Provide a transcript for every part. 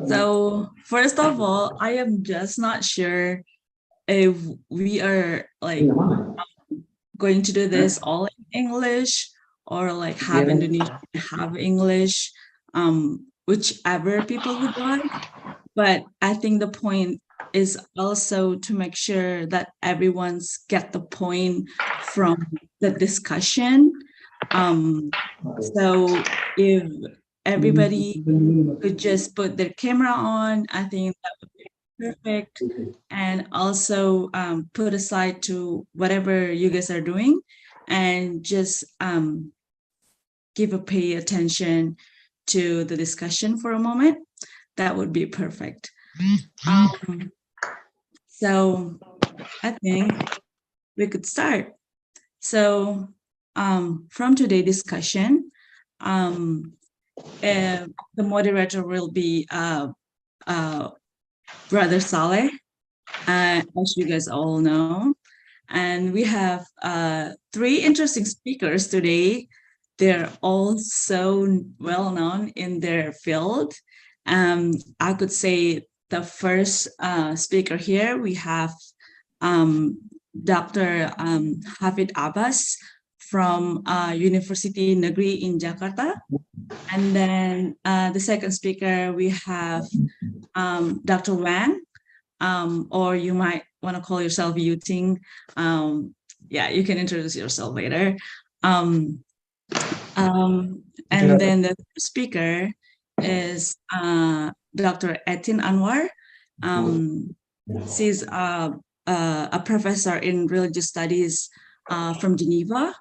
So first of all, I am just not sure if we are like going to do this all in English or like have Indonesian, have English, whichever people would like. But I think the point is also to make sure that everyone's get the point from the discussion. So if everybody could just put their camera on, I think that would be perfect. And also put aside to whatever you guys are doing and just pay attention to the discussion for a moment. That would be perfect. So I think we could start. So from today's discussion, the moderator will be Brother Saleh, as you guys all know. And we have 3 interesting speakers today. They're all so well known in their field. I could say the first speaker here, we have Dr. Hafid Abbas from University Negeri in Jakarta. And then the second speaker, we have Dr. Wang, or you might want to call yourself Yuting. Yeah, you can introduce yourself later. And then the speaker is Dr. Etin Anwar. She's a professor in religious studies from Geneva.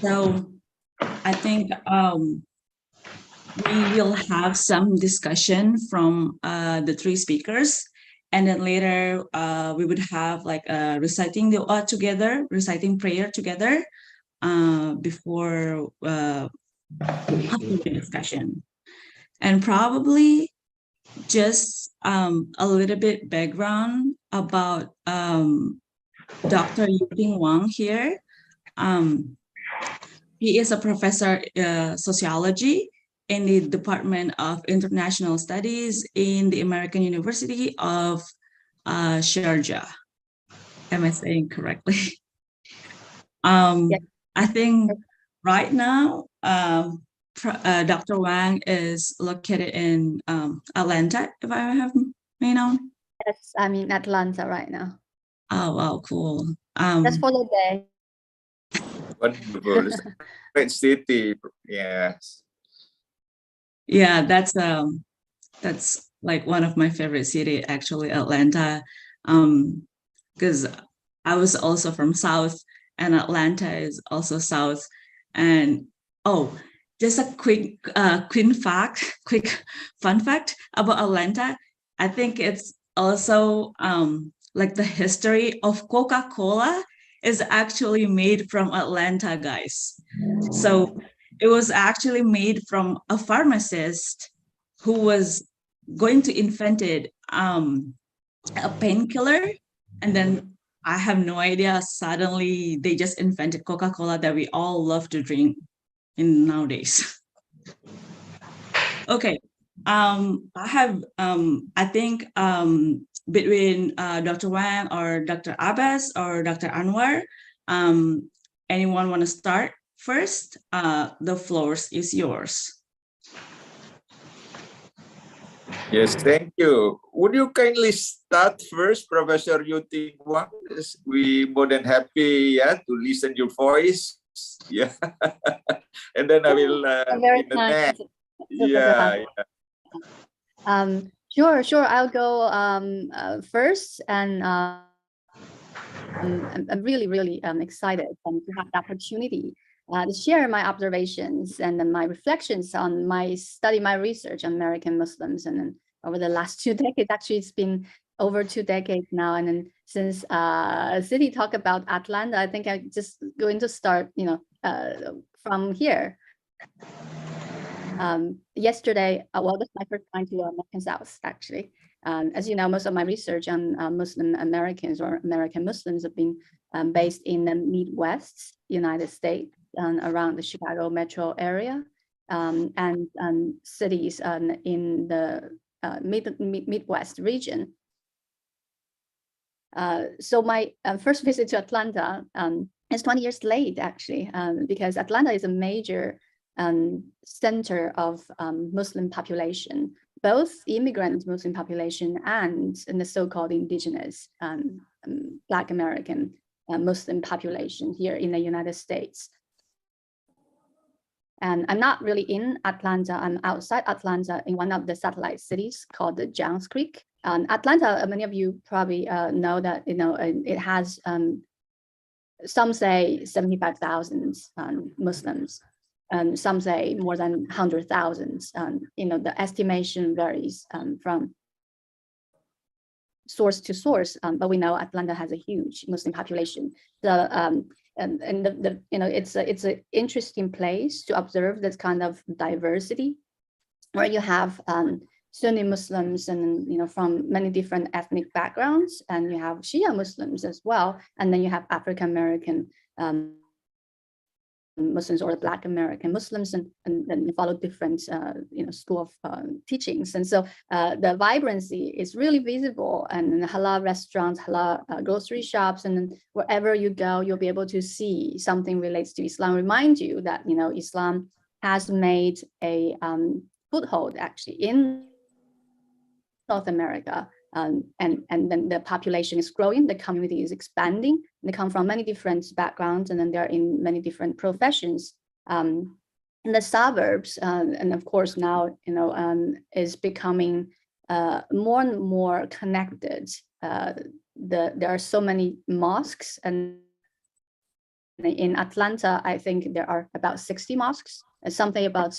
So I think we will have some discussion from the 3 speakers, and then later we would have like reciting prayer together before having the discussion. And probably just a little bit background about Dr. Yuting Wang here. He is a professor sociology in the Department of International Studies in the American University of Sharjah. Am I saying correctly? Yes. I think right now, Dr. Wang is located in Atlanta, if I have may know. Yes, I'm in Atlanta right now. Oh, wow, cool. Just for the day. Wonderful. Great city. Yes. Yeah, that's like one of my favorite city, actually, Atlanta, because I was also from South, and Atlanta is also South. And oh, just a quick fun fact about Atlanta. I think it's also like the history of Coca-Cola is actually made from Atlanta, guys. So it was actually made from a pharmacist who was going to invent a painkiller, and then I have no idea, suddenly they just invented Coca-Cola that we all love to drink in nowadays. Okay, I have I think between Dr. Wang or Dr. Abbas or Dr. Anwar, anyone want to start first? The floor is yours. Yes, thank you. Would you kindly start first, Professor Yuting Wang? We more than happy, yeah, to listen your voice. Yeah, and then I will in the next. Yeah. Sure. I'll go first, and I'm really excited to have the opportunity to share my observations and my reflections on my study, my research on American Muslims, and then over the last 2 decades. Actually, it's been over 2 decades now, and then since City talked about Atlanta, I think I'm just going to start, from here. Yesterday, well, this is my first time to American South, actually. As you know, most of my research on Muslim Americans or American Muslims have been based in the Midwest United States, around the Chicago metro area. and cities in the Midwest region. So my first visit to Atlanta is 20 years late, actually, because Atlanta is a major center of Muslim population, both immigrant Muslim population and the so-called indigenous Black American Muslim population here in the United States. And I'm not really in Atlanta. I'm outside Atlanta in one of the satellite cities called the Johns Creek. Atlanta, many of you probably know that, it has, some say 75,000 Muslims, some say more than 100,000. The estimation varies from source to source, but we know Atlanta has a huge Muslim population. So, it's an interesting place to observe this kind of diversity, where you have Sunni Muslims and from many different ethnic backgrounds, and you have Shia Muslims as well, and then you have African American Muslims or Black American Muslims, and follow different school of teachings. And so the vibrancy is really visible, and halal restaurants, halal grocery shops, and then wherever you go, you'll be able to see something relates to Islam. Remind you that Islam has made a foothold actually in North America. And then the population is growing, the community is expanding. They come from many different backgrounds, and then they're in many different professions. In the suburbs, and of course now, is becoming more and more connected. There are so many mosques, and in Atlanta, I think there are about 60 mosques, something about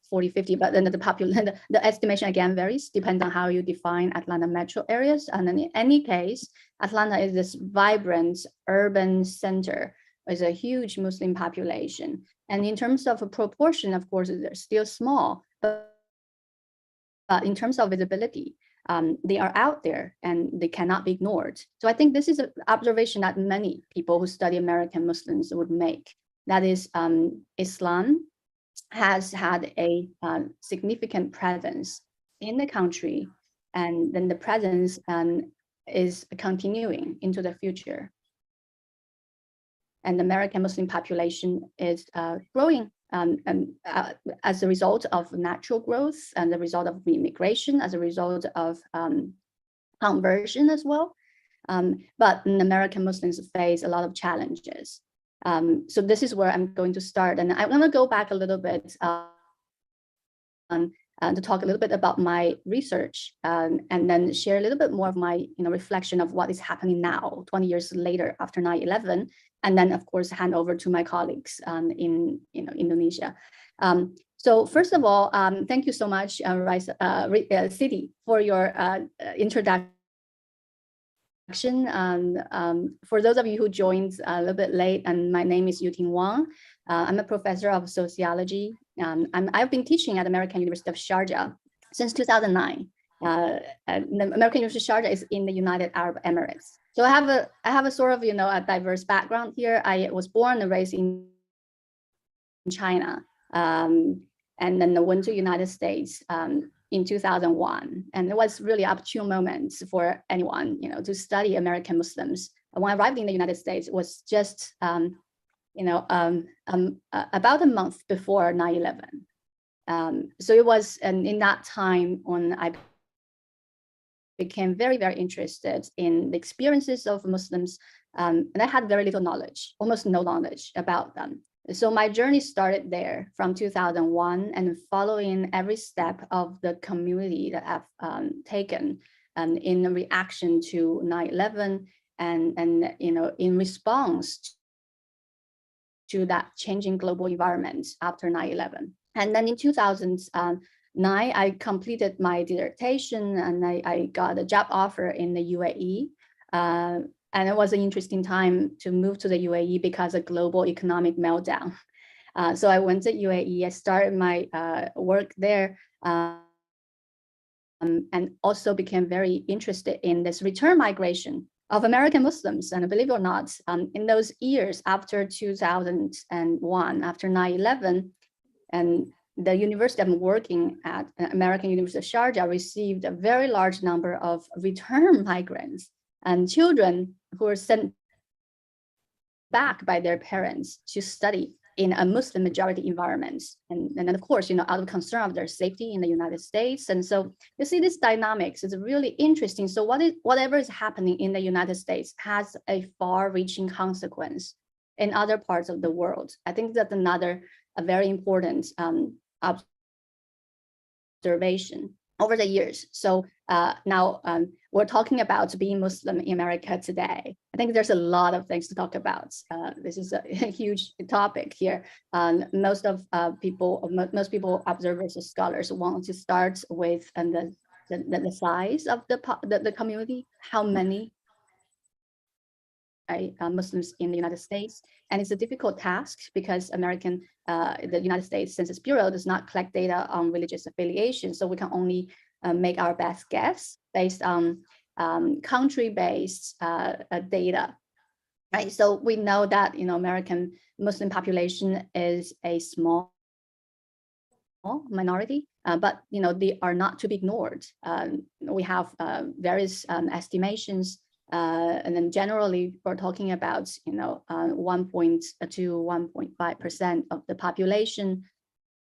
40, 50, but then the estimation again varies, depends on how you define Atlanta metro areas. And then in any case, Atlanta is this vibrant urban center with a huge Muslim population. And in terms of a proportion, of course, they're still small, but in terms of visibility, they are out there and they cannot be ignored. So I think this is an observation that many people who study American Muslims would make. That is, Islam has had a significant presence in the country, and then the presence is continuing into the future. And the American Muslim population is growing as a result of natural growth, and the result of immigration, as a result of conversion as well. But the American Muslims face a lot of challenges. So this is where I'm going to start, and I want to go back a little bit to talk a little bit about my research, and then share a little bit more of my reflection of what is happening now, 20 years later after 9/11, and then of course hand over to my colleagues in Indonesia. So first of all, thank you so much, Siti, for your introduction. For those of you who joined a little bit late, and my name is Yuting Wang. I'm a professor of sociology. I've been teaching at American University of Sharjah since 2009. The American University of Sharjah is in the United Arab Emirates. So I have a sort of a diverse background here. I was born and raised in China, and then I went to United States in 2001, and it was really an opportune moment for anyone, to study American Muslims. When I arrived in the United States, it was just, about a month before 9/11. So it was, and in that time when I became very, very interested in the experiences of Muslims, and I had very little knowledge, almost no knowledge about them. So my journey started there from 2001, and following every step of the community that I've taken in reaction to 9/11, and in response to that changing global environment after 9/11. And then in 2009, I completed my dissertation, and I got a job offer in the UAE. And it was an interesting time to move to the UAE because of global economic meltdown. So I went to UAE, I started my work there, and also became very interested in this return migration of American Muslims. And believe it or not, in those years after 2001, after 9/11, and the university I'm working at, American University of Sharjah, received a very large number of return migrants and children who are sent back by their parents to study in a Muslim majority environment. And then of course, out of concern of their safety in the United States. And so you see this dynamics is really interesting. So whatever is happening in the United States has a far-reaching consequence in other parts of the world. I think that's a very important observation over the years. So now we're talking about being Muslim in America today. I think there's a lot of things to talk about. This is a huge topic here. Most people, observers or scholars, want to start with the size of the community, how many Muslims in the United States. And it's a difficult task because the United States Census Bureau does not collect data on religious affiliation. So we can only make our best guess based on country-based data. Right. So we know that, American Muslim population is a small minority, but, they are not to be ignored. We have various estimations. And then generally, we're talking about 1.2 to 1.5% of the population.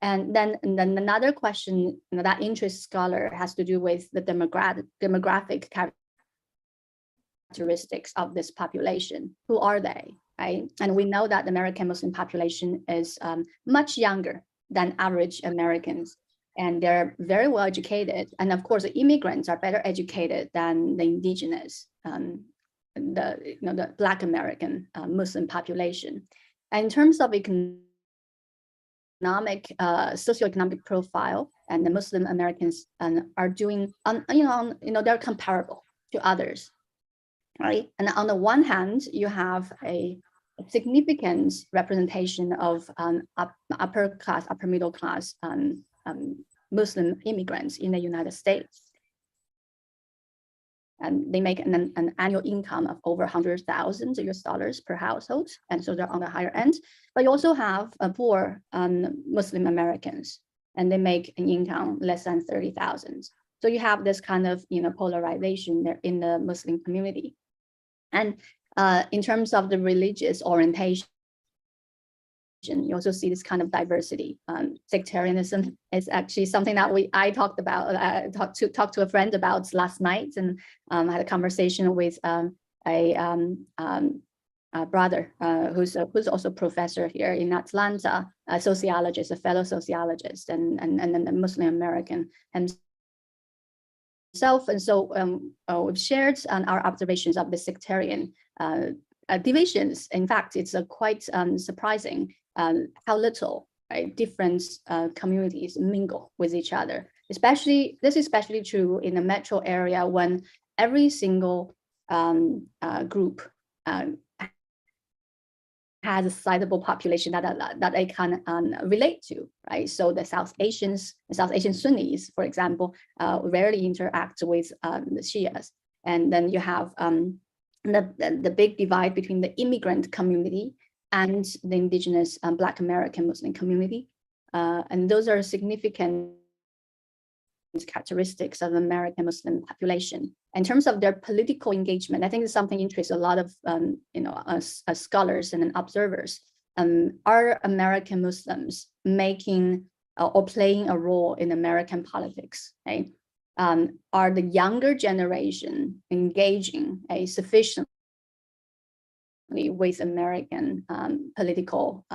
And then another question that interests scholar has to do with the demographic characteristics of this population. Who are they? Right? And we know that the American Muslim population is much younger than average Americans, and they're very well educated. And of course, the immigrants are better educated than the indigenous, the Black American Muslim population. And in terms of socioeconomic profile, and the Muslim Americans are doing, they're comparable to others, right? And on the one hand, you have a significant representation of upper class, upper middle class Muslim immigrants in the United States. And they make an annual income of over $100,000 per household. And so they're on the higher end. But you also have poor Muslim Americans, and they make an income less than $30,000. So you have this kind of polarization there in the Muslim community. And in terms of the religious orientation, you also see this kind of diversity. Sectarianism is actually something that I talked about. I talked to a friend about last night, and had a conversation with a brother who's also a professor here in Atlanta, a sociologist, a fellow sociologist, and then a Muslim American himself. And so we've shared our observations of the sectarian divisions. In fact, it's quite surprising how little different communities mingle with each other. This is especially true in the metro area, when every single group has a sizable population that they can relate to, right? So the South Asian Sunnis, for example, rarely interact with the Shias. And then you have the big divide between the immigrant community and the indigenous Black American Muslim community. And those are significant characteristics of the American Muslim population. In terms of their political engagement, I think it's something interests a lot of us scholars and observers. Are American Muslims making or playing a role in American politics? Right? Are the younger generation engaging sufficiently with American political,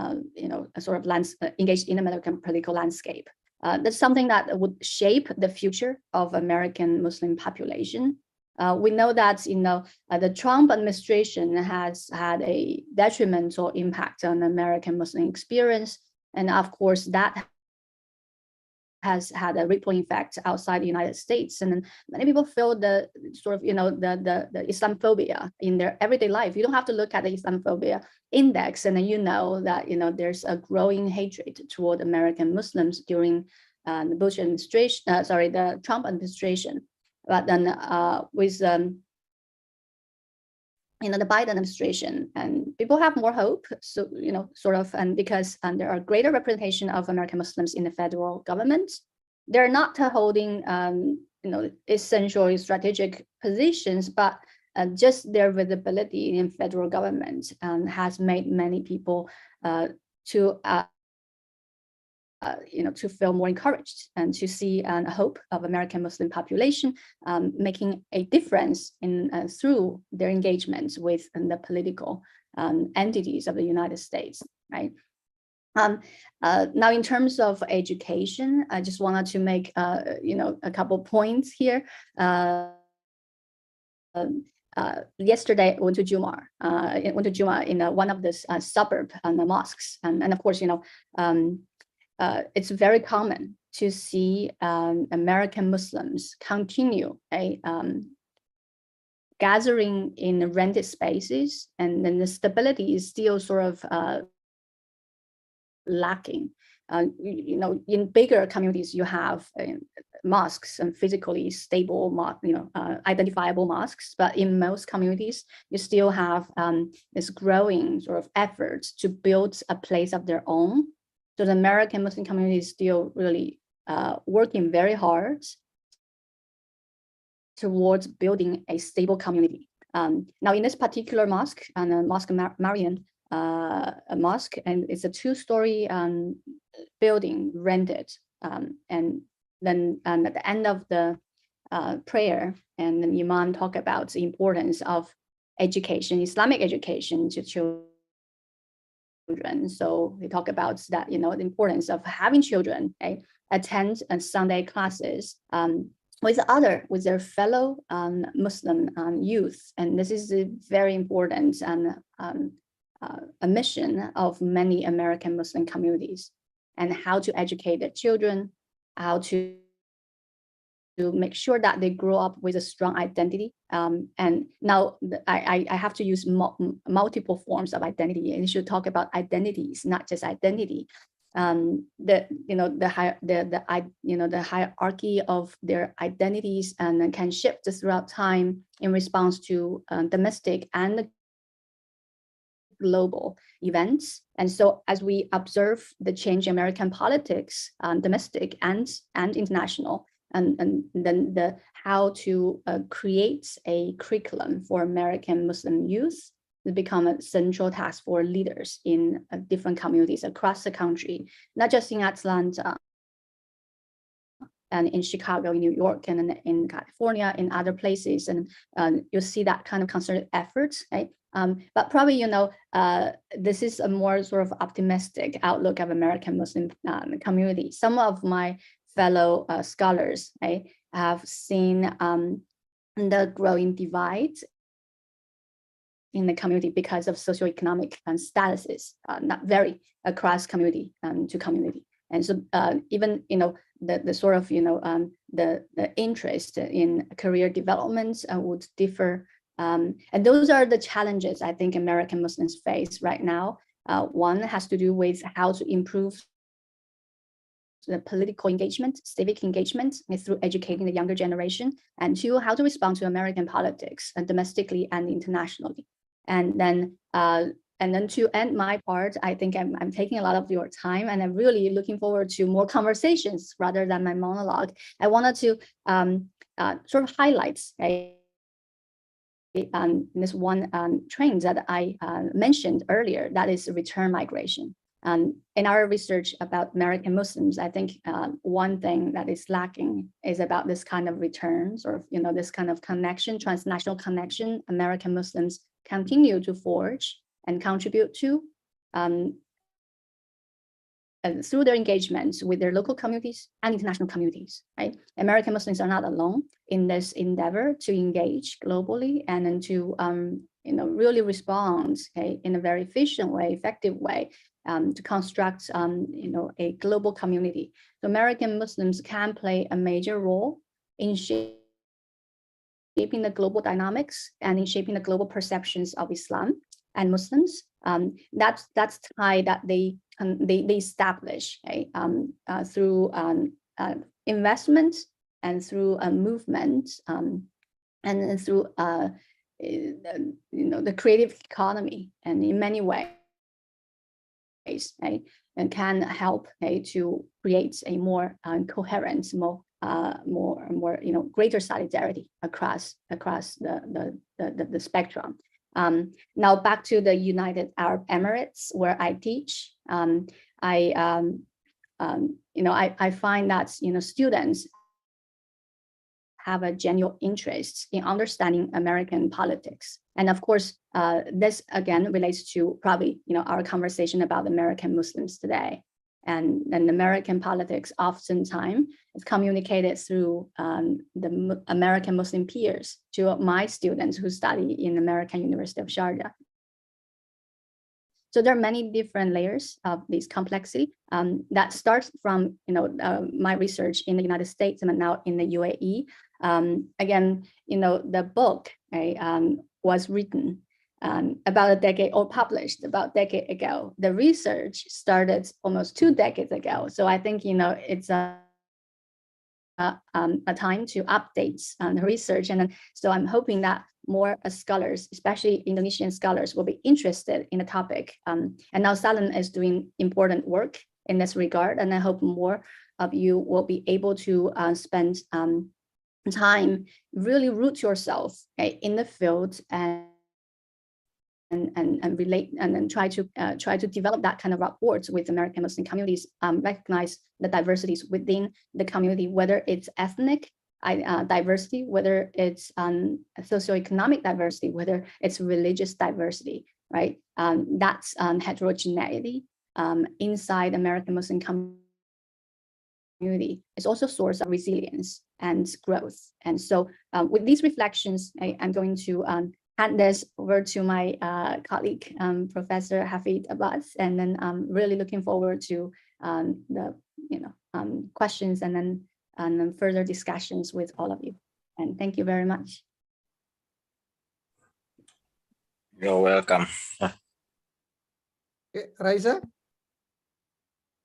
sort of engaged in American political landscape? That's something that would shape the future of American Muslim population. We know that the Trump administration has had a detrimental impact on American Muslim experience, and of course that has had a ripple effect outside the United States. And many people feel the sort of, the Islamophobia in their everyday life. You don't have to look at the Islamophobia index, and then there's a growing hatred toward American Muslims during the Bush administration, the Trump administration. But then with the Biden administration, and people have more hope. So, sort of, and because there are greater representation of American Muslims in the federal government, they're not holding, essential strategic positions, but just their visibility in federal government has made many people to feel more encouraged and to see a hope of American Muslim population making a difference in through their engagement with the political entities of the United States, right? Now, in terms of education, I just wanted to make a couple points here. Yesterday, I went to Juma in one of the suburb mosques, and of course, it's very common to see American Muslims continue gathering in rented spaces, and then the stability is still sort of lacking. In bigger communities, you have mosques and physically stable, identifiable mosques, but in most communities, you still have this growing sort of effort to build a place of their own. So the American Muslim community is still really working very hard towards building a stable community. Now, in this particular mosque, and Mosque Marian, a mosque, and it's a two-story building rented, and then at the end of the prayer, and the Imam talk about the importance of education, Islamic education to children. So they talk about that, the importance of having children attend Sunday classes with their fellow Muslim youth, and this is a very important and a mission of many American Muslim communities, and how to educate their children, how to make sure that they grow up with a strong identity. And now I have to use multiple forms of identity, and you should talk about identities, not just identity. The hierarchy of their identities and can shift throughout time in response to domestic and global events. And so as we observe the change in American politics, domestic and international, and then how to create a curriculum for American Muslim youth, it become a central task for leaders in different communities across the country, not just in Atlanta and in Chicago, in New York, and in California, in other places. And you'll see that kind of concerted effort, right? But probably, this is a more sort of optimistic outlook of American Muslim community. Some of my fellow scholars, right, have seen the growing divide in the community because of socioeconomic statuses, not vary across community to community. And so even, the sort of, the interest in career development would differ. And those are the challenges I think American Muslims face right now. One has to do with how to improve the political engagement, civic engagement through educating the younger generation, and two, how to respond to American politics domestically and internationally. And then to end my part, I think I'm taking a lot of your time, and I'm really looking forward to more conversations rather than my monologue. I wanted to sort of highlight this one trend that I mentioned earlier, that is return migration. In our research about American Muslims, I think one thing that is lacking is about this kind of returns, or this kind of connection, transnational connection American Muslims continue to forge and contribute to through their engagements with their local communities and international communities, right? American Muslims are not alone in this endeavor to engage globally and then to really respond in a very efficient way, effective way, to construct a global community. So American Muslims can play a major role in shaping the global dynamics and in shaping the global perceptions of Islam and Muslims. That's tie that they establish through investment and through movement and through the creative economy, and in many ways, right, and can help to create a more coherent, more greater solidarity across the spectrum. Now back to the United Arab Emirates, where I teach. I find that students have a genuine interest in understanding American politics. And of course, this again relates to probably our conversation about American Muslims today. And American politics oftentimes is communicated through the American Muslim peers to my students who study in American University of Sharjah. So there are many different layers of this complexity that starts from my research in the United States and now in the UAE. Again, the book was written about a decade, or published about a decade ago. The research started almost 2 decades ago. So I think it's a time to update the research, and so I'm hoping that more scholars, especially Indonesian scholars, will be interested in the topic. And now Salon is doing important work in this regard, and I hope more of you will be able to spend time, really root yourself in the field and relate, and then try to develop that kind of rapport with American Muslim communities, recognize the diversities within the community, whether it's ethnic diversity, whether it's socioeconomic diversity, whether it's religious diversity, right? That's heterogeneity inside American Muslim community is also a source of resilience and growth. And so with these reflections, I'm going to hand this over to my colleague, Professor Hafid Abbas, and then I'm really looking forward to the questions and then further discussions with all of you. And thank you very much. You're welcome. Okay, Raisa?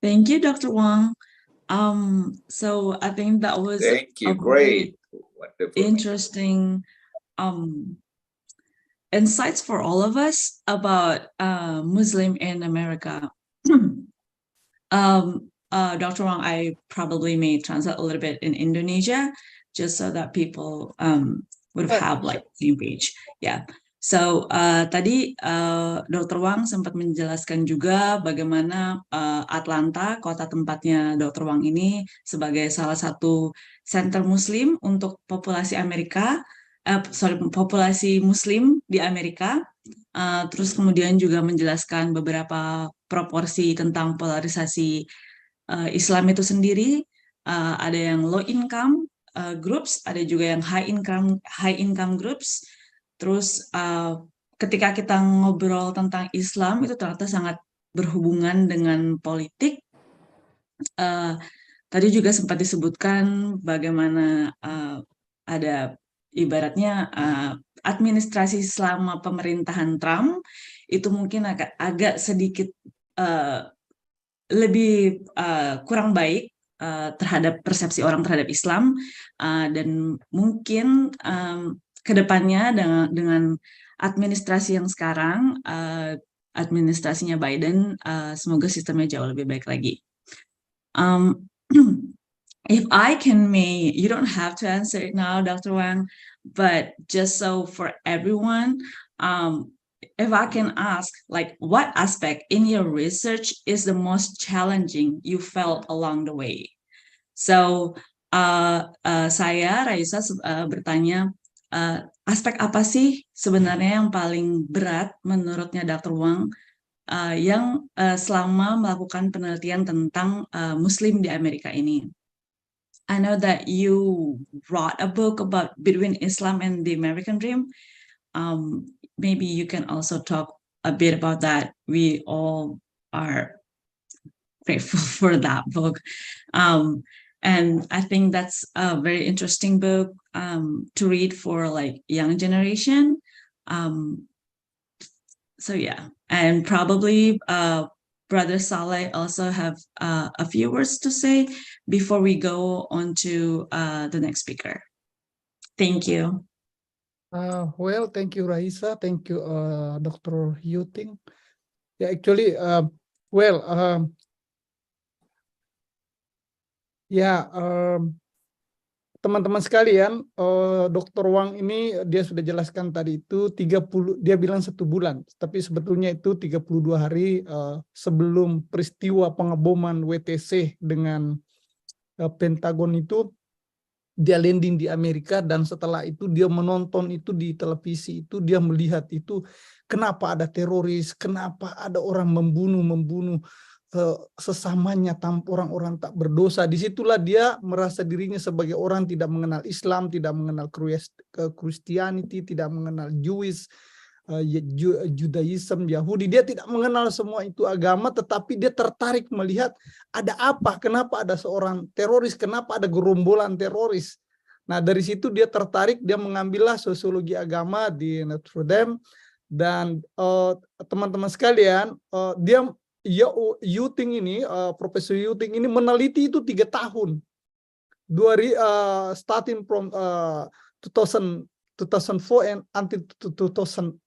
Thank you, Dr. Wang. So I think that was Thank you. a Great. very Wonderful. interesting insights for all of us about Muslim in America. Dr. Wang, I probably may translate a little bit in Indonesia, just so that people would have like same page. Yeah. So tadi Dr. Wang sempat menjelaskan juga bagaimana Atlanta, kota tempatnya Dr. Wang ini, sebagai salah satu center Muslim untuk populasi Amerika, populasi Muslim di Amerika. Terus kemudian juga menjelaskan beberapa proporsi tentang polarisasi Islam itu sendiri. Ada yang low income groups, ada juga yang high income groups. Terus ketika kita ngobrol tentang Islam itu ternyata sangat berhubungan dengan politik. Tadi juga sempat disebutkan bagaimana ada ibaratnya administrasi selama pemerintahan Trump itu mungkin agak sedikit lebih kurang baik terhadap persepsi orang terhadap Islam, dan mungkin kedepannya dengan administrasi yang sekarang, administrasinya Biden, semoga sistemnya jauh lebih baik lagi. If I may, you don't have to answer it now, Dr. Wang, but just so for everyone, if I can ask, like, what aspect in your research is the most challenging you felt along the way? So, saya, Raisa, bertanya, aspek apa sih sebenarnya yang paling berat menurutnya Dr. Wang yang selama melakukan penelitian tentang Muslim di Amerika ini? I know that you wrote a book about between Islam and the American dream. Maybe you can also talk a bit about that. We all are grateful for that book. And I think that's a very interesting book to read for like young generation. So yeah, and probably Brother Saleh also have a few words to say before we go on to the next speaker. Thank you. Well, thank you, Raisa. Thank you, Dr. Yuting. Yeah, actually, well, teman-teman sekalian, Dr. Wang ini dia sudah jelaskan tadi itu 30, dia bilang 1 bulan, tapi sebetulnya itu 32 hari sebelum peristiwa pengeboman WTC dengan Pentagon itu, dia landing di Amerika, dan setelah itu dia menonton itu di televisi, itu dia melihat itu kenapa ada teroris, kenapa ada orang membunuh sesamanya tanpa orang-orang tak berdosa. Disitulah dia merasa dirinya sebagai orang tidak mengenal Islam, tidak mengenal Christianity, tidak mengenal Jewish, Judaism, Yahudi. Dia tidak mengenal semua itu agama, tetapi dia tertarik melihat ada apa, kenapa ada seorang teroris, kenapa ada gerombolan teroris. Nah, dari situ dia tertarik, dia mengambillah sosiologi agama di Notre Dame. Dan teman-teman sekalian, Yuting ini, Profesor Yuting ini meneliti itu 3 tahun, starting from 2004 and until 2007.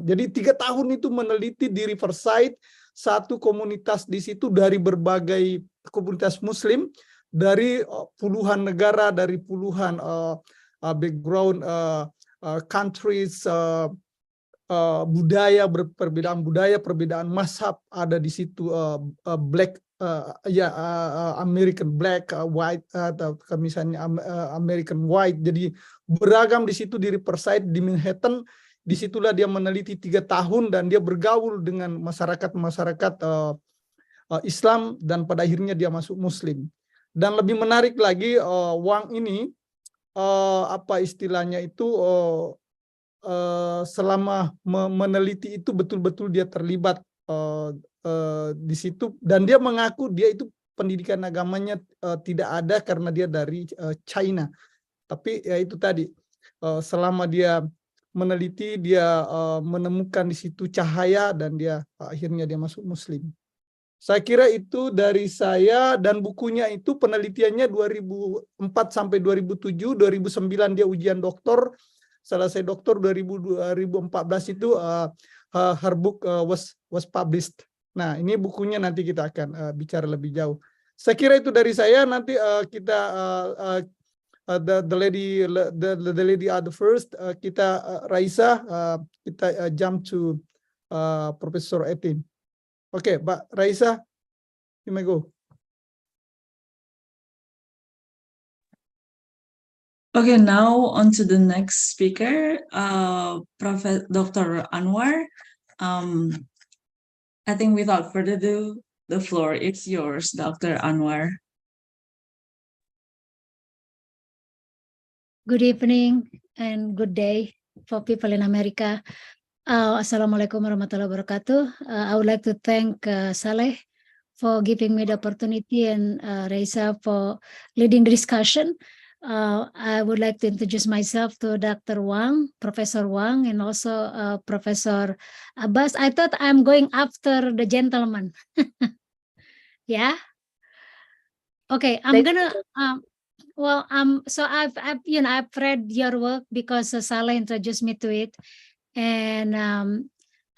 Jadi 3 tahun itu meneliti di Riverside, satu komunitas di situ dari berbagai komunitas Muslim dari puluhan negara, dari puluhan background countries. Perbedaan budaya, perbedaan mazhab ada di situ, black, American black, white, atau misalnya American white. Jadi beragam di situ di Riverside di Manhattan. Disitulah dia meneliti 3 tahun dan dia bergaul dengan masyarakat Islam, dan pada akhirnya dia masuk Muslim. Dan lebih menarik lagi, Wang ini apa istilahnya itu, selama meneliti itu betul-betul dia terlibat di situ, dan dia mengaku dia itu pendidikan agamanya tidak ada karena dia dari China. Tapi ya itu tadi, selama dia meneliti, dia menemukan di situ cahaya, dan dia akhirnya dia masuk Muslim. Saya kira itu dari saya, dan bukunya itu penelitiannya 2004 sampai 2007, 2009 dia ujian doktor. Selesai doktor 2014 itu her book was published. Nah, ini bukunya nanti kita akan bicara lebih jauh. Saya kira itu dari saya. Nanti kita the lady are the first. Kita Raisa, kita jump to Profesor Etin. Oke, Mbak Raisa, you may go. Okay, now on to the next speaker, Prof. Dr. Anwar. I think without further ado, the floor is yours, Dr. Anwar. Good evening and good day for people in America. Assalamualaikum warahmatullahi wabarakatuh. I would like to thank Saleh for giving me the opportunity, and Raisa for leading the discussion. I would like to introduce myself to Dr. Wang, Professor Wang, and also Professor Abbas. I thought I'm going after the gentleman. Yeah. Okay, I'm gonna. So I've read your work because Saleh introduced me to it, and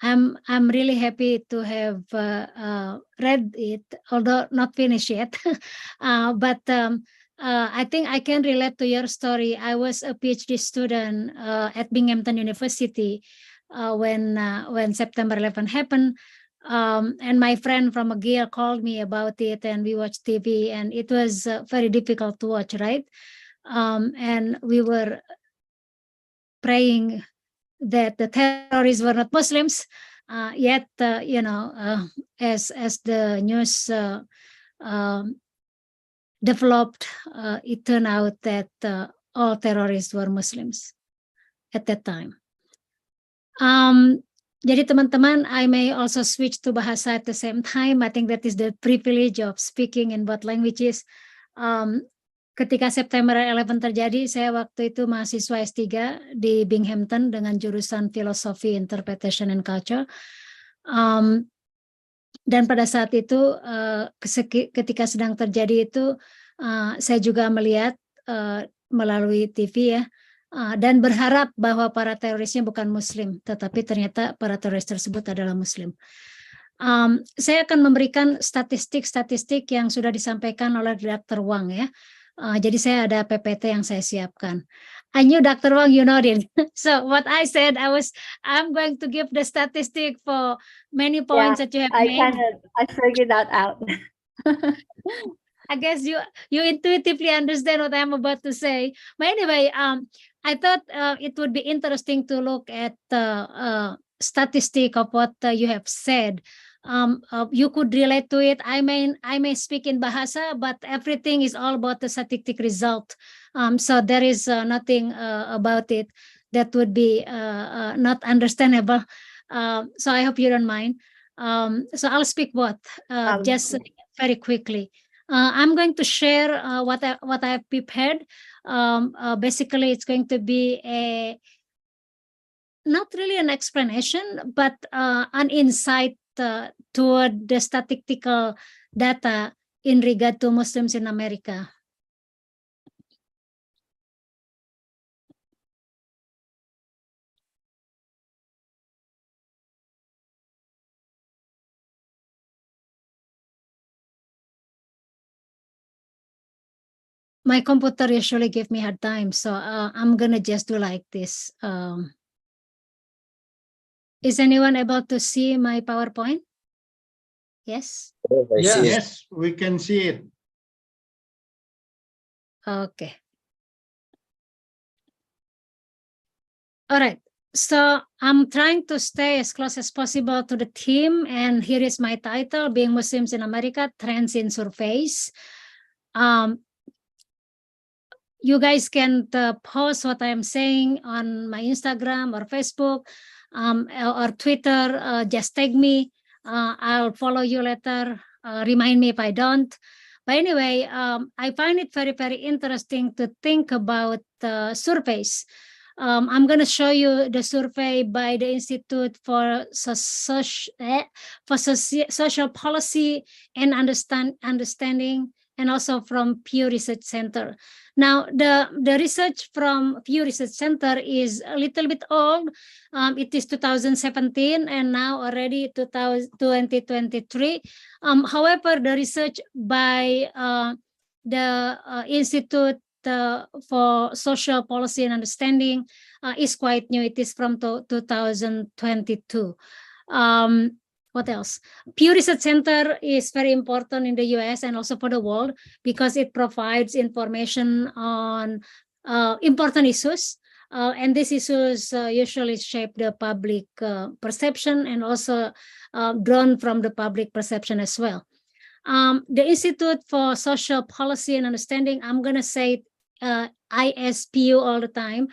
I'm really happy to have read it, although not finished yet. But I think I can relate to your story. I was a PhD student at Binghamton University when September 11 happened, and my friend from McGill called me about it, and we watched TV, and it was very difficult to watch, right? And we were praying that the terrorists were not Muslims. Yet, as the news developed, it turned out that all terrorists were Muslims at that time. Jadi teman-teman, I may also switch to bahasa at the same time. I think that is the privilege of speaking in both languages. Ketika September 11 terjadi, saya waktu itu mahasiswa S3 di Binghamton dengan jurusan Filosofi, Interpretation, and Culture. Dan pada saat itu, ketika sedang terjadi itu, saya juga melihat melalui TV ya, dan berharap bahwa para terorisnya bukan Muslim, tetapi ternyata para teroris tersebut adalah Muslim. Saya akan memberikan statistik-statistik yang sudah disampaikan oleh Dr. Wang ya. Jadi saya ada PPT yang saya siapkan. I knew Dr. Wang, you know it. So what I said, I'm going to give the statistic for many points that you have made. I figured that out. I guess you intuitively understand what I'm about to say. But anyway, I thought it would be interesting to look at the statistic of what you have said. You could relate to it. I may speak in Bahasa, but everything is all about the statistic result. So there is nothing about it that would be not understandable. So I hope you don't mind. So I'll speak both just very quickly. I'm going to share what I have prepared. Basically, it's going to be not really an explanation, but an insight toward the statistical data in regard to Muslims in America. My computer usually give me hard time, so I'm gonna just do like this. Is anyone able to see my PowerPoint? Yes? Yes, we can see it. Okay. All right. So I'm trying to stay as close as possible to the theme, and here is my title, Being Muslims in America, Trends in Surveys. You guys can post what I'm saying on my Instagram or Facebook or Twitter. Just tag me. I'll follow you later. Remind me if I don't. But anyway, I find it very, very interesting to think about surveys. I'm going to show you the survey by the Institute for Social Policy and Understanding, and also from Pew Research Center. Now, the research from Pew Research Center is a little bit old. It is 2017 and now already 2023. However, the research by the Institute for Social Policy and Understanding is quite new. It is from 2022. What else? Pew Research Center is very important in the US and also for the world because it provides information on important issues. And these issues usually shape the public perception and also drawn from the public perception as well. The Institute for Social Policy and Understanding, I'm going to say ISPU all the time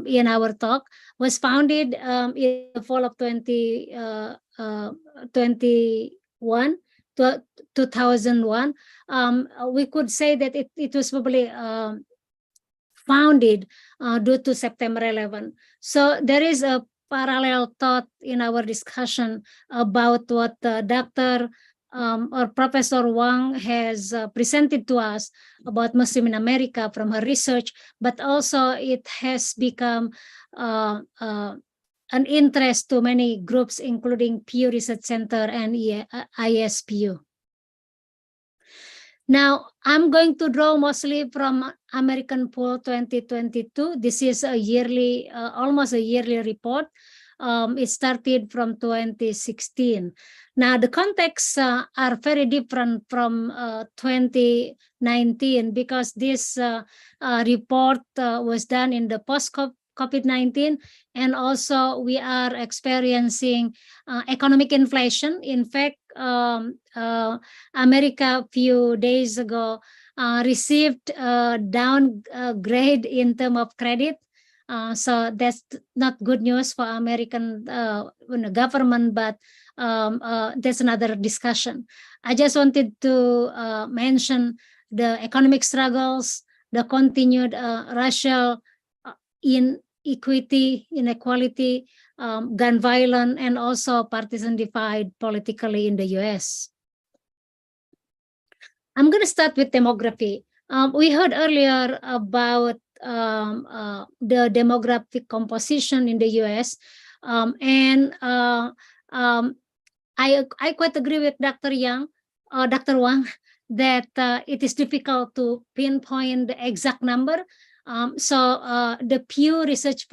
in our talk, was founded in the fall of 2001. We could say that it was probably founded due to September 11. So there is a parallel thought in our discussion about what Dr. Or Professor Wang has presented to us about Muslim in America from her research, but also it has become an interest to many groups, including Pew Research Center and ISPU. Now, I'm going to draw mostly from American Poll 2022. This is a yearly, almost a yearly report. It started from 2016. Now, the contexts are very different from 2019 because this report was done in the post-COVID-19, and also we are experiencing economic inflation. In fact, America a few days ago received a downgrade in terms of credit. So that's not good news for American government, but that's another discussion. I just wanted to mention the economic struggles, the continued racial inequality, gun violence, and also partisan divide politically in the US. I'm going to start with demography. We heard earlier about the demographic composition in the U.S. I quite agree with Dr. Wang, that it is difficult to pinpoint the exact number. The Pew Research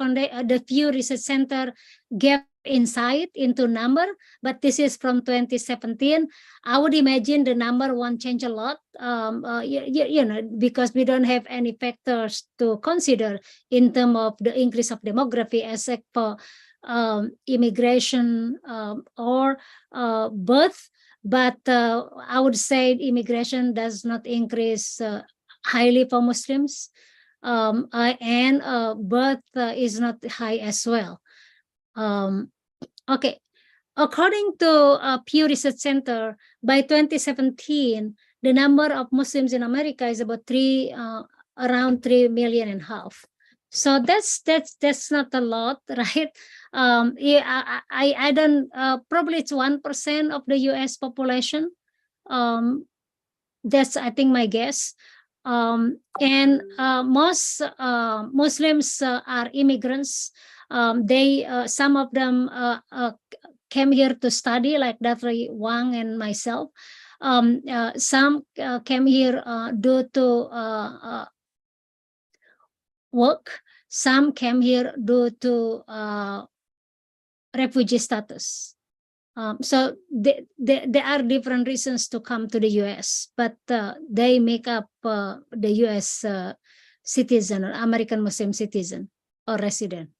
Center gave insight into number, but this is from 2017. I would imagine the number won't change a lot, because we don't have any factors to consider in terms of the increase of demography, except for immigration or birth. But I would say immigration does not increase highly for Muslims, and birth is not high as well. Okay, according to Pew Research Center, by 2017, the number of Muslims in America is about around 3.5 million. So that's not a lot, right? Yeah, I don't, probably it's 1% of the U.S. population. That's, I think, my guess. And most Muslims are immigrants. Some of them came here to study, like Dr. Wang and myself. Some came here due to work. Some came here due to refugee status. So there are different reasons to come to the U.S., but they make up the U.S. Citizen or American Muslim citizen or resident.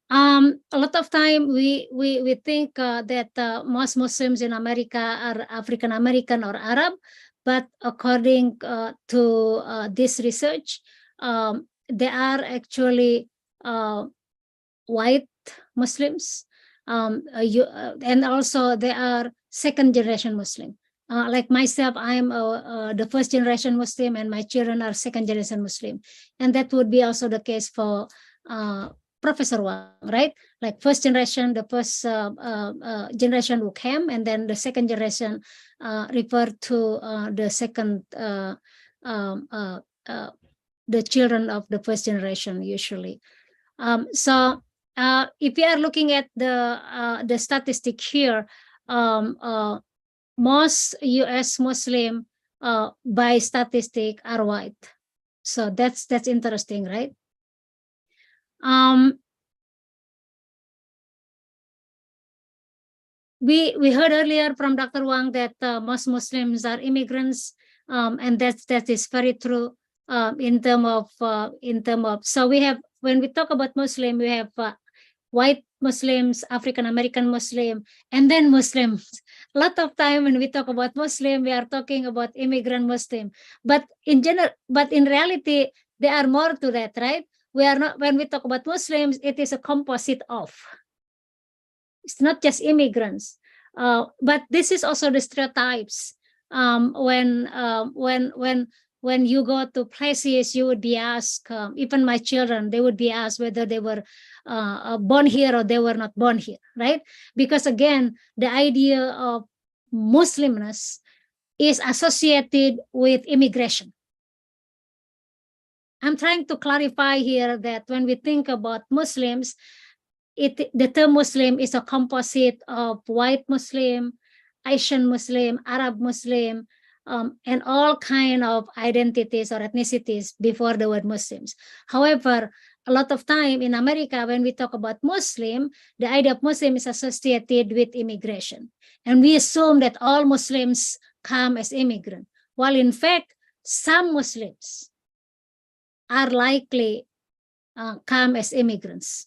A lot of time we think that most Muslims in America are African American or Arab, but according to this research, they are actually white Muslims, and also they are second generation Muslim. Like myself, I am the first generation Muslim, and my children are second generation Muslim, and that would be also the case for Professor Wang, right? Like first generation, the first generation who came, and then the second generation refer to the second, the children of the first generation usually. So if we are looking at the statistic here, most U.S. Muslim by statistic are white. So that's interesting, right? We heard earlier from Dr. Wang that most Muslims are immigrants, and that is very true in term of so we have, when we talk about Muslim, we have white Muslims, African American Muslim, and then Muslims. A lot of time when we talk about Muslim, we are talking about immigrant Muslim, but in reality there are more to that, right? We are not, when we talk about Muslims, it is a composite of. It's not just immigrants, but this is also the stereotypes. When you go to places, you would be asked, even my children, they would be asked whether they were born here or they were not born here, right? Because again, the idea of Muslimness is associated with immigration. I'm trying to clarify here that when we think about Muslims, the term Muslim is a composite of white Muslim, Asian Muslim, Arab Muslim, and all kind of identities or ethnicities before the word Muslims. However, a lot of time in America, when we talk about Muslim, the idea of Muslim is associated with immigration. And we assume that all Muslims come as immigrants, while in fact, some Muslims are likely come as immigrants.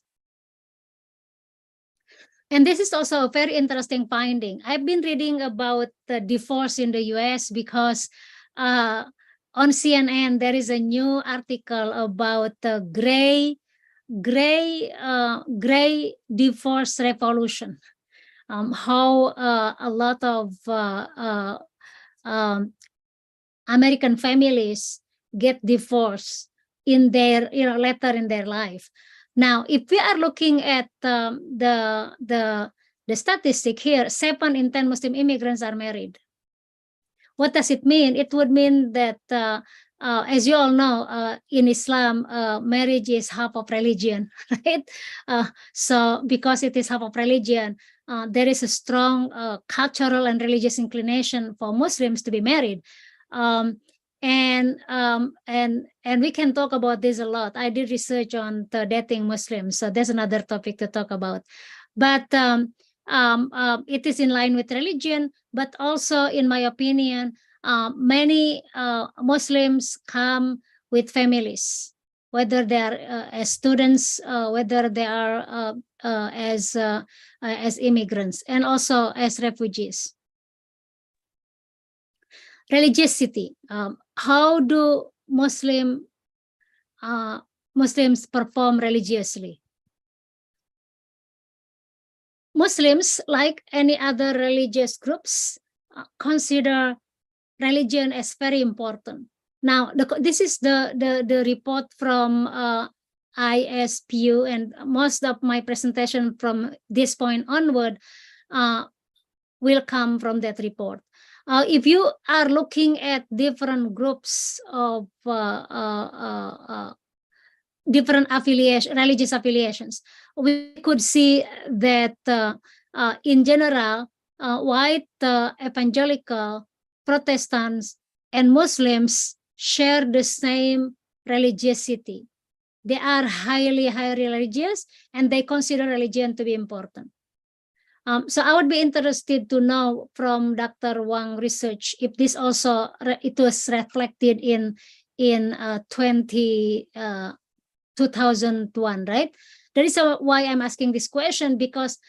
And this is also a very interesting finding. I've been reading about the divorce in the US because on CNN, there is a new article about the gray divorce revolution. How a lot of American families get divorced in their later in their life. Now, if we are looking at the statistic here, 7 in 10 Muslim immigrants are married. What does it mean? It would mean that as you all know, in Islam, marriage is half of religion, right? So because it is half of religion, there is a strong cultural and religious inclination for Muslims to be married. And we can talk about this a lot. I did research on the dating Muslims, so that's another topic to talk about. But it is in line with religion, but also, in my opinion, many Muslims come with families, whether they are as students, whether they are as immigrants, and also as refugees. Religiosity. How do Muslims perform religiously? Muslims, like any other religious groups, consider religion as very important. Now, this is the report from ISPU, and most of my presentation from this point onward will come from that report. If you are looking at different groups of different religious affiliations, we could see that in general, white evangelical, Protestants, and Muslims share the same religiosity. They are highly religious, and they consider religion to be important. So I would be interested to know from Dr. Wang research if this also it was reflected in 2001, right? That is why I'm asking this question, because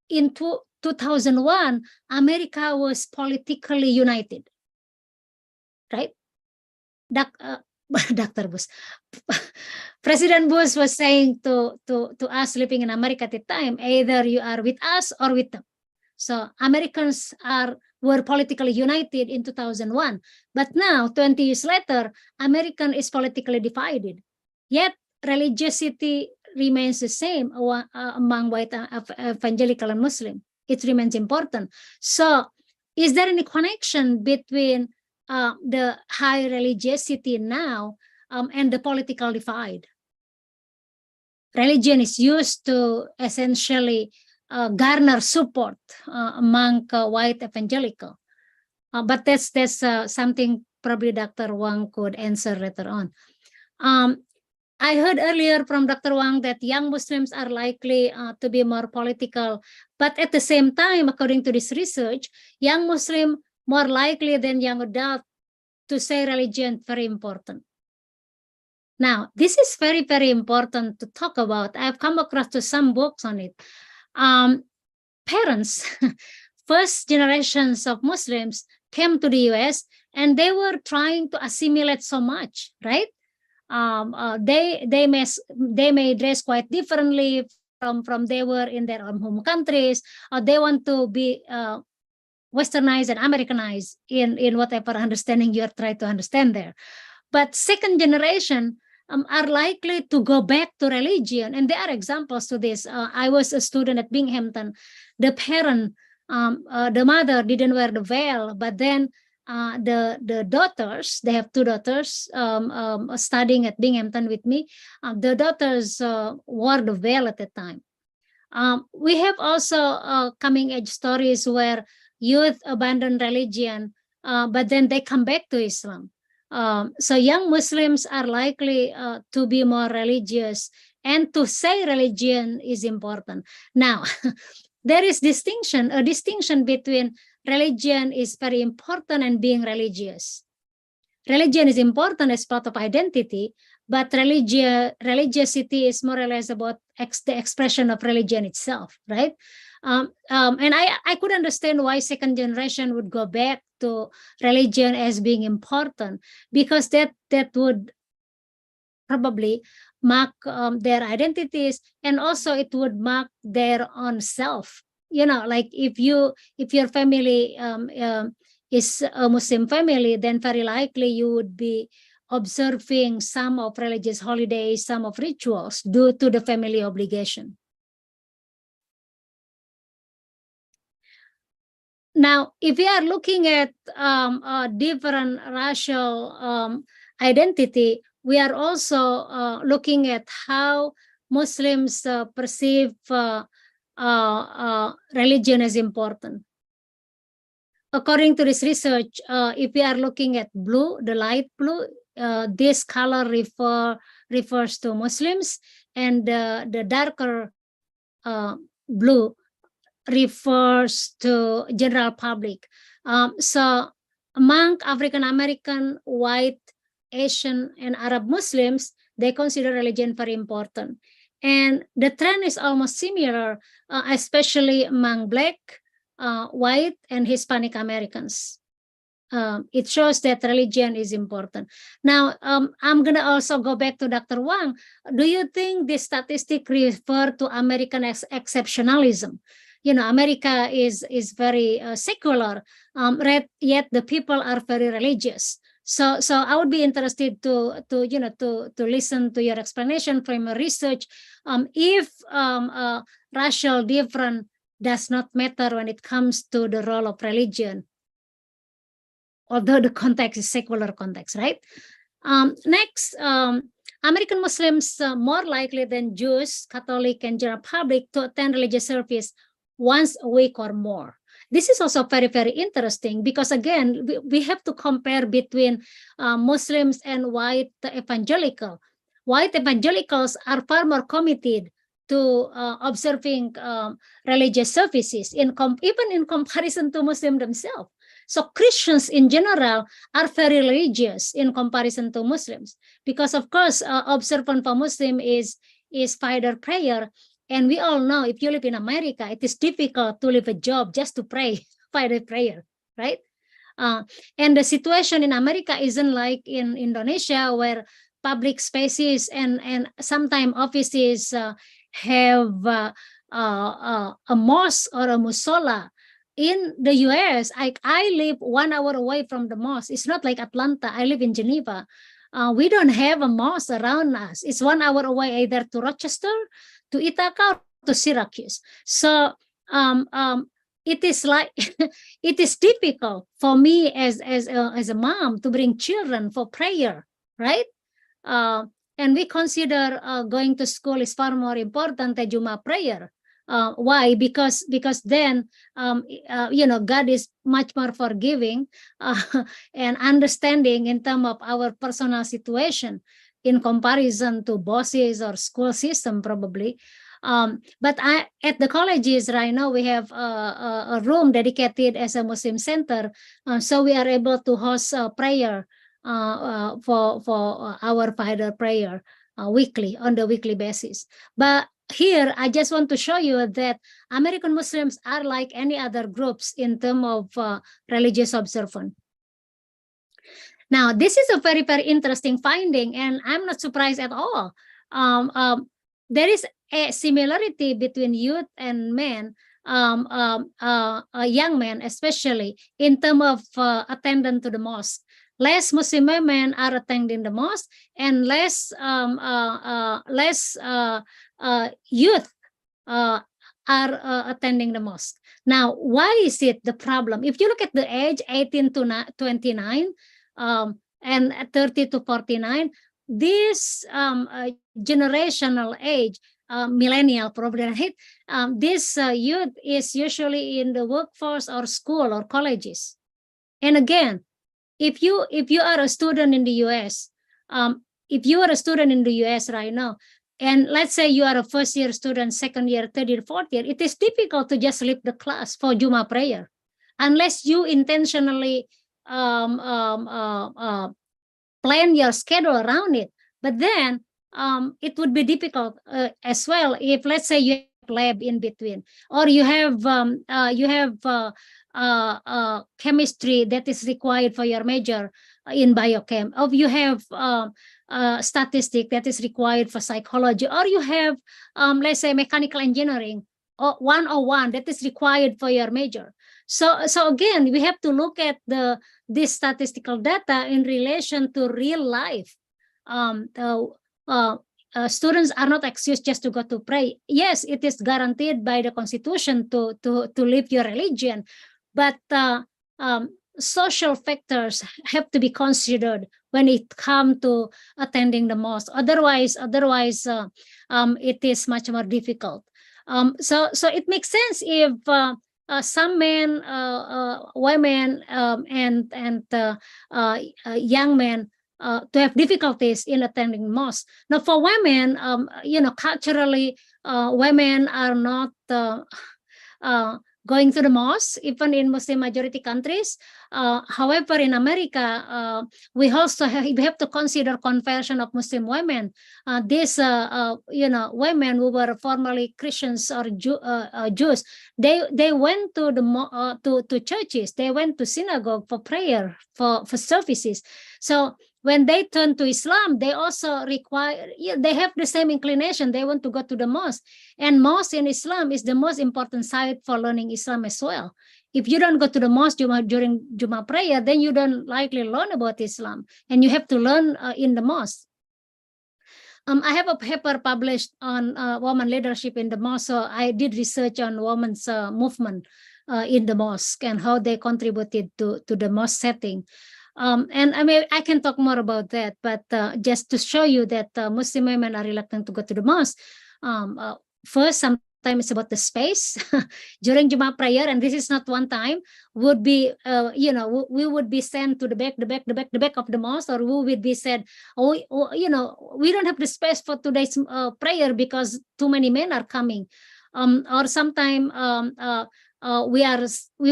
in 2001, America was politically united, right? Dr. Bush, President Bush was saying to us living in America at the time, either you are with us or with them. So Americans were politically united in 2001, but now 20 years later, American is politically divided. Yet religiosity remains the same among white evangelical and Muslim. It remains important. So is there any connection between the high religiosity now and the political divide? Religion is used to essentially garner support among white evangelical, but that's something probably Dr. Wang could answer later on. I heard earlier from Dr. Wang that young Muslims are likely to be more political, but at the same time, according to this research, young Muslim more likely than young adult to say religion very important. Now, this is very, very important to talk about. I've come across to some books on it. Parents, first generations of Muslims came to the US and they were trying to assimilate so much, right? They may dress quite differently from they were in their own home countries, or they want to be Westernized and Americanized in whatever understanding you are trying to understand there. But second generation are likely to go back to religion, and there are examples to this. I was a student at Binghamton. The parent, the mother didn't wear the veil, but then the daughters, they have two daughters studying at Binghamton with me. The daughters wore the veil at the time. We have also coming age stories where youth abandon religion, but then they come back to Islam. So young Muslims are likely to be more religious, and to say religion is important. Now, there is a distinction between religion is very important and being religious. Religion is important as part of identity, but religiosity is more or less about the expression of religion itself, right? And I could understand why second generation would go back to religion as being important, because that would probably mark their identities, and also it would mark their own self. You know, like if your family is a Muslim family, then very likely you would be observing some of religious holidays, some of rituals due to the family obligation. Now, if we are looking at different racial identity, we are also looking at how Muslims perceive religion as important. According to this research, if we are looking at blue, the light blue, this color refers to Muslims, and the darker blue refers to general public. So among African American, white, Asian, and Arab Muslims, they consider religion very important. And the trend is almost similar, especially among Black, white, and Hispanic Americans. It shows that religion is important. Now, I'm going to also go back to Dr. Wang. Do you think this statistic refer to American exceptionalism? You know, America is very secular, yet the people are very religious. So I would be interested to listen to your explanation from your research. If racial difference does not matter when it comes to the role of religion, although the context is secular context, right? Next, American Muslims more likely than Jews, Catholic, and general public to attend religious service once a week or more. This is also very, very interesting because, again, we have to compare between Muslims and white evangelical. White evangelicals are far more committed to observing religious services, even in comparison to Muslims themselves. So Christians in general are very religious in comparison to Muslims because, of course, observant for Muslim is Fajr prayer. And we all know if you live in America, it is difficult to leave a job just to pray Fajr prayer, right? And the situation in America isn't like in Indonesia where public spaces and sometimes offices have a mosque or a musola. In the US, I live 1 hour away from the mosque. It's not like Atlanta. I live in Geneva. We don't have a mosque around us. It's 1 hour away, either to Rochester, to Ithaca, or to Syracuse. So it is like it is difficult for me as a mom to bring children for prayer, right? And we consider going to school is far more important than Jummah prayer. Why? Because then God is much more forgiving and understanding in terms of our personal situation in comparison to bosses or school system probably. But at the colleges right now we have a room dedicated as a Muslim center, so we are able to host prayer for our Fajr prayer weekly on the weekly basis. But here, I just want to show you that American Muslims are like any other groups in terms of religious observance. Now, this is a very, very interesting finding, and I'm not surprised at all. There is a similarity between youth and men, young men especially, in terms of attendance to the mosque. Less Muslim women are attending the mosque, and less youth are attending the mosque. Now, why is it the problem? If you look at the age 18 to 29 and 30 to 49, this generational age, millennial probably, right? This youth is usually in the workforce or school or colleges. And again, if you are a student in the US, right now, and let's say you are a first year student, second year, third year, fourth year, it is difficult to just leave the class for Jummah prayer, unless you intentionally plan your schedule around it. But then it would be difficult as well if, let's say, you have lab in between, or you have chemistry that is required for your major in biochem, or you have statistic that is required for psychology, or you have let's say mechanical engineering or 101 that is required for your major. So again, we have to look at this statistical data in relation to real life. Students are not excused just to go to pray. Yes, it is guaranteed by the Constitution to live your religion, but social factors have to be considered when it comes to attending the mosque. Otherwise, it is much more difficult. So it makes sense if some men, women, and young men to have difficulties in attending mosque. Now, for women, culturally, women are not going to the mosque, even in Muslim majority countries. However, in America, we have to consider conversion of Muslim women. These women who were formerly Christians or Jews, they went to to churches, they went to synagogue for prayer, for services. So when they turn to Islam, they also they have the same inclination. They want to go to the mosque. And mosque in Islam is the most important site for learning Islam as well. If you don't go to the mosque during Jummah prayer, then you don't likely learn about Islam. And you have to learn in the mosque. I have a paper published on women leadership in the mosque. So I did research on women's movement in the mosque and how they contributed to the mosque setting. And I mean, I can talk more about that, but just to show you that Muslim women are reluctant to go to the mosque. First, sometimes it's about the space during Jummah prayer, and this is not one time. Would be, we would be sent to the back of the mosque, or we would be said, we don't have the space for today's prayer because too many men are coming, or sometime we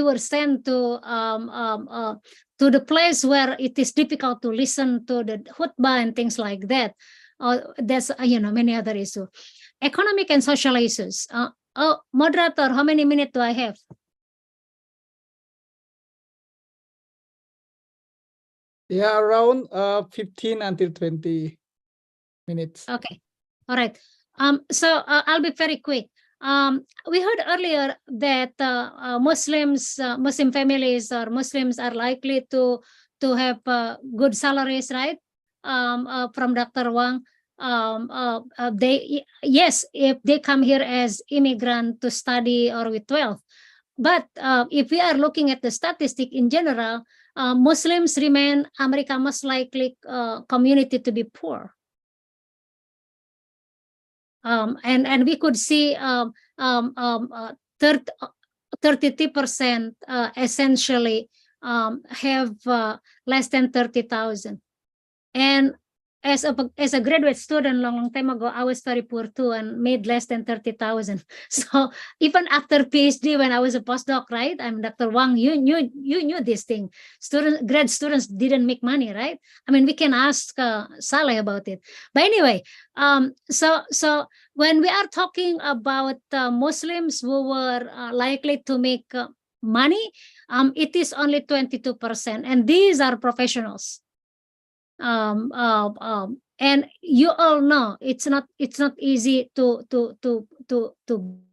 were sent to the place where it is difficult to listen to the khutbah and things like that. There's many other issues. Economic and social issues. Moderator, how many minutes do I have? Yeah, around 15 until 20 minutes. Okay, all right. So I'll be very quick. We heard earlier that Muslim families or Muslims are likely to have good salaries, right? From Dr. Wang, yes, if they come here as immigrant to study or with wealth. But if we are looking at the statistic in general, Muslims remain America's most likely community to be poor. And we could see 32% essentially have less than 30,000. And as a graduate student long time ago, I was very poor too and made less than 30,000. So even after PhD, when I was a postdoc, right? I'm Dr. Wang. You knew this thing. Grad students didn't make money, right? I mean, we can ask Saleh about it. But anyway, so when we are talking about Muslims who were likely to make money, it is only 22%, and these are professionals. And you all know it's not easy to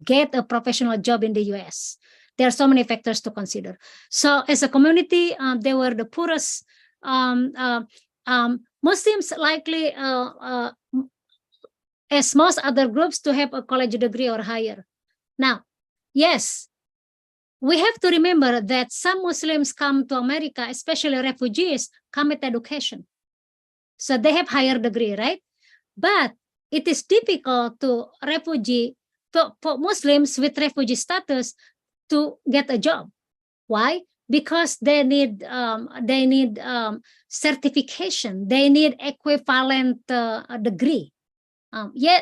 get a professional job in the US. There are so many factors to consider. So as a community, they were the poorest. Muslims likely, as most other groups, to have a college degree or higher. Now, yes, we have to remember that some Muslims come to America, especially refugees, come with education. So they have higher degree, right? But it is difficult for Muslims with refugee status to get a job. Why? Because they need certification. They need equivalent degree.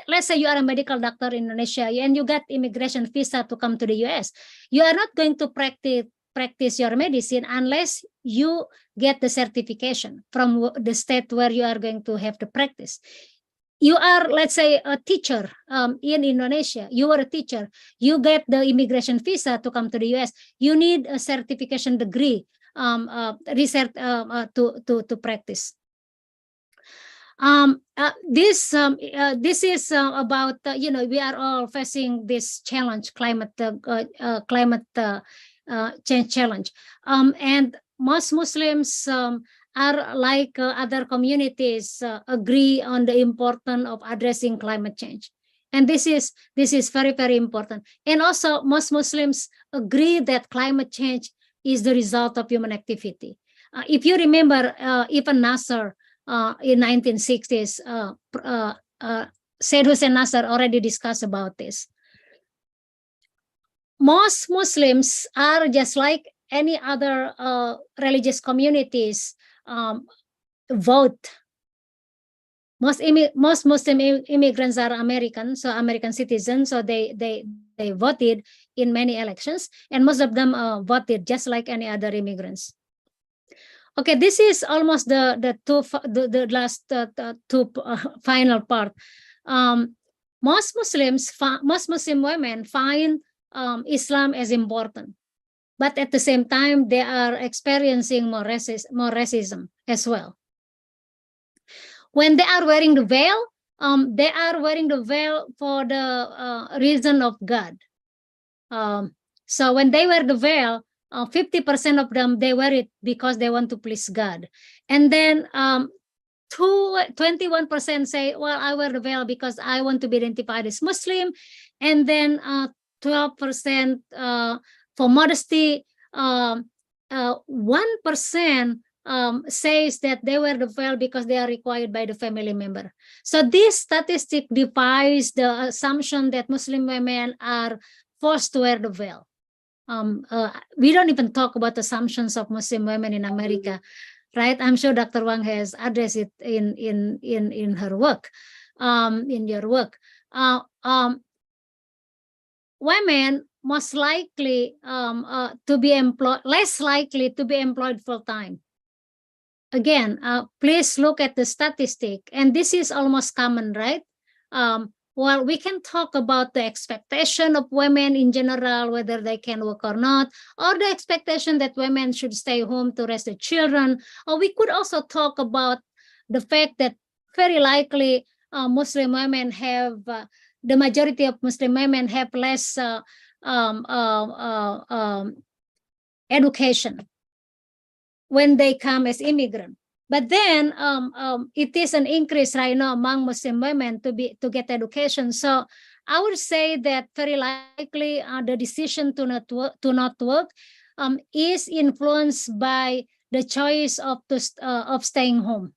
Let's say you are a medical doctor in Indonesia and you got immigration visa to come to the US. You are not going to practice your medicine unless you get the certification from the state where you are going to have the practice. You are, let's say, a teacher in Indonesia. You are a teacher. You get the immigration visa to come to the US. You need a certification degree, research to practice. This is about we are all facing this challenge, climate change challenge, and most Muslims are like other communities agree on the importance of addressing climate change, and this is very, very important. And also most Muslims agree that climate change is the result of human activity. If you remember, even Nasser in 1960s, Said Hussein Nasser already discussed about this. Most Muslims are just like any other religious communities, vote. Most Muslim immigrants are American, so American citizens, so they voted in many elections, and most of them voted just like any other immigrants. Okay, this is almost the last two final part. Most Muslim women find Islam as important, but at the same time they are experiencing more racism as well. When they are wearing the veil, they are wearing the veil for the reason of God. So when they wear the veil, 50% of them, they wear it because they want to please God. And then 21% say, well, I wear the veil because I want to be identified as Muslim. And then 12% for modesty. 1% says that they wear the veil because they are required by the family member. So this statistic defies the assumption that Muslim women are forced to wear the veil. We don't even talk about assumptions of Muslim women in America, right? I'm sure Dr. Wang has addressed it in her work, in your work. Women most likely to be employed, less likely to be employed full time. Again, please look at the statistic, and this is almost common, right? Well, we can talk about the expectation of women in general, whether they can work or not, or the expectation that women should stay home to raise the children. Or we could also talk about the fact that very likely Muslim women have, the majority of Muslim women have less education when they come as immigrants. But then it is an increase right now among Muslim women to get education. So I would say that very likely the decision to not work is influenced by the choice of staying home.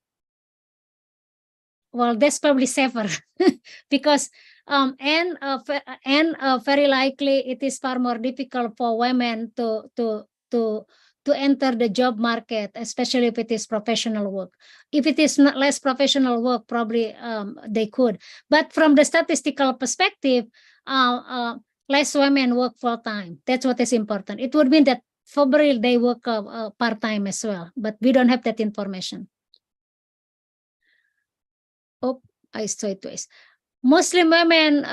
Well, that's probably safer because very likely it is far more difficult for women to enter the job market, especially if it is professional work. If it is not less professional work, probably they could. But from the statistical perspective, less women work full-time. That's what is important. It would mean that probably they work part-time as well, but we don't have that information. Oh, I saw it twice. Muslim women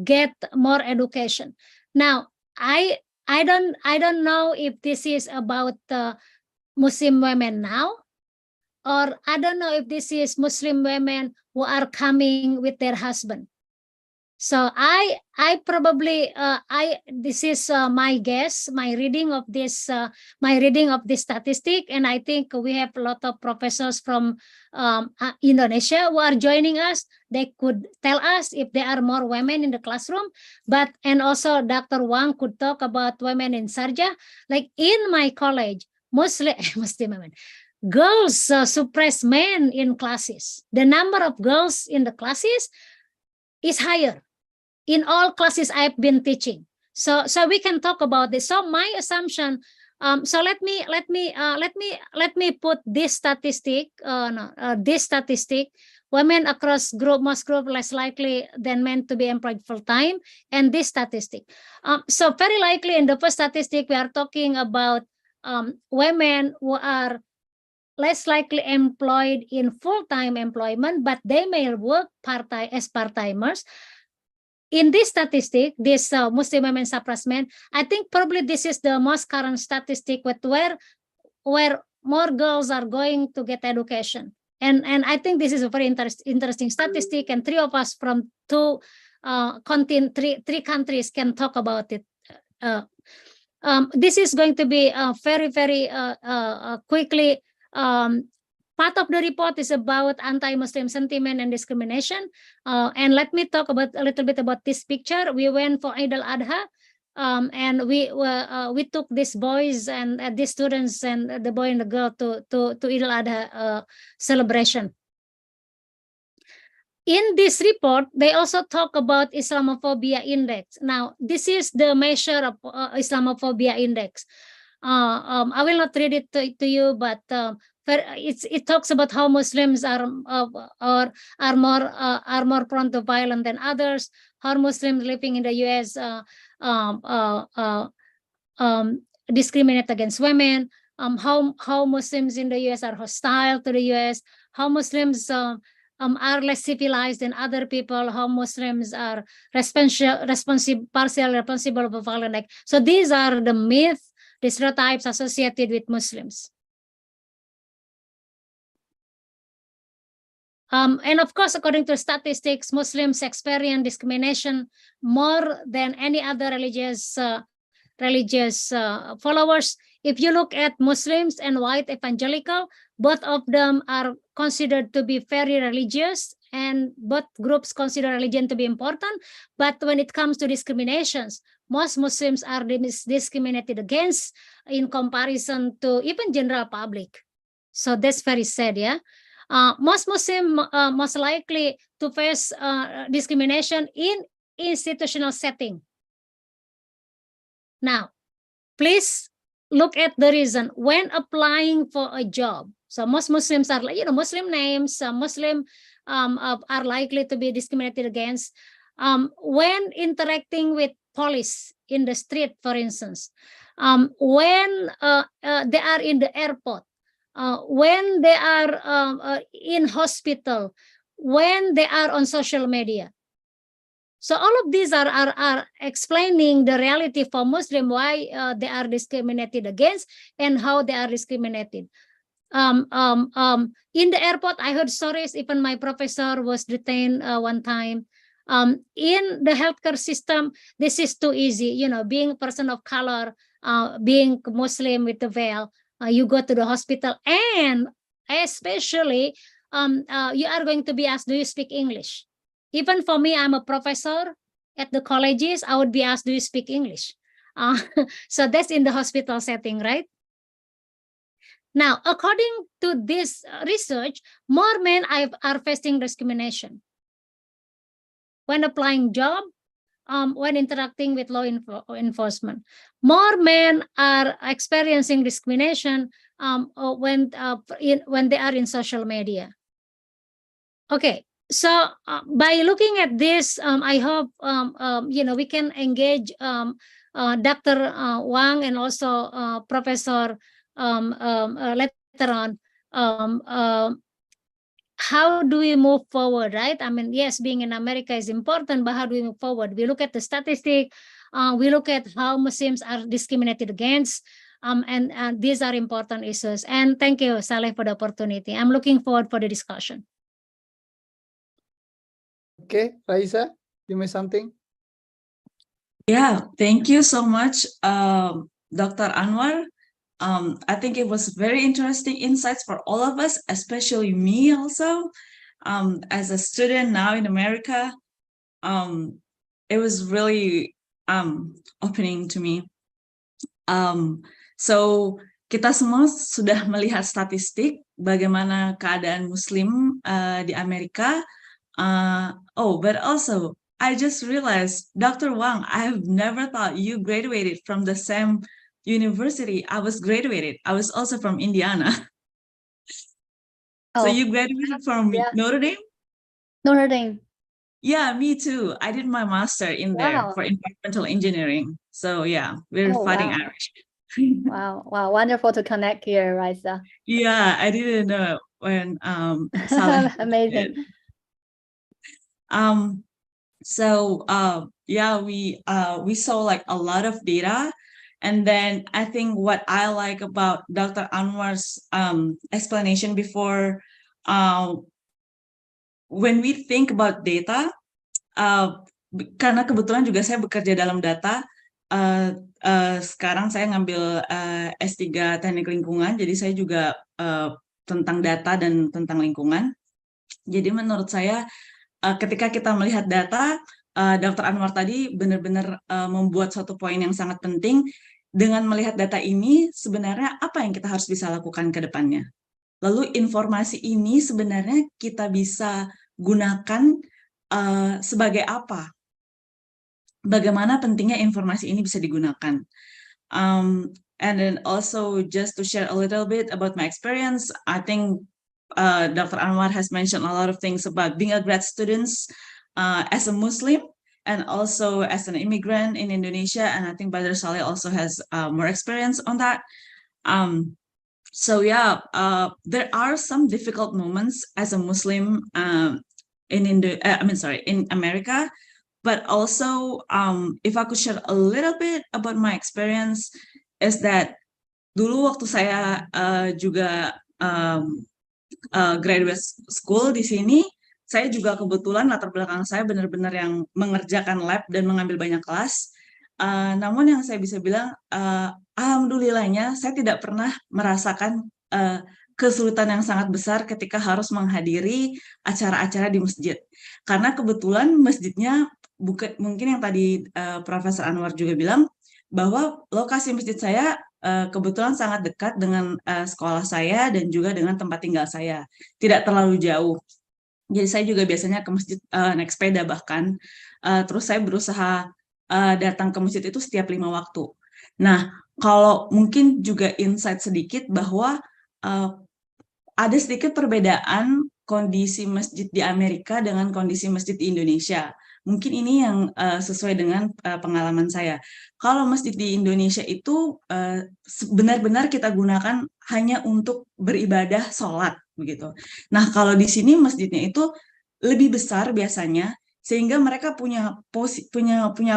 get more education. Now, I don't know if this is about Muslim women now, or I don't know if this is Muslim women who are coming with their husband. So I probably this is my guess, my reading of this statistic, and I think we have a lot of professors from Indonesia who are joining us. They could tell us if there are more women in the classroom, and also Dr. Wang could talk about women in Sarja. Like in my college, Muslim women, girls suppress men in classes. The number of girls in the classes is higher in all classes I've been teaching. So we can talk about this. So my assumption. So let me put this statistic. This statistic: women across most group less likely than men to be employed full time, and this statistic. So very likely in the first statistic we are talking about women who are less likely employed in full-time employment, but they may work part-time as part-timers. In this statistic, this Muslim women suppress men, I think probably this is the most current statistic where more girls are going to get education. And I think this is a very interesting statistic, and three of us from three countries can talk about it. This is going to be very, very quickly. Part of the report is about anti-Muslim sentiment and discrimination. And let me talk a little bit about this picture. We went for Eid al-Adha. and we took these boys and these students and the boy and the girl to Idul Adha celebration. In this report, they also talk about Islamophobia index. Now, this is the measure of Islamophobia index. I will not read it to you, but it talks about how Muslims are more prone to violence than others. How Muslims living in the U.S. Discriminate against women. How Muslims in the U.S. are hostile to the U.S. How Muslims are less civilized than other people. How Muslims are partially responsible for violence. So these are the myths, the stereotypes associated with Muslims. And of course, according to statistics, Muslims experience discrimination more than any other religious followers. If you look at Muslims and white evangelical, both of them are considered to be very religious, and both groups consider religion to be important. But when it comes to discriminations, most Muslims are discriminated against in comparison to even general public. So that's very sad, yeah. Most Muslims most likely to face discrimination in institutional setting. Now, please look at the reason when applying for a job. So most Muslims are, Muslim names, Muslim are likely to be discriminated against. When interacting with police in the street, for instance, when they are in the airport, when they are in hospital, when they are on social media. So all of these are explaining the reality for Muslim, why they are discriminated against and how they are discriminated. In the airport, I heard stories. Even my professor was detained one time. In the healthcare system, this is too easy. Being a person of color, being Muslim with the veil, you go to the hospital, and especially you are going to be asked, do you speak English? Even for me, I'm a professor at the colleges, I would be asked, do you speak English? So that's in the hospital setting, right? Now, according to this research, more men are facing discrimination when applying job, when interacting with law enforcement. More men are experiencing discrimination when they are in social media. Okay. So by looking at this, I hope we can engage Dr. Wang and also Professor later on. How do we move forward, right? I mean, yes, being in America is important, but how do we move forward? We look at the statistic, we look at how Muslims are discriminated against, and these are important issues. And thank you, Saleh, for the opportunity. I'm looking forward for the discussion. Okay, Raisa, you may something? Yeah, thank you so much, Dr. Anwar. I think it was very interesting insights for all of us, especially me also. As a student now in America, it was really opening to me. So kita semua sudah melihat statistik bagaimana keadaan Muslim di Amerika. But also I just realized, Dr. Wang, I have never thought you graduated from the same university I was graduated. I was also from Indiana. So you graduated from Notre Dame? Notre Dame. Yeah, me too. I did my master in there for environmental engineering. So yeah, we're fighting Irish. Wow, wonderful to connect here, Raisa. Yeah, I didn't know when Saleh amazing. Yeah, we saw like a lot of data. And then I think what I like about Dr. Anwar's explanation before, when we think about data, karena kebetulan juga saya bekerja dalam data, sekarang saya ngambil S3 Teknik Lingkungan, jadi saya juga tentang data dan tentang lingkungan. Jadi menurut saya, ketika kita melihat data, Dr. Anwar tadi benar-benar membuat suatu poin yang sangat penting. Dengan melihat data ini, sebenarnya apa yang kita harus bisa lakukan ke depannya? Lalu informasi ini sebenarnya kita bisa gunakan sebagai apa? Bagaimana pentingnya informasi ini bisa digunakan? And then also just to share a little bit about my experience, I think Dr. Anwar has mentioned a lot of things about being a grad student as a Muslim and also as an immigrant in Indonesia. And I think Brother Saleh also has more experience on that. So yeah, there are some difficult moments as a Muslim in America. But also, if I could share a little bit about my experience, is that dulu waktu saya juga graduate school di sini, saya juga kebetulan latar belakang saya benar-benar yang mengerjakan lab dan mengambil banyak kelas. Namun yang saya bisa bilang, alhamdulillahnya saya tidak pernah merasakan kesulitan yang sangat besar ketika harus menghadiri acara-acara di masjid. Karena kebetulan masjidnya mungkin yang tadi Profesor Anwar juga bilang, bahwa lokasi masjid saya kebetulan sangat dekat dengan sekolah saya dan juga dengan tempat tinggal saya. Tidak terlalu jauh. Jadi saya juga biasanya ke masjid naik sepeda bahkan. Terus saya berusaha datang ke masjid itu setiap 5 waktu. Nah, kalau mungkin juga insight sedikit bahwa ada sedikit perbedaan kondisi masjid di Amerika dengan kondisi masjid di Indonesia. Mungkin ini yang sesuai dengan pengalaman saya. Kalau masjid di Indonesia itu benar-benar kita gunakan hanya untuk beribadah sholat begitu. Nah, kalau di sini masjidnya itu lebih besar biasanya, sehingga mereka punya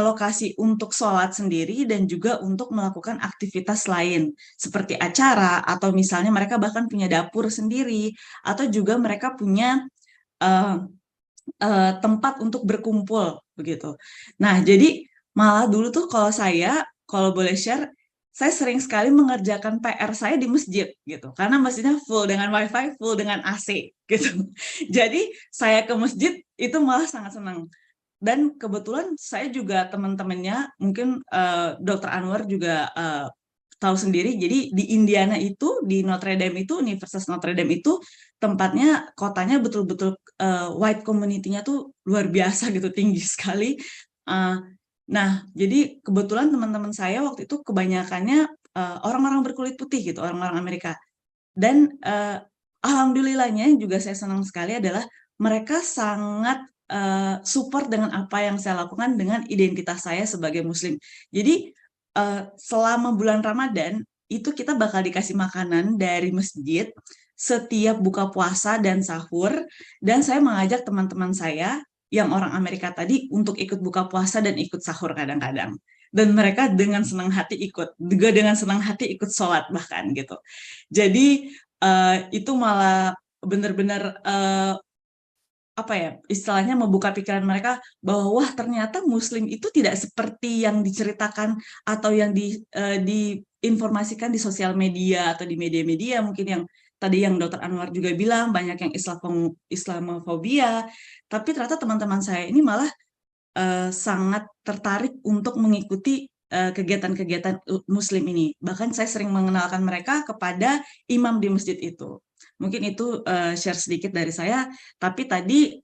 lokasi untuk sholat sendiri dan juga untuk melakukan aktivitas lain seperti acara, atau misalnya mereka bahkan punya dapur sendiri, atau juga mereka punya tempat untuk berkumpul begitu. Nah, jadi malah dulu tuh kalau boleh share, saya sering sekali mengerjakan PR saya di masjid gitu, karena masjidnya full dengan WiFi, full dengan AC gitu. Jadi saya ke masjid itu malah sangat senang. Dan kebetulan saya juga teman-temannya, mungkin Dr. Anwar juga tahu sendiri, jadi di Indiana itu, di Notre Dame itu, Universitas Notre Dame itu tempatnya, kotanya betul-betul white community-nya tuh luar biasa gitu, tinggi sekali. Nah, jadi kebetulan teman-teman saya waktu itu kebanyakannya orang-orang berkulit putih gitu, orang-orang Amerika. Dan alhamdulillahnya juga saya senang sekali adalah mereka sangat support dengan apa yang saya lakukan dengan identitas saya sebagai Muslim. Jadi selama bulan Ramadan itu kita bakal dikasih makanan dari masjid setiap buka puasa dan sahur, dan saya mengajak teman-teman saya yang orang Amerika tadi untuk ikut buka puasa dan ikut sahur kadang-kadang, dan mereka dengan senang hati ikut, juga dengan senang hati ikut sholat bahkan gitu. Jadi itu malah benar-benar apa ya, istilahnya membuka pikiran mereka bahwa wah, ternyata Muslim itu tidak seperti yang diceritakan atau yang diinformasikan di sosial media atau di media-media, mungkin yang tadi yang Dr. Anwar juga bilang banyak yang Islamofobia, tapi ternyata teman-teman saya ini malah sangat tertarik untuk mengikuti kegiatan-kegiatan Muslim ini. Bahkan saya sering mengenalkan mereka kepada imam di masjid itu. Mungkin itu share sedikit dari saya, tapi tadi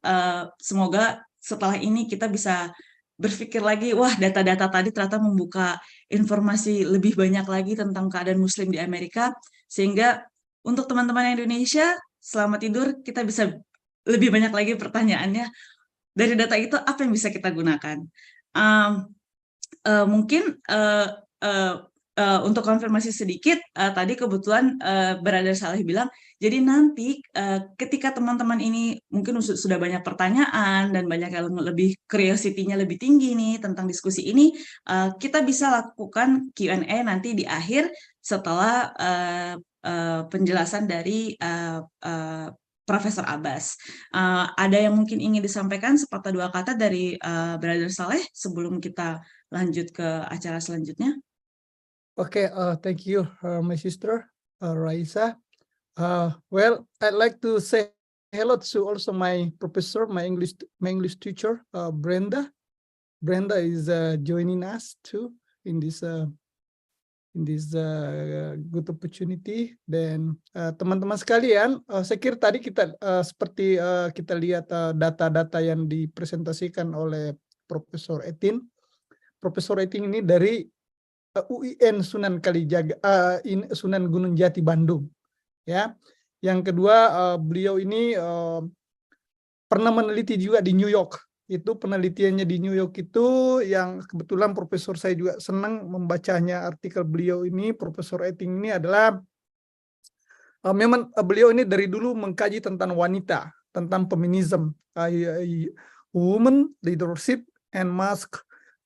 semoga setelah ini kita bisa berpikir lagi, wah, data-data tadi ternyata membuka informasi lebih banyak lagi tentang keadaan Muslim di Amerika, sehingga untuk teman-teman Indonesia, selamat tidur, kita bisa lebih banyak lagi pertanyaannya. Dari data itu apa yang bisa kita gunakan? Mungkin untuk konfirmasi sedikit, tadi kebetulan Brother Saleh bilang, jadi nanti ketika teman-teman ini mungkin sudah banyak pertanyaan dan banyak yang lebih curiosity-nya lebih tinggi nih tentang diskusi ini, kita bisa lakukan Q&A nanti di akhir setelah penjelasan dari Profesor Abbas. Ada yang mungkin ingin disampaikan sepatah dua kata dari Brother Saleh sebelum kita lanjut ke acara selanjutnya? Okay, thank you, my sister, Raisa. Well, I'd like to say hello to also my professor, my English teacher, Brenda. Brenda is joining us too in this good opportunity. Dan teman-teman sekalian, saya kira tadi kita seperti kita lihat data-data yang dipresentasikan oleh Profesor Etin. Profesor Etin ini dari UIN Sunan Kalijaga, Sunan Gunung Jati Bandung. Ya, yang kedua beliau ini pernah meneliti juga di New York. Itu penelitiannya di New York itu yang kebetulan profesor saya juga senang membacanya artikel beliau ini. Profesor Etin ini adalah memang beliau ini dari dulu mengkaji tentang wanita, tentang feminism, women leadership and mass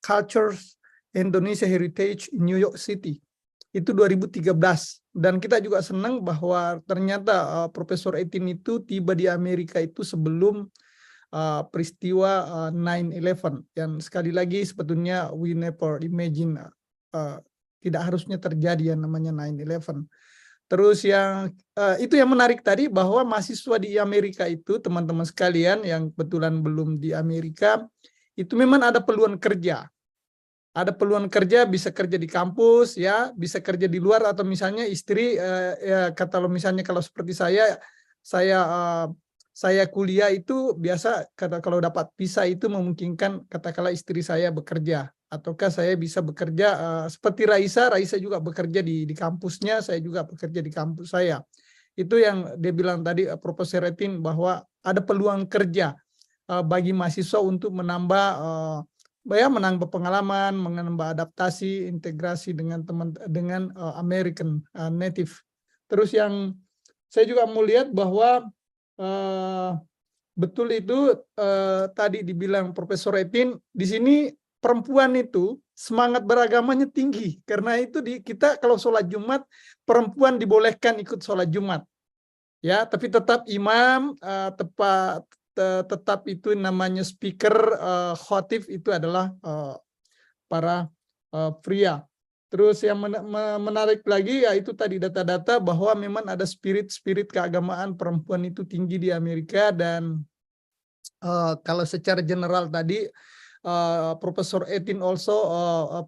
cultures Indonesia heritage in New York City. Itu 2013, dan kita juga senang bahwa ternyata Profesor Etin itu tiba di Amerika itu sebelum peristiwa 9/11, yang sekali lagi sebetulnya we never imagine, tidak harusnya terjadi yang namanya 9/11. Terus yang itu yang menarik tadi, bahwa mahasiswa di Amerika itu, teman-teman sekalian yang kebetulan belum di Amerika, itu memang ada peluang kerja. Ada peluang kerja, bisa kerja di kampus, ya, bisa kerja di luar, atau misalnya istri, ya, kalau misalnya kalau seperti saya kuliah itu biasa kalau dapat visa itu memungkinkan katakanlah istri saya bekerja, ataukah saya bisa bekerja seperti Raisa juga bekerja di kampusnya, saya juga bekerja di kampus saya. Itu yang dia bilang tadi, Profesor Etin, bahwa ada peluang kerja bagi mahasiswa untuk menambah pengalaman, menambah adaptasi, integrasi dengan American native. Terus yang saya juga mau lihat bahwa betul itu tadi dibilang Profesor Etin, di sini perempuan itu semangat beragamanya tinggi, karena itu kita kalau sholat Jumat, perempuan dibolehkan ikut sholat Jumat, ya, tapi tetap imam, tetap itu namanya speaker, khotib itu adalah para pria. Terus yang menarik lagi, yaitu tadi data-data bahwa memang ada spirit keagamaan perempuan itu tinggi di Amerika. Dan kalau secara general tadi Profesor Etin also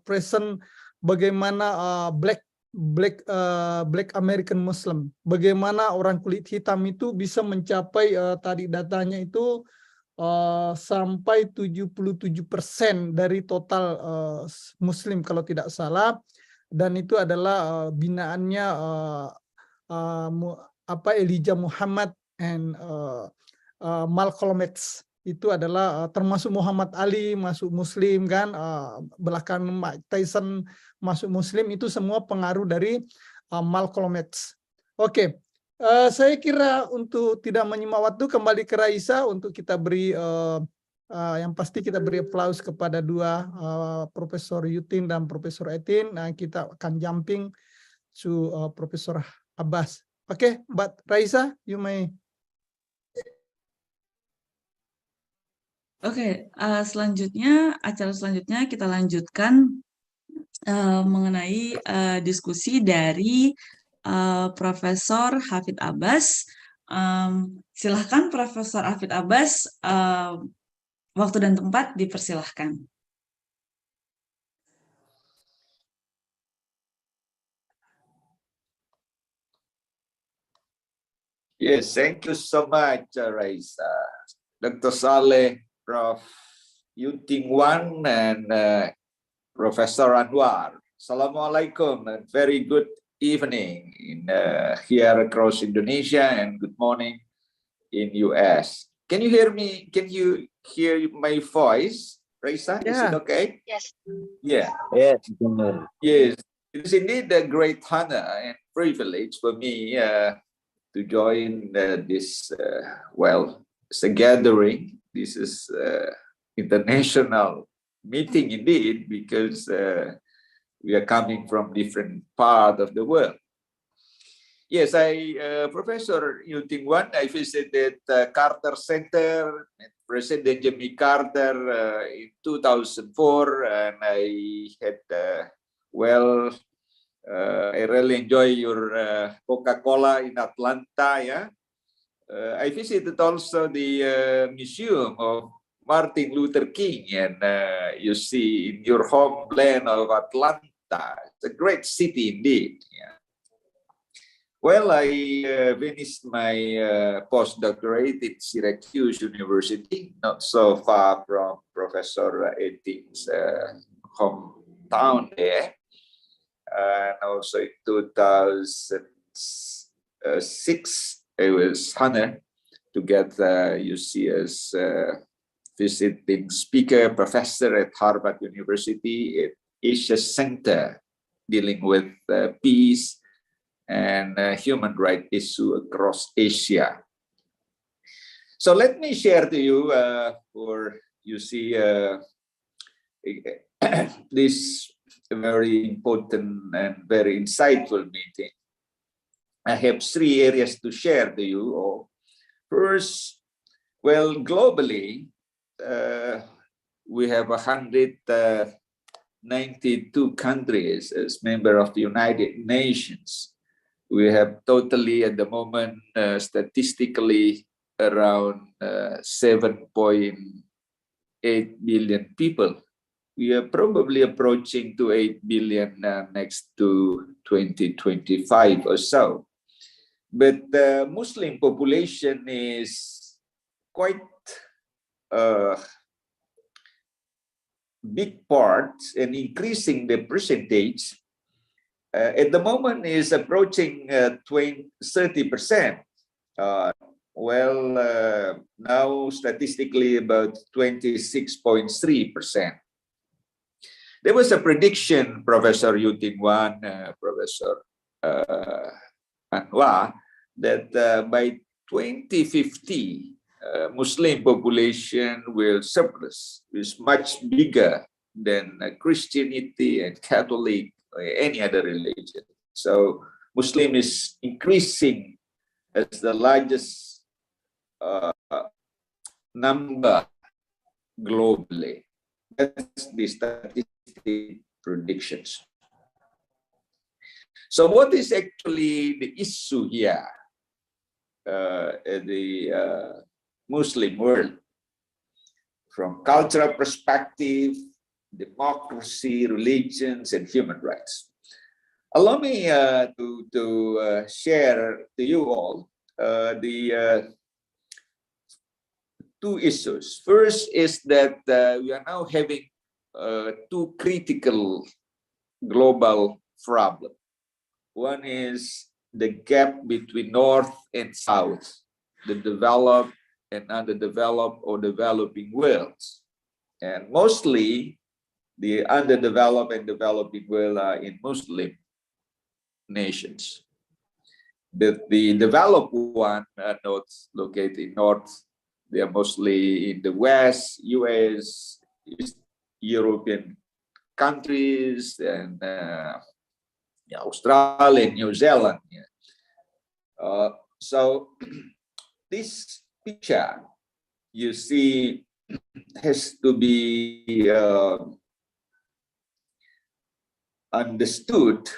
present bagaimana Black American Muslim, bagaimana orang kulit hitam itu bisa mencapai tadi datanya itu sampai 77% dari total Muslim kalau tidak salah, dan itu adalah binaannya Elijah Muhammad and Malcolm X. Itu adalah termasuk Muhammad Ali masuk Muslim kan, belakang Mike Tyson masuk Muslim, itu semua pengaruh dari Malcolm X. Oke. Saya kira untuk tidak menyimak waktu, kembali ke Raisa untuk kita beri yang pasti kita beri aplaus kepada dua Profesor Yuting dan Profesor Etin. Nah, kita akan jumping to Profesor Abbas. Oke, Mbak Raisa, you may. Oke, acara selanjutnya kita lanjutkan mengenai diskusi dari Profesor Hafid Abbas. Silahkan Profesor Hafid Abbas, waktu dan tempat dipersilahkan. Yes, thank you so much, Raisa. Dr. Saleh, Prof. Yuting Wang, and Professor Anwar. Assalamualaikum and very good evening here across Indonesia, and good morning in US. Can you hear me? Can you hear my voice, Raisa? Is it okay? Yes. Yeah. Yes. Yes. It is indeed a great honor and privilege for me to join this, it's a gathering. This is international meeting indeed, because we are coming from different part of the world. Yes, Professor Yuting Wang, I visited Carter Center, met President Jimmy Carter in 2004, and I had, I really enjoy your Coca-Cola in Atlanta, yeah. I visited also the Museum of Martin Luther King, and you see in your homeland of Atlanta. It's a great city indeed. Yeah. Well, I finished my postdoctorate at Syracuse University, not so far from Professor Etin's hometown there. And also in 2006, I was honored to get UCS visiting speaker professor at Harvard University at Asia Center, dealing with peace and human rights issue across Asia. So let me share to you, or you see this very important and very insightful meeting. I have 3 areas to share to you all. First, well, globally, we have 192 countries as member of the United Nations. We have totally at the moment, statistically, around 7.8 billion people. We are probably approaching to 8 billion next to 2025 or so. But the Muslim population is quite big part and increasing the percentage. At the moment is approaching 30%. Now statistically about 26.3%. There was a prediction, Professor Yuting Wang, Professor Anwar, that by 2050, Muslim population will surplus, is much bigger than Christianity and Catholic or any other religion. So Muslim is increasing as the largest number globally. That's the statistic predictions. So what is actually the issue here in the Muslim world? From cultural perspective, democracy, religions, and human rights. Allow me to share to you all the 2 issues. First is that we are now having 2 critical global problems. One is the gap between North and South, the developed and underdeveloped or developing worlds. And mostly the underdeveloped and developing world are in Muslim nations. The developed one are not located in North. They are mostly in the West, US, European countries, and Australia and New Zealand. So this picture you see has to be understood.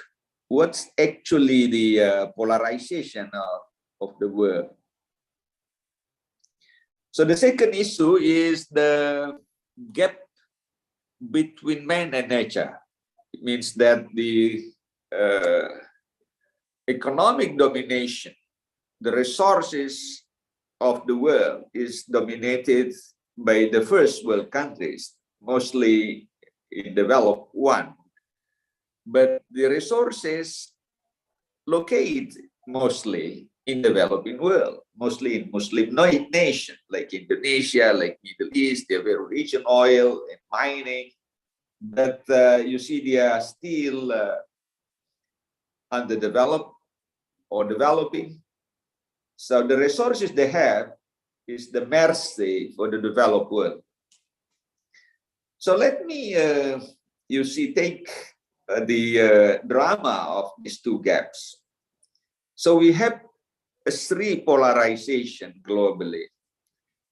What's actually the polarization of the world. So the second issue is the gap between man and nature. It means that the economic domination, the resources of the world is dominated by the first world countries, mostly in developed one. But the resources located mostly in developing world, mostly in Muslim nation, like Indonesia, like Middle East. They're very rich in oil and mining, but you see they are still underdeveloped or developing. So the resources they have is the mercy for the developed world. So let me, you see, take the drama of these 2 gaps. So we have a 3 polarization globally.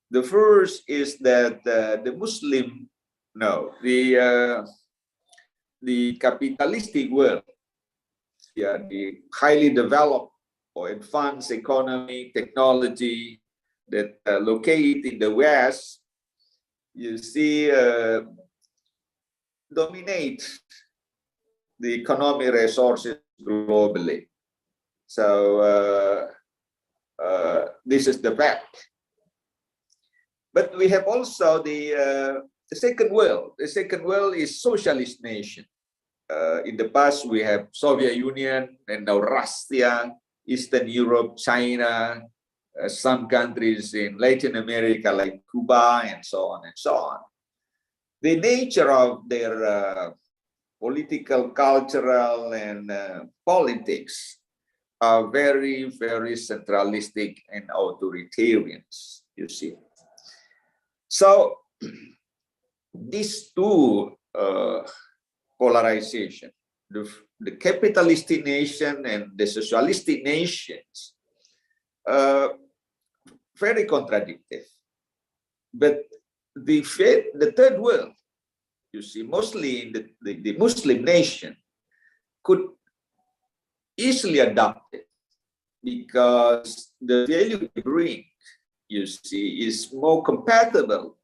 The first is that the Muslim, the capitalistic world, the highly developed or advanced economy, technology that locate in the West you see, dominate the economic resources globally. So this is the fact. But we have also the second world. The second world is socialist nation. In the past, we have Soviet Union and now Russia, Eastern Europe, China, some countries in Latin America like Cuba, and so on and so on. The nature of their political, cultural, and politics are very, very centralistic and authoritarian, you see. So these two polarization, the capitalistic nation and the socialistic nations, very contradictory. But the third world, you see, mostly in the Muslim nation, could easily adopt it because the value they bring, you see, is more compatible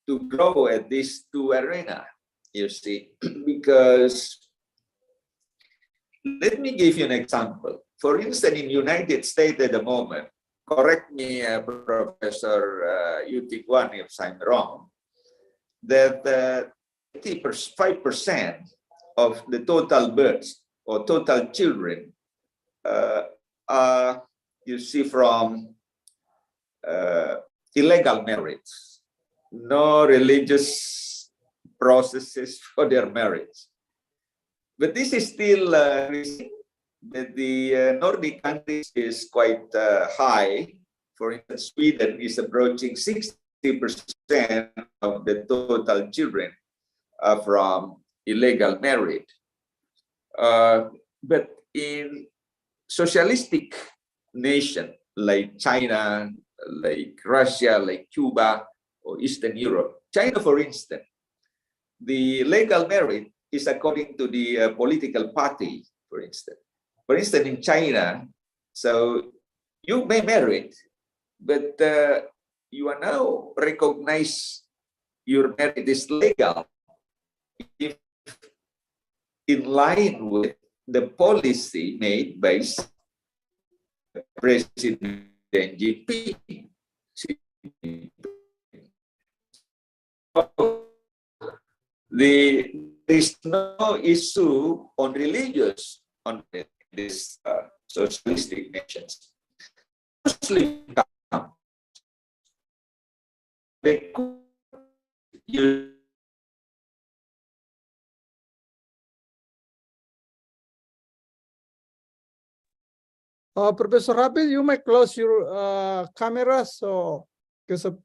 to grow at these two arenas, you see, because let me give you an example. For instance, in United States at the moment, correct me, Professor Yuting Wang, if I'm wrong, that 85% of the total births or total children are, you see, from illegal marriage, no religious processes for their marriage. But this is still that the Nordic countries is quite high. For instance, Sweden is approaching 60% of the total children are from illegal marriage. But in socialistic nation like China, like Russia, like Cuba, or Eastern Europe, China, for instance, the legal marriage is according to the political party, for instance. For instance, in China, so you may marry, but you are now recognized your marriage is legal if in line with the policy made by President GP. There is no issue on religious on these socialistic nations. Muslim, they could use Professor Hafid, you may close your camera, so because of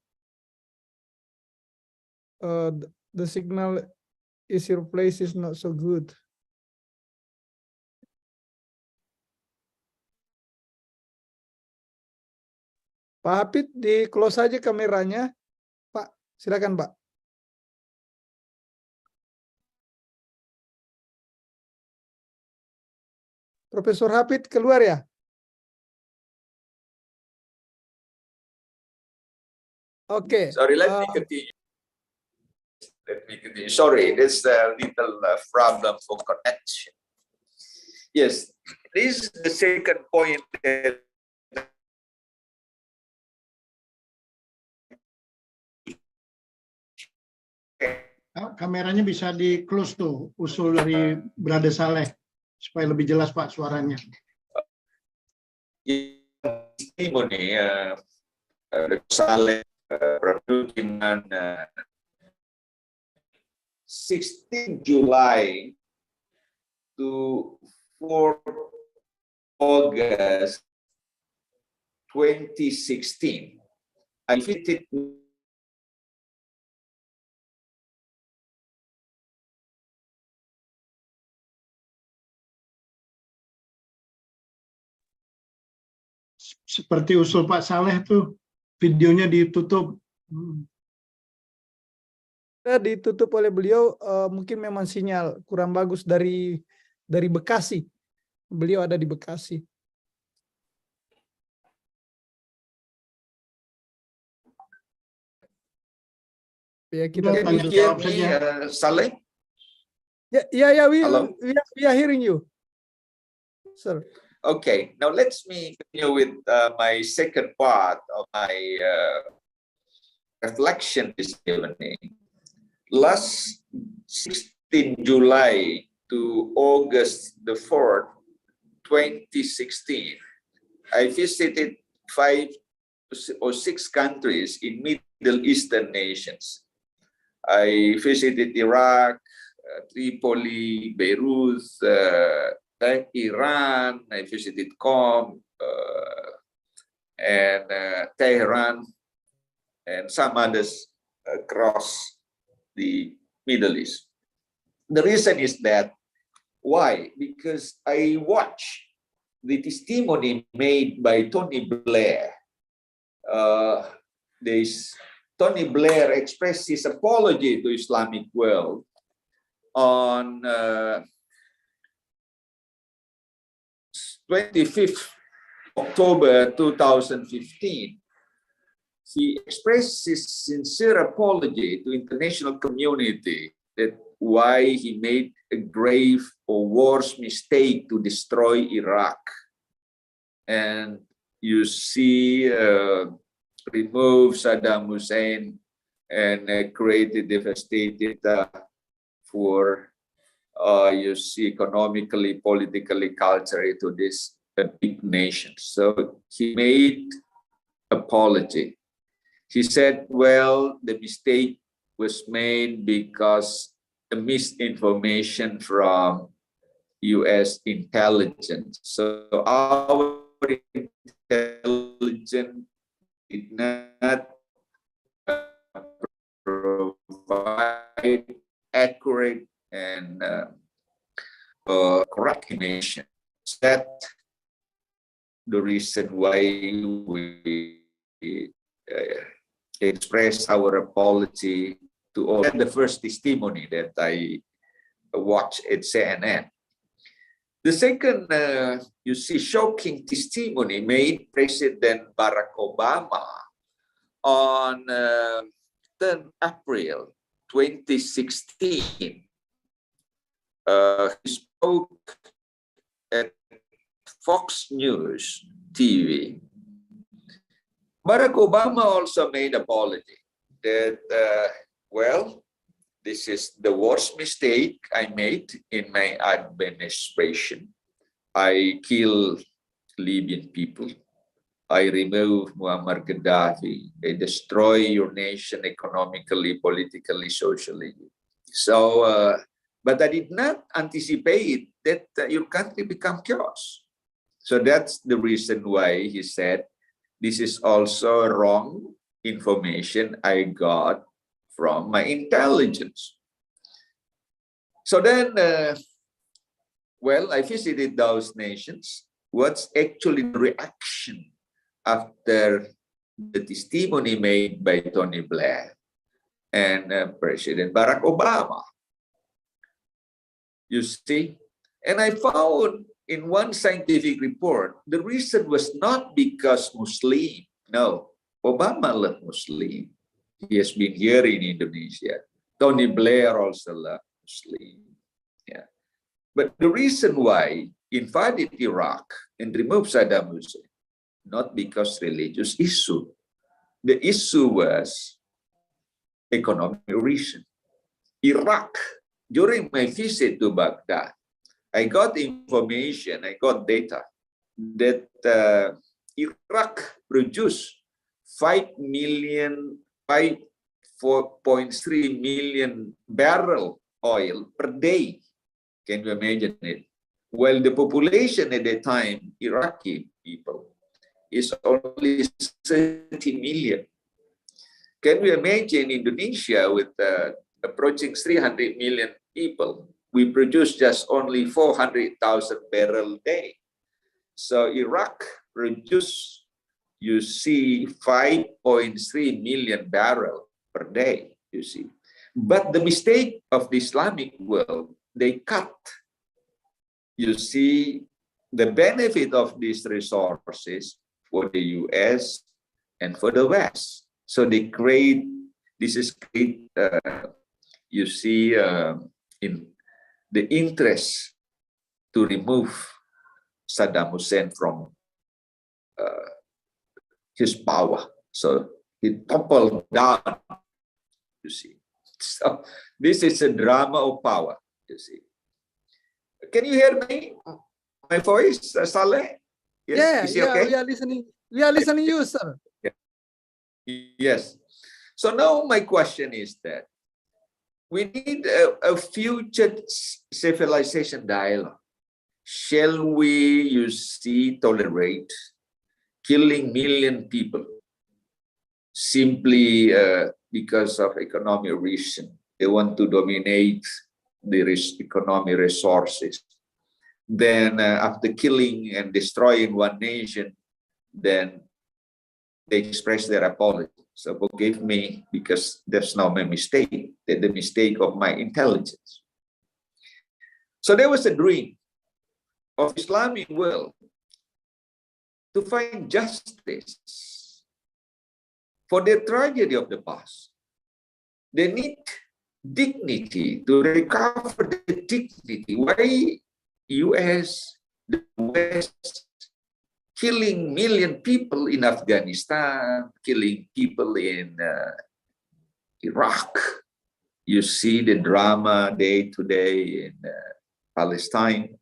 the signal is your place is not so good. Pak Hafid, di close aja kameranya, Pak. Silakan, Pak. Profesor Hafid keluar ya? Oke. Sorry, let me continue. Let me continue. Sorry, there's a little problem for connection. Yes, this is the second point. Kameranya bisa di close tuh, usul dari Brother Saleh supaya lebih jelas Pak suaranya. Testimony, Saleh, Bagaimana, 16 July to 4 August 2016. I visited Seperti usul Pak Saleh tuh, videonya ditutup. Ditutup oleh beliau, mungkin memang sinyal kurang bagus dari Bekasi. Beliau ada di Bekasi. Ya, kita Can you hear me, Saleh? we Hello? we are hearing you, sir. Okay, now let's me continue with my second part of my reflection this evening. Last 16 July to August the 4th, 2016, I visited 5 or 6 countries in Middle Eastern nations. I visited Iraq, Tripoli, Beirut, Iran. I visited Qom and Tehran, and some others across the Middle East. The reason is that, why? Because I watched the testimony made by Tony Blair. Tony Blair expressed his apology to Islamic world on 25th October 2015. He expressed his sincere apology to international community that why he made a grave or worse mistake to destroy Iraq. And you see, remove Saddam Hussein and created devastated for you see economically, politically, culturally to this big nation. So he made apology. He said, well, the mistake was made because the misinformation from US intelligence. So our intelligence did not provide accurate and correct information. That's the reason why we express our apology to all. The first testimony that I watched at CNN. The second, you see, shocking testimony made President Barack Obama on 10 April 2016. He spoke at Fox News TV. Barack Obama also made apology that, well, this is the worst mistake I made in my administration. I killed Libyan people. I removed Muammar Gaddafi. I destroy your nation economically, politically, socially. So, but I did not anticipate that your country become chaos. So that's the reason why he said, this is also wrong information I got from my intelligence. So then, well, I visited those nations. What's actually the reaction after the testimony made by Tony Blair and President Barack Obama? You see? And I found in one scientific report, the reason was not because Muslim. No, Obama loved Muslim. He has been here in Indonesia. Tony Blair also loved Muslim. Yeah. But the reason why he invaded Iraq and removed Saddam Hussein, not because religious issue. The issue was economic reason. Iraq, during my visit to Baghdad, I got information, I got data that Iraq produced 4.3 million barrel oil per day. Can you imagine it? Well, the population at the time, Iraqi people, is only 30 million. Can we imagine Indonesia with approaching 300 million people? We produce just only 400,000 barrels a day. So Iraq produced, you see, 5.3 million barrels per day, you see. But the mistake of the Islamic world, they cut, you see, the benefit of these resources for the US and for the West. So they create this is great. You see, in the interest to remove Saddam Hussein from his power. So he toppled down, you see. So this is a drama of power, you see. Can you hear me? My voice, Saleh? Yes, is it okay? We are listening. We are listening you, sir. Yes. So now my question is that we need a future civilization dialogue. Shall we, you see, tolerate killing million people simply because of economic reason? They want to dominate the economic resources. Then after killing and destroying one nation, then they express their apology. So forgive me because that's not my mistake, that's the mistake of my intelligence. So there was a dream of Islamic world to find justice for the tragedy of the past. They need dignity to recover the dignity. Why US, the West, killing million people in Afghanistan, killing people in Iraq. You see the drama day to day in Palestine.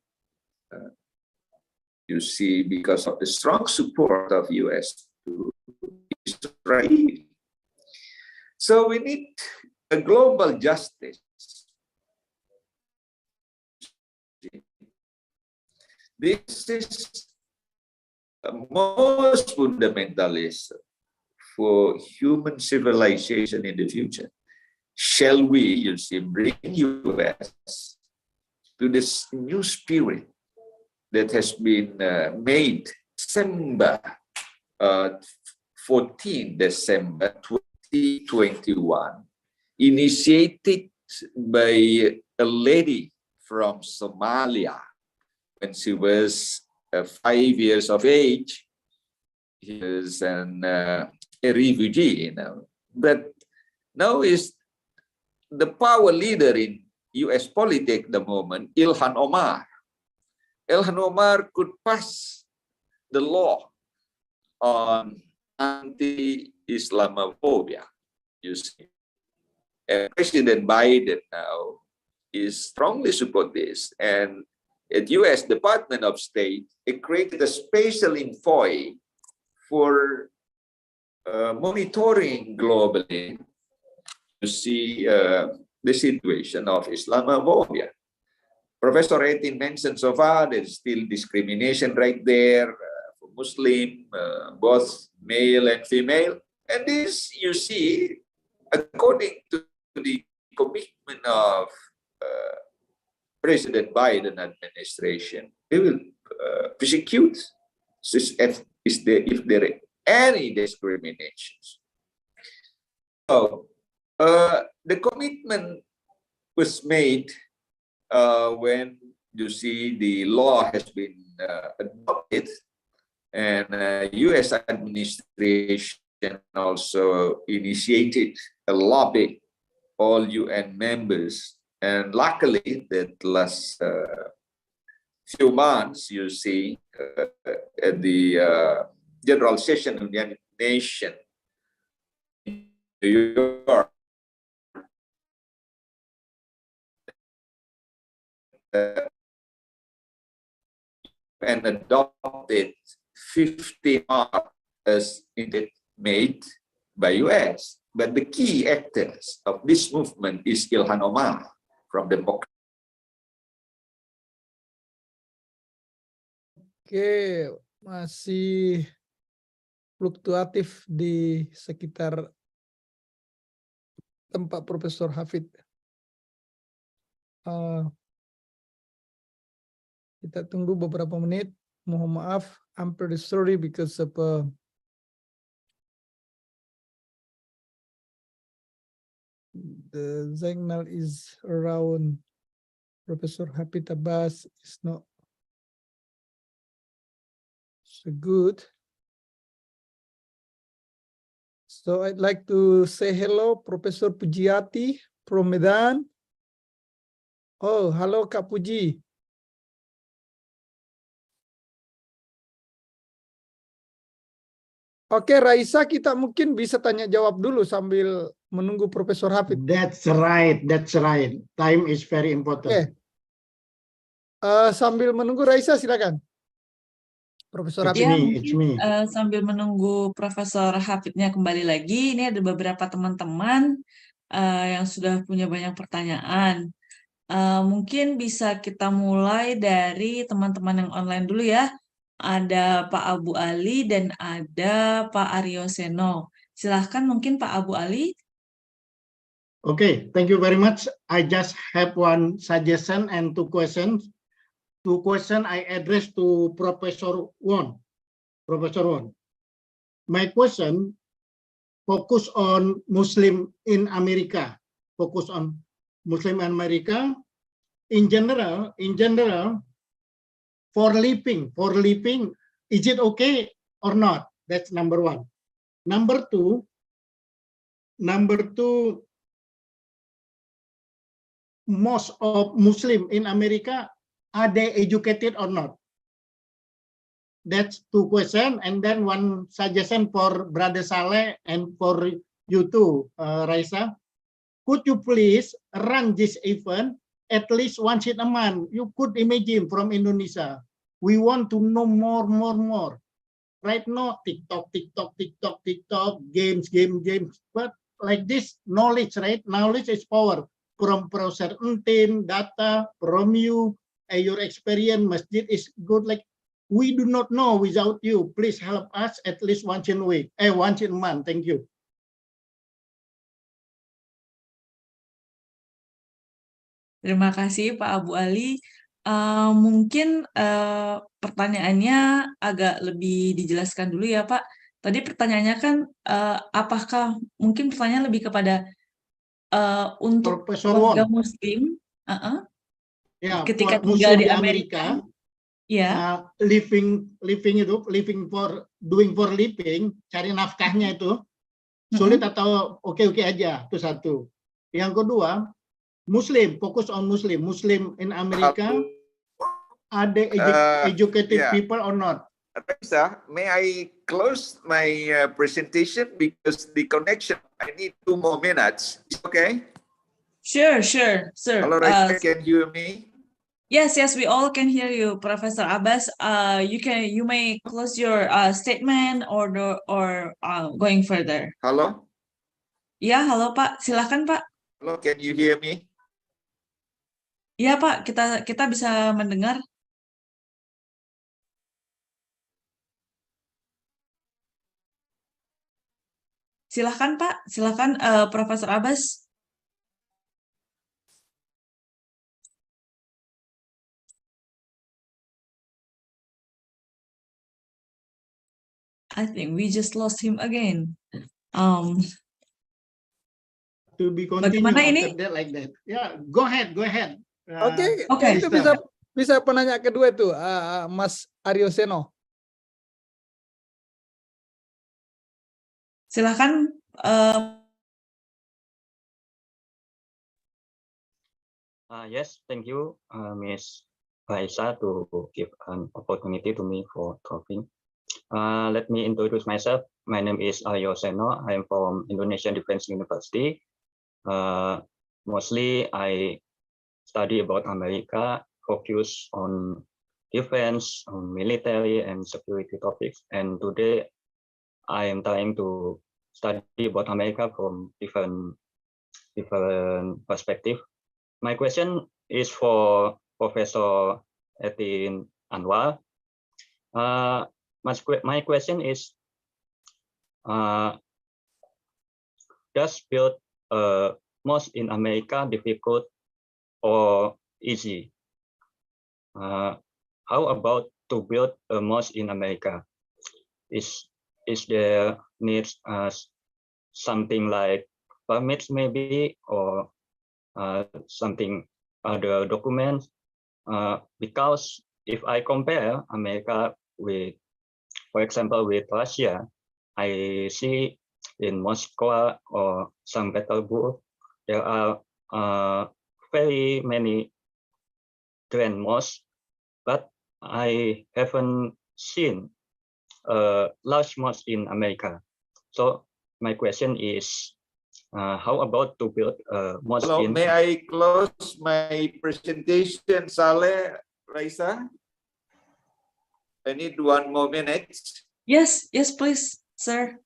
You see because of the strong support of US to Israel. So we need a global justice. This is most fundamentalist for human civilization in the future. Shall we, you see, bring US to this new spirit that has been made December 14 December 2021, initiated by a lady from Somalia when she was 5 years of age. He is a refugee, you know. But now is the power leader in US politics at the moment, Ilhan Omar. Ilhan Omar could pass the law on anti-Islamophobia, you see. And President Biden now is strongly support this. And at US Department of State, it created a special envoy for monitoring globally to see the situation of Islamophobia. Professor Etin mentioned so far there's still discrimination right there for Muslim, both male and female. And this, you see, according to the commitment of President Biden administration, they will persecute if there are any discriminations. So the commitment was made when you see the law has been adopted, and US administration also initiated a lobby, all UN members. And luckily, that last few months, you see, at the General Session of the United Nations in New York, and adopted 50 as made by US. But the key actors of this movement is Ilhan Omar from the book. Oke, masih fluktuatif di sekitar tempat Profesor Hafid. Kita tunggu beberapa menit. Mohon maaf, I'm pretty sorry because of the signal is around Professor Hafid Abbas is not so good. So I'd like to say hello, Professor Pujiati from Medan. Oh, halo Kak Puji. Oke, Raisa, kita mungkin bisa tanya jawab dulu sambil menunggu Profesor Hafid. That's right, that's right. Time is very important. Oke. Sambil menunggu Raisa, silakan. Profesor Hafid. It's Ya, me, it's mungkin me. sambil menunggu Profesor Hafidnya kembali lagi, ini ada beberapa teman-teman yang sudah punya banyak pertanyaan. Mungkin bisa kita mulai dari teman-teman yang online dulu ya. Ada Pak Abu Ali dan ada Pak Aryo Seno. Silahkan mungkin Pak Abu Ali. Okay, thank you very much. I just have one suggestion and two questions. Two questions I address to Professor Wang. Professor Wang. My question focus on Muslim in America. Focus on Muslim in America. In general, for living, is it okay or not? That's number one. Number two, most of Muslim in America, are they educated or not? That's two questions. And then one suggestion for Brother Saleh and for you too, Raisa. Could you please run this event at least once in a month? You could imagine from Indonesia. We want to know more. Right now, TikTok, games. But like this, knowledge, right? Knowledge is power. From Professor Etin, data, from you, your experience, masjid is good. Like we do not know without you. Please help us at least once in a week, once in a month. Thank you. Terima kasih Pak Abu Ali. Mungkin pertanyaannya agak lebih dijelaskan dulu ya Pak. Tadi pertanyaannya kan apakah mungkin pertanyaan lebih kepada untuk Profesor warga Wang. Muslim Ya, ketika Muslim tinggal di di Amerika, ya. living for doing for living, cari nafkahnya itu sulit atau oke aja, itu satu. Yang kedua, Muslim, fokus on Muslim in Amerika, are they educated people or not? Raisa, may I close my presentation because the connection, I need 2 more minutes. Okay? Sure. Hello, Raisa, can you hear me? Yes, we all can hear you, Professor Abbas. You may close your statement or going further. Halo? Ya, halo Pak. Silakan Pak. Hello, can you hear me? Ya Pak, kita bisa mendengar. Silakan Pak, silakan Profesor Abbas. I think we just lost him again. To be continued Bagaimana ini? after that like that. Yeah, go ahead. Oke, Oke. itu bisa penanya kedua itu, Mas Aryo Seno. Silakan. Yes, thank you, Ms. Raisa, to give an opportunity to me for talking. Let me introduce myself. My name is Aryo Seno. I am from Indonesian Defense University. Mostly I study about America, focus on defense, on military and security topics. And today I am trying to study about America from different perspective. My question is for Professor Etin Anwar. My question is, does build mosque in America difficult or easy? How about to build a mosque in America? Is there needs something like permits maybe, or something other documents? Because if I compare America with, for example, with Russia, I see in Moscow or St. Petersburg, there are very many grand mosques, but I haven't seen a large mosque in America. So my question is, how about to build a mosque Hello, in... may I close my presentation, Saleh, Raisa? I need 1 more minute. Yes, yes, please, sir.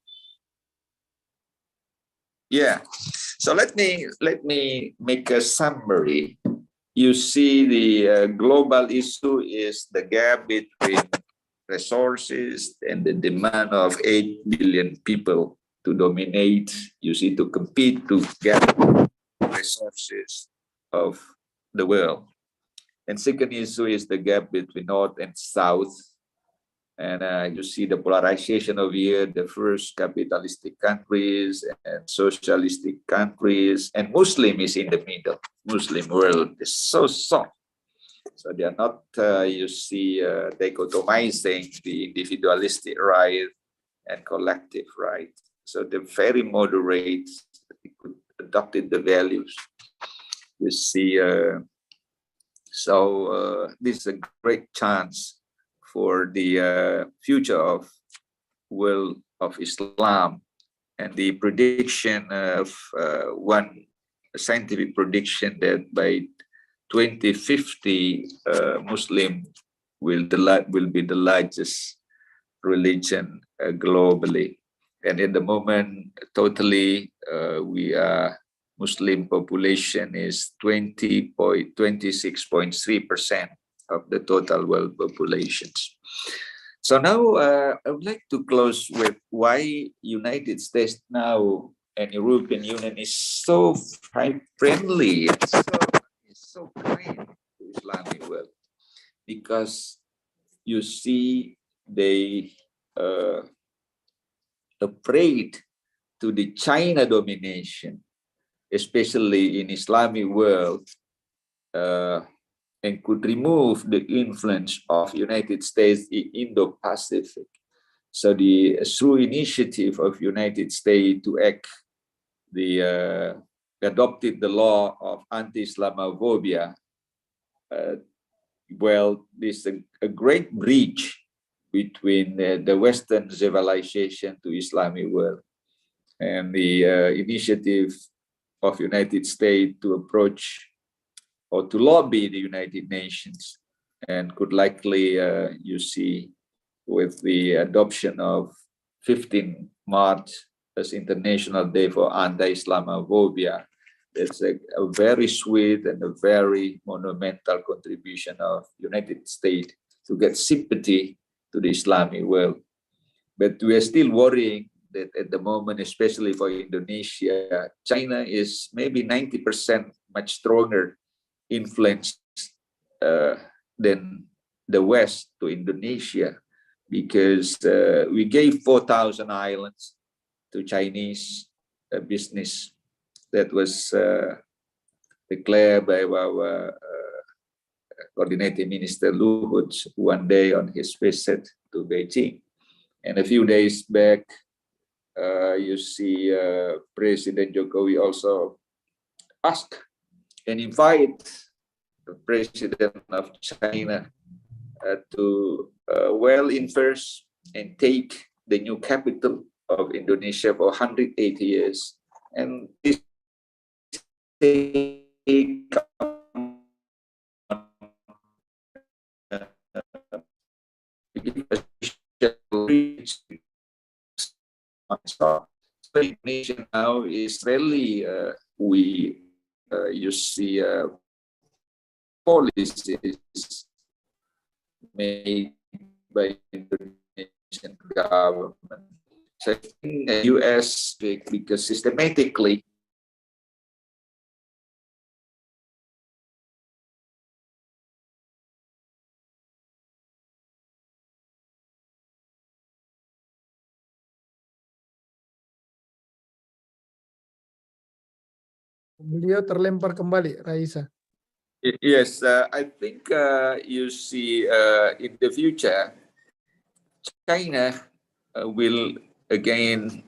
Yeah, so let me make a summary. You see, the global issue is the gap between resources and the demand of 8 billion people to dominate. You see, to compete to get resources of the world. And second issue is the gap between North and South. And you see the polarization of here, the first capitalistic countries and socialistic countries, and Muslim is in the middle. Muslim world is so soft. So they are not, you see, dichotomizing the individualistic right and collective right. So they're very moderate, adopted the values. You see, this is a great chance for the future of world of Islam, and the prediction of one scientific prediction that by 2050 Muslim will be the largest religion globally, and in the moment totally we are Muslim population is 26.3% of the total world populations. So now I would like to close with why United States now and European Union is so friendly, it's so kind to Islamic world, because you see they afraid to the China domination, especially in Islamic world, and could remove the influence of United States in Indo-Pacific. So the through initiative of United States to act, adopted the law of anti-Islamophobia. Well, this is a great bridge between the Western civilization to Islamic world, and the initiative of United States to approach or to lobby the United Nations, and could likely, you see, with the adoption of 15 March as International Day for Anti-Islamophobia, it's a very sweet and a very monumental contribution of United States to get sympathy to the Islamic world. But we are still worrying that at the moment, especially for Indonesia, China is maybe 90% much stronger influence than the West to Indonesia, because we gave 4,000 islands to Chinese business. That was declared by our coordinating minister Luhut one day on his visit to Beijing. And a few days back, you see President Jokowi also asked and invite the president of China to invest and take the new capital of Indonesia for 180 years. And this nation now is really you see policies made by Indonesian government. So I think the US, because systematically Beliau terlempar kembali, Raisa. Yes, I think you see in the future, China will again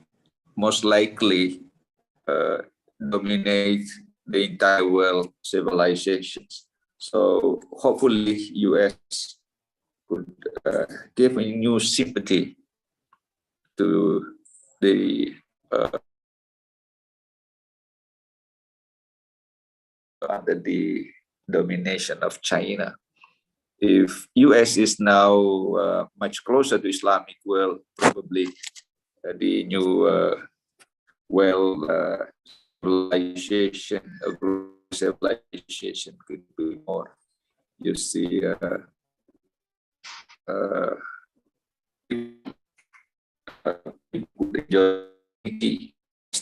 most likely dominate the entire world civilizations. So hopefully US could give a new sympathy to the under the domination of China. If US is now much closer to Islamic world, probably the new civilization could be more. You see,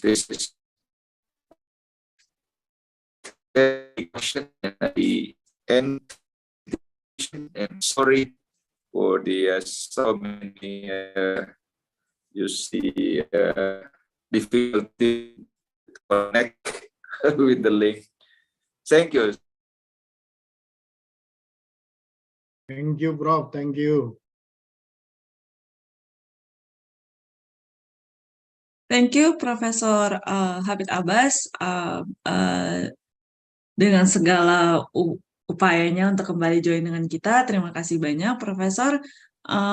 this is the end. And sorry for the so many you see difficulty to connect with the link. Thank you. Thank you, Prof. Thank you. Thank you, Profesor Hafid Abbas, dengan segala upayanya untuk kembali join dengan kita. Terima kasih banyak, Profesor.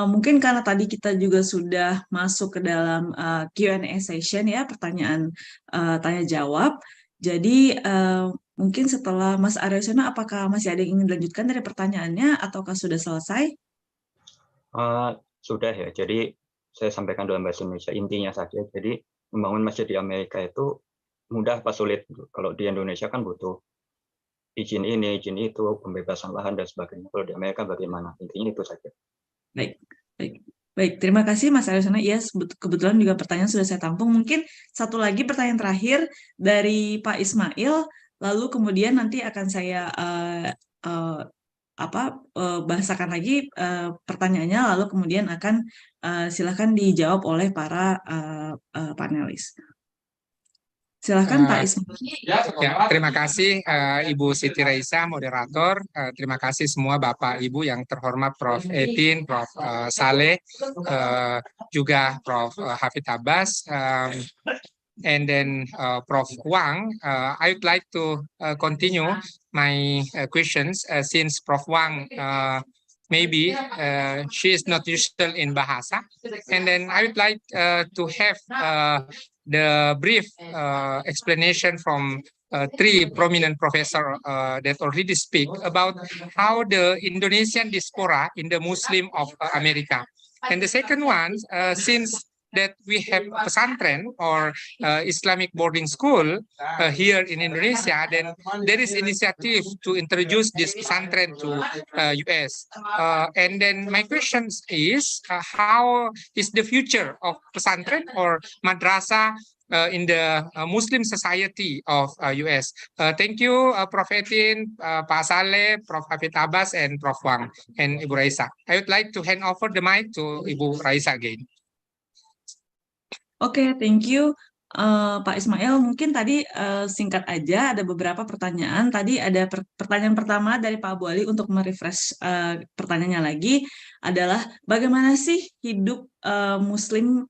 Mungkin karena tadi kita juga sudah masuk ke dalam Q&A session ya, pertanyaan tanya jawab. Jadi mungkin setelah Mas Aryosono, apakah masih ada yang ingin dilanjutkan dari pertanyaannya ataukah sudah selesai? Sudah ya. Jadi saya sampaikan dalam bahasa Indonesia intinya saja. Jadi membangun masjid di Amerika itu mudah apa sulit? Kalau di Indonesia kan butuh izin ini, izin itu, pembebasan lahan dan sebagainya. Kalau di Amerika bagaimana? Intinya itu saja. Baik. Terima kasih Mas Aryosono. Ya, kebetulan juga pertanyaan sudah saya tampung. Mungkin satu lagi pertanyaan terakhir dari Pak Ismail, lalu kemudian nanti akan saya bahasakan lagi pertanyaannya, lalu kemudian akan silakan dijawab oleh para panelis. Silakan Pak Ismail. Ya, terima kasih Ibu Siti Raisa, moderator. Terima kasih semua Bapak Ibu yang terhormat, Prof. Etin, Prof. Saleh, juga Prof. Hafid Abbas, and then Prof. Wang. I would like to continue my questions since Prof. Wang maybe she is not useful in Bahasa, and then I would like to have the brief explanation from three prominent professors that already speak about how the Indonesian diaspora in the Muslim of America. And the second one, since that we have pesantren or Islamic boarding school here in Indonesia, then there is initiative to introduce this pesantren to US. And then my question is, how is the future of pesantren or madrasah in the Muslim society of US? Thank you, Prof. Etin, Pak Saleh, Prof. Hafid Abbas, and Prof. Wang, and Ibu Raisa. I would like to hand over the mic to Ibu Raisa again. Oke, thank you Pak Ismail. Mungkin tadi singkat aja, ada beberapa pertanyaan. Tadi ada pertanyaan pertama dari Pak Abu Ali untuk merefresh pertanyaannya lagi adalah bagaimana sih hidup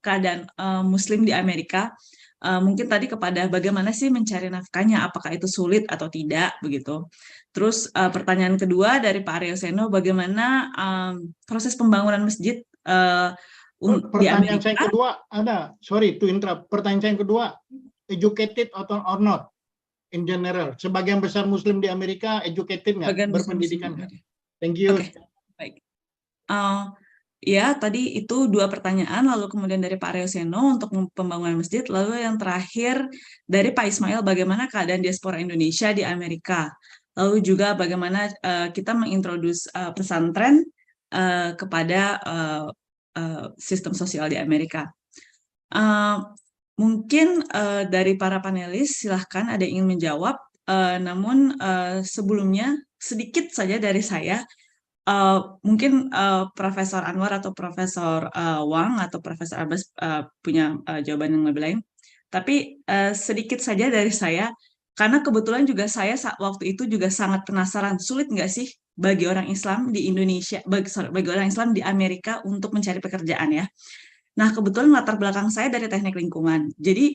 keadaan Muslim di Amerika? Mungkin tadi kepada bagaimana sih mencari nafkahnya, apakah itu sulit atau tidak begitu. Terus pertanyaan kedua dari Pak Aryosono, bagaimana proses pembangunan masjid pertanyaan saya kedua ada, sorry to interrupt. Pertanyaan saya kedua, educated or not in general? Sebagian besar Muslim di Amerika educated nggak, berpendidikan nggak? Thank you. Okay. Baik. Ya, tadi itu dua pertanyaan, lalu kemudian dari Pak Aryosono untuk pembangunan masjid, lalu yang terakhir dari Pak Ismail, bagaimana keadaan diaspora Indonesia di Amerika, lalu juga bagaimana kita mengintroduce pesantren kepada sistem sosial di Amerika. Mungkin dari para panelis silahkan ada yang ingin menjawab, namun sebelumnya sedikit saja dari saya, mungkin Profesor Anwar atau Profesor Wang atau Profesor Abbas punya jawaban yang lebih lain, tapi sedikit saja dari saya, karena kebetulan juga saya waktu itu juga sangat penasaran, sulit nggak sih bagi orang Islam di Indonesia, bagi orang Islam di Amerika untuk mencari pekerjaan ya. Nah, kebetulan latar belakang saya dari teknik lingkungan. Jadi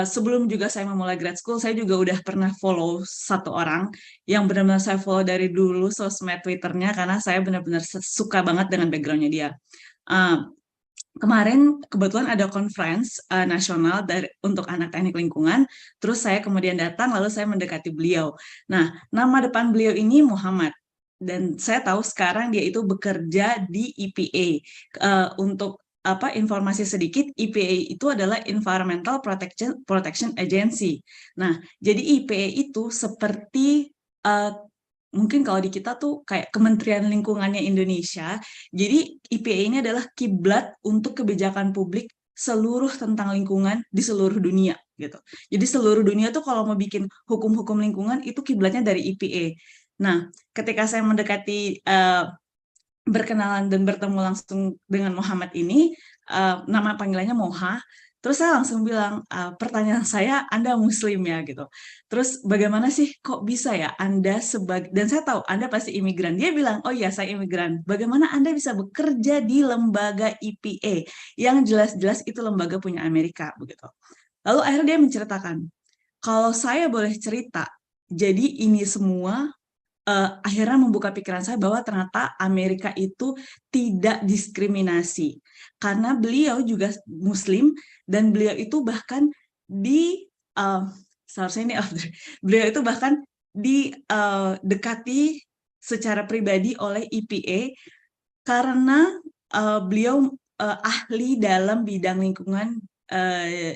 sebelum juga saya memulai grad school, saya juga udah pernah follow satu orang yang benar-benar saya follow dari dulu sosmed Twitternya karena saya benar-benar suka banget dengan backgroundnya dia. Kemarin kebetulan ada conference nasional untuk anak teknik lingkungan, terus saya kemudian datang lalu saya mendekati beliau. Nah, nama depan beliau ini Muhammad. Dan saya tahu sekarang dia itu bekerja di EPA. Untuk informasi sedikit, EPA itu adalah Environmental Protection Agency. Nah, jadi EPA itu seperti mungkin kalau di kita tuh kayak Kementerian Lingkungannya Indonesia. Jadi EPA ini adalah kiblat untuk kebijakan publik seluruh tentang lingkungan di seluruh dunia gitu. Jadi seluruh dunia tuh kalau mau bikin hukum-hukum lingkungan itu kiblatnya dari EPA. Nah, ketika saya mendekati berkenalan dan bertemu langsung dengan Muhammad ini, nama panggilannya Moha. Terus saya langsung bilang, pertanyaan saya, Anda Muslim ya gitu. Terus bagaimana sih kok bisa ya Anda dan saya tahu Anda pasti imigran. Dia bilang, oh iya saya imigran. Bagaimana Anda bisa bekerja di lembaga EPA yang jelas-jelas itu lembaga punya Amerika begitu. Lalu akhirnya dia menceritakan, kalau saya boleh cerita, jadi ini semua akhirnya membuka pikiran saya bahwa ternyata Amerika itu tidak diskriminasi karena beliau juga Muslim dan beliau itu bahkan seharusnya ini beliau itu bahkan didekati secara pribadi oleh EPA karena beliau ahli dalam bidang lingkungan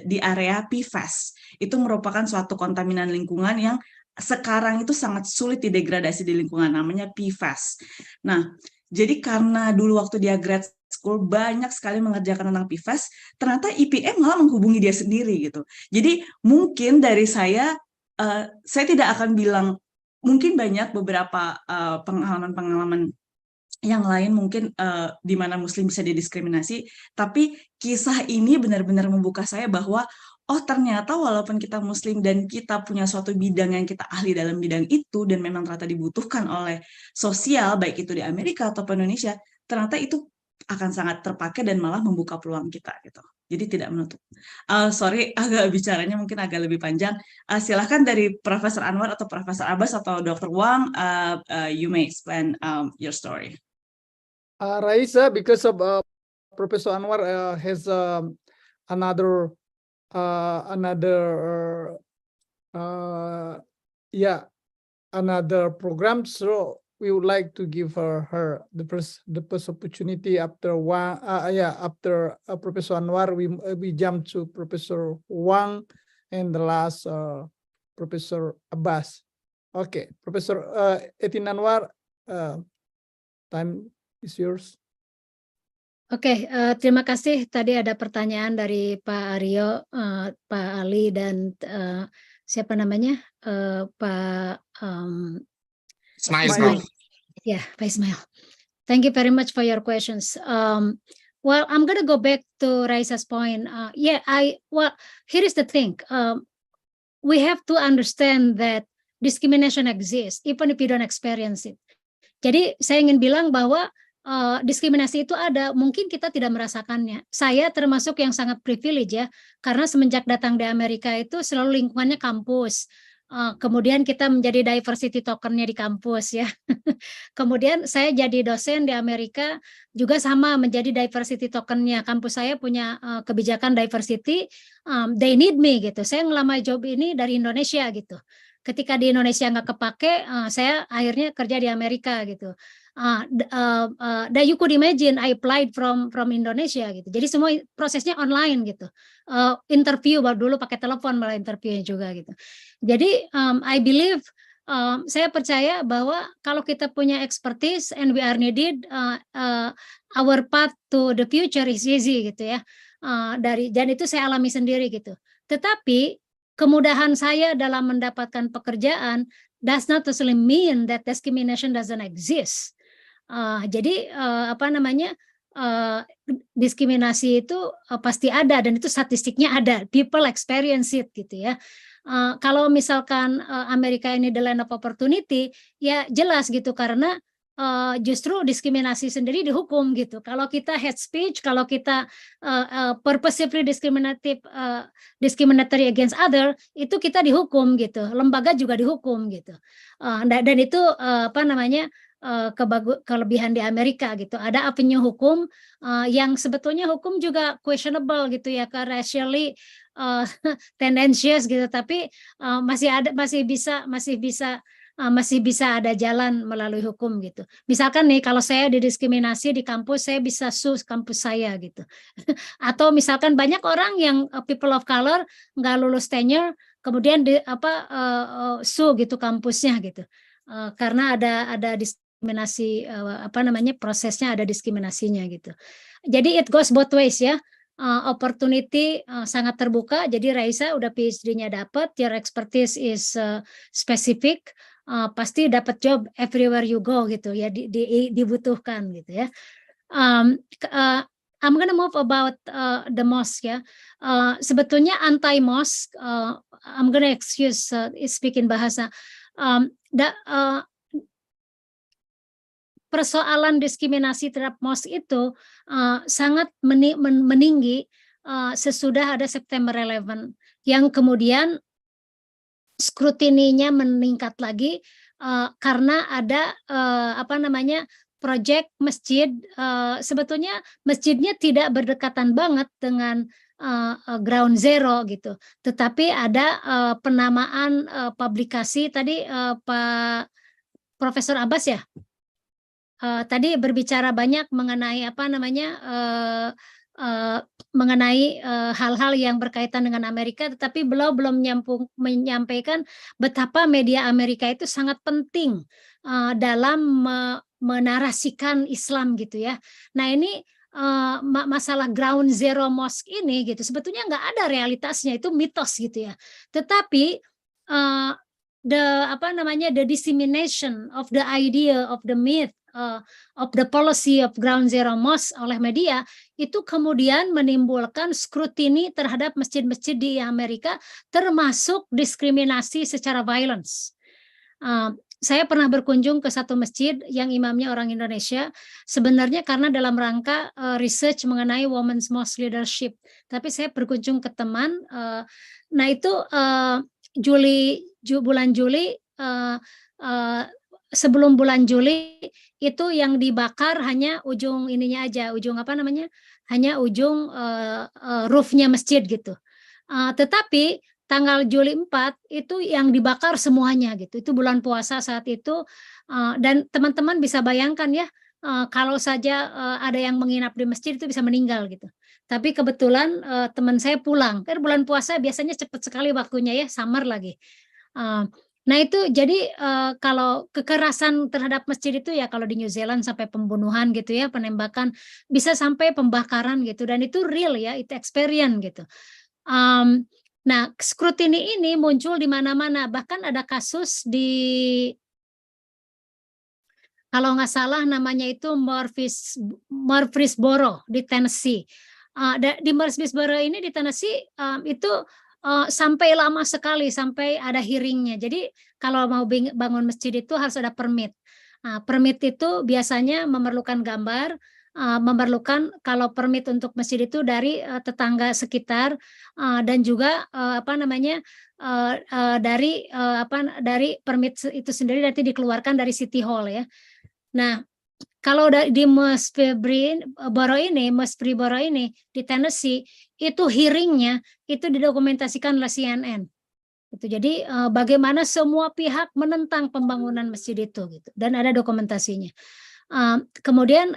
di area PFAS. Itu merupakan suatu kontaminan lingkungan yang sekarang itu sangat sulit didegradasi di lingkungan, namanya PFAS. Nah, jadi karena dulu waktu dia grad school banyak sekali mengerjakan tentang PFAS, ternyata EPA malah menghubungi dia sendiri gitu. Jadi mungkin dari saya tidak akan bilang, mungkin banyak beberapa pengalaman-pengalaman yang lain mungkin di mana Muslim bisa didiskriminasi, tapi kisah ini benar-benar membuka saya bahwa oh ternyata walaupun kita Muslim dan kita punya suatu bidang yang kita ahli dalam bidang itu dan memang ternyata dibutuhkan oleh sosial baik itu di Amerika ataupun Indonesia, ternyata itu akan sangat terpakai dan malah membuka peluang kita gitu. Jadi tidak menutup. Sorry agak bicaranya mungkin agak lebih panjang. Silahkan dari Profesor Anwar atau Profesor Abbas atau Dr. Wang, you may explain your story. Raisa, because of Professor Anwar has another program, so we would like to give her the first opportunity after after Professor Anwar we jump to Professor Wang and the last Professor Abbas. Okay, Professor Etin Anwar, time is yours. Oke, terima kasih. Tadi ada pertanyaan dari Pak Aryo, Pak Ali, dan siapa namanya? Pak Ismail. Yeah, Pak Ismail. Thank you very much for your questions. Well, I'm going to go back to Raisa's point. Here is the thing. We have to understand that discrimination exists, even if you don't experience it. Jadi saya ingin bilang bahwa diskriminasi itu ada, mungkin kita tidak merasakannya. Saya termasuk yang sangat privilege ya, karena semenjak datang di Amerika itu selalu lingkungannya kampus. Kemudian kita menjadi diversity tokennya di kampus ya. Kemudian saya jadi dosen di Amerika juga sama menjadi diversity tokennya. Kampus saya punya kebijakan diversity, they need me gitu. Saya ngelamar job ini dari Indonesia gitu. Ketika di Indonesia nggak kepake, saya akhirnya kerja di Amerika gitu. That you could imagine I applied from Indonesia gitu. Jadi semua prosesnya online gitu. Interview baru dulu pakai telepon malah interviewnya juga gitu. Jadi I believe saya percaya bahwa kalau kita punya expertise and we are needed, our path to the future is easy gitu ya. Dan itu saya alami sendiri gitu. Tetapi kemudahan saya dalam mendapatkan pekerjaan does not necessarily mean that discrimination doesn't exist. Jadi diskriminasi itu pasti ada dan itu statistiknya ada. People experience it gitu ya. Kalau misalkan Amerika ini the land of opportunity, ya jelas gitu karena justru diskriminasi sendiri dihukum gitu. Kalau kita hate speech, kalau kita purposefully discriminatory against other, itu kita dihukum gitu. Lembaga juga dihukum gitu. Dan itu apa namanya kelebihan di Amerika gitu. Ada avenue hukum yang sebetulnya hukum juga questionable gitu ya, ke racially tendensius gitu, tapi masih bisa ada jalan melalui hukum gitu. Misalkan nih kalau saya didiskriminasi di kampus, saya bisa sue kampus saya gitu. Atau misalkan banyak orang yang people of color nggak lulus tenure, kemudian sue gitu kampusnya gitu. Karena ada diskriminasi prosesnya ada diskriminasinya gitu. Jadi it goes both ways ya. Opportunity sangat terbuka. Jadi Raisa udah PhD-nya dapat, your expertise is specific, pasti dapat job everywhere you go gitu ya, dibutuhkan gitu ya. I'm gonna move about the mosque ya. Sebetulnya anti-mosque, I'm gonna excuse speaking bahasa. Persoalan diskriminasi terhadap mosque itu sangat meninggi sesudah ada September 11, yang kemudian skrutininya meningkat lagi karena ada proyek masjid. Sebetulnya masjidnya tidak berdekatan banget dengan ground zero gitu, tetapi ada penamaan publikasi tadi Pak Profesor Abbas ya. Tadi berbicara banyak mengenai mengenai hal-hal yang berkaitan dengan Amerika, tetapi belum menyampaikan betapa media Amerika itu sangat penting dalam menarasikan Islam gitu ya. Nah ini masalah ground zero mosque ini gitu sebetulnya nggak ada realitasnya, itu mitos gitu ya. Tetapi the dissemination of the idea of the myth of the policy of ground zero mosque oleh media itu kemudian menimbulkan skrutini terhadap masjid-masjid di Amerika, termasuk diskriminasi secara violence. Saya pernah berkunjung ke satu masjid yang imamnya orang Indonesia, sebenarnya karena dalam rangka research mengenai women's mosque leadership. Tapi saya berkunjung ke teman, nah itu bulan Juli, sebelum bulan Juli itu yang dibakar hanya ujung ininya aja, hanya ujung roofnya masjid gitu. Tetapi tanggal Juli 4 itu yang dibakar semuanya gitu. Itu bulan puasa saat itu, dan teman-teman bisa bayangkan ya, kalau saja ada yang menginap di masjid itu bisa meninggal gitu. Tapi kebetulan teman saya pulang, kan bulan puasa biasanya cepat sekali waktunya ya, summer lagi. Nah itu jadi kalau kekerasan terhadap masjid itu ya kalau di New Zealand sampai pembunuhan gitu ya, penembakan, bisa sampai pembakaran gitu, dan itu real ya, itu experience gitu. Nah skrutini ini muncul di mana-mana, bahkan ada kasus di, kalau nggak salah namanya itu Murfreesboro di Tennessee. Di Murfreesboro ini di Tennessee itu sampai lama sekali, sampai ada hearingnya. Jadi kalau mau bangun masjid itu harus ada permit. Permit itu biasanya memerlukan gambar, memerlukan kalau permit untuk masjid itu dari tetangga sekitar, dan juga dari permit itu sendiri nanti dikeluarkan dari City Hall ya. Nah kalau di Murfreesboro ini di Tennessee itu hearingnya itu didokumentasikan oleh CNN. Itu jadi bagaimana semua pihak menentang pembangunan masjid itu gitu, dan ada dokumentasinya. Kemudian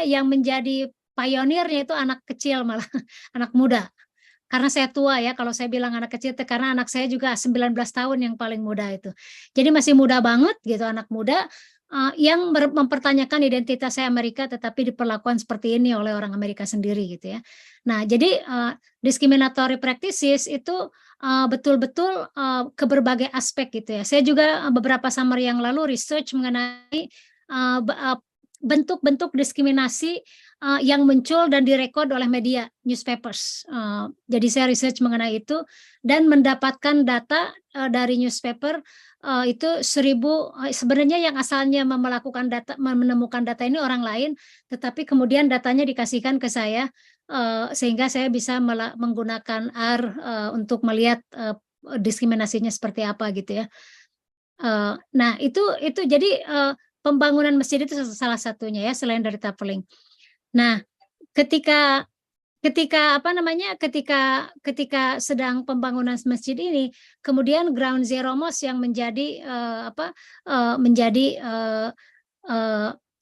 yang menjadi pionirnya itu anak kecil, malah anak muda. Karena saya tua ya, kalau saya bilang anak kecil itu karena anak saya juga 19 tahun yang paling muda itu. Jadi masih muda banget gitu, anak muda yang mempertanyakan identitas saya Amerika, tetapi diperlakukan seperti ini oleh orang Amerika sendiri gitu ya. Nah jadi discriminatory practices itu betul-betul ke berbagai aspek gitu ya. Saya juga beberapa summer yang lalu research mengenai bentuk-bentuk diskriminasi yang muncul dan direkod oleh media newspapers. Jadi saya research mengenai itu dan mendapatkan data dari newspaper itu 1000, sebenarnya yang asalnya melakukan data, menemukan data ini orang lain, tetapi kemudian datanya dikasihkan ke saya sehingga saya bisa menggunakan R untuk melihat diskriminasinya seperti apa gitu ya. Nah itu jadi pembangunan masjid itu salah satunya ya, selain dari traveling. Nah, ketika sedang pembangunan masjid ini, kemudian ground zero mosque yang menjadi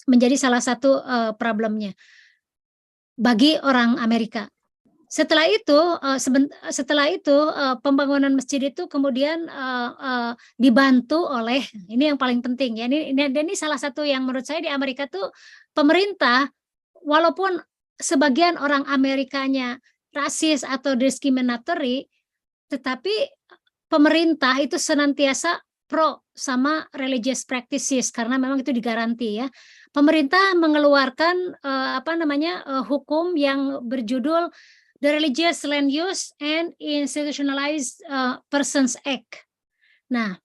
menjadi salah satu problemnya bagi orang Amerika. Setelah itu pembangunan masjid itu kemudian dibantu oleh, ini yang paling penting ya, ini salah satu yang menurut saya di Amerika tuh pemerintah, walaupun sebagian orang Amerikanya rasis atau discriminatory, tetapi pemerintah itu senantiasa pro sama religious practices karena memang itu digaranti ya. Pemerintah mengeluarkan hukum yang berjudul The Religious Land Use and Institutionalized Persons Act. Nah,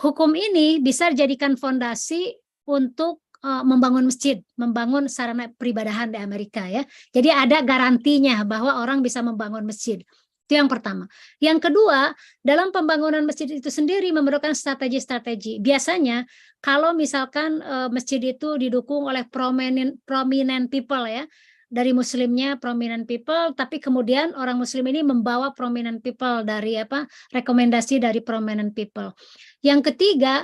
hukum ini bisa dijadikan fondasi untuk membangun masjid, membangun sarana peribadahan di Amerika ya. Jadi ada garantinya bahwa orang bisa membangun masjid. Itu yang pertama. Yang kedua, dalam pembangunan masjid itu sendiri memerlukan strategi-strategi. Biasanya kalau misalkan masjid itu didukung oleh prominent people ya, dari muslimnya prominent people, tapi kemudian orang muslim ini membawa prominent people dari rekomendasi dari prominent people. Yang ketiga,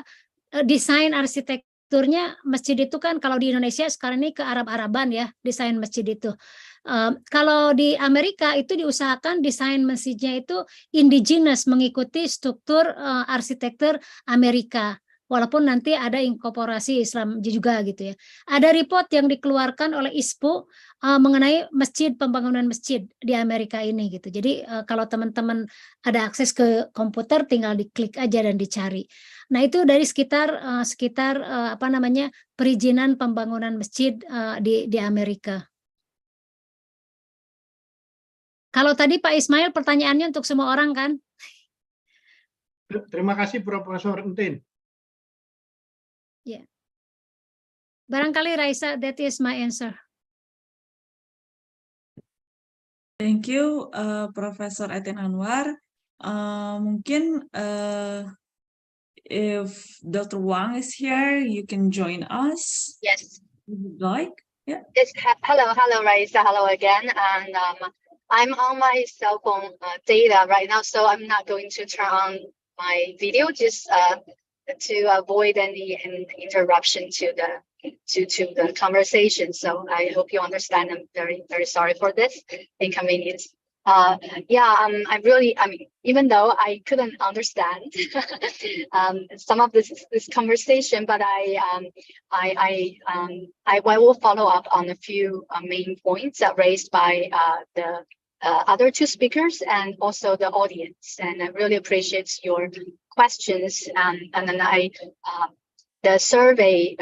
desain arsitekturnya masjid itu kan kalau di Indonesia sekarang ini ke Arab-Araban ya, desain masjid itu. Kalau di Amerika itu diusahakan desain masjidnya itu indigenous, mengikuti struktur arsitektur Amerika. Walaupun nanti ada inkorporasi Islam juga gitu ya. Ada report yang dikeluarkan oleh ISPU mengenai pembangunan masjid di Amerika ini gitu. Jadi kalau teman-teman ada akses ke komputer tinggal diklik aja dan dicari. Nah itu dari sekitar perizinan pembangunan masjid di Amerika. Kalau tadi Pak Ismail pertanyaannya untuk semua orang kan? Terima kasih Profesor Etin. Ya. Barangkali Raisa, that is my answer. Thank you, Profesor Etin Anwar. Mungkin if Dr. Wang is here, you can join us. Yes. If you'd like. Yeah. Yes. Hello, Raisa. Hello again. And I'm on my cell phone data right now, so I'm not going to turn on my video, just to avoid any interruption to the conversation. So I hope you understand. I'm very, very sorry for this inconvenience. Even though I couldn't understand some of this conversation, but I will follow up on a few main points raised by the other two speakers and also the audience. And I really appreciate your questions. And then the survey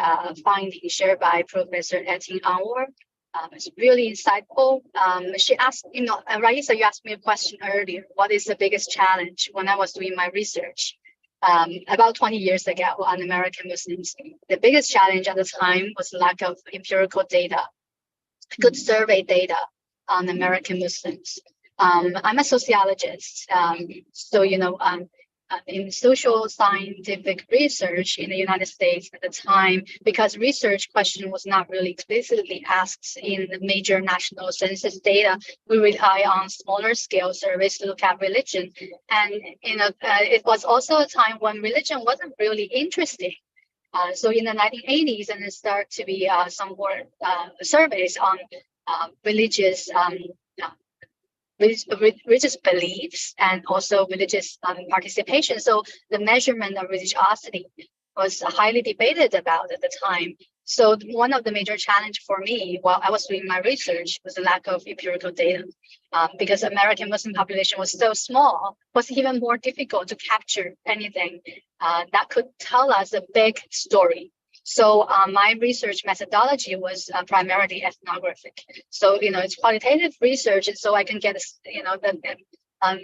findings shared by Professor Etin Anwar is really insightful. She asked, Raisa, you asked me a question earlier. What is the biggest challenge when I was doing my research about 20 years ago on American Muslims? The biggest challenge at the time was lack of empirical data, good survey data on American Muslims. I'm a sociologist, so in social scientific research in the United States at the time, because research question was not really explicitly asked in the major national census data, we rely on smaller scale surveys to look at religion. And it was also a time when religion wasn't really interesting. So in the 1980s, and it started to be some more surveys on religious beliefs and also religious participation. So the measurement of religiosity was highly debated about at the time. So one of the major challenges for me while I was doing my research was the lack of empirical data. Because American Muslim population was so small, it was even more difficult to capture anything that could tell us a big story. So my research methodology was primarily ethnographic. So, it's qualitative research, and so I can get,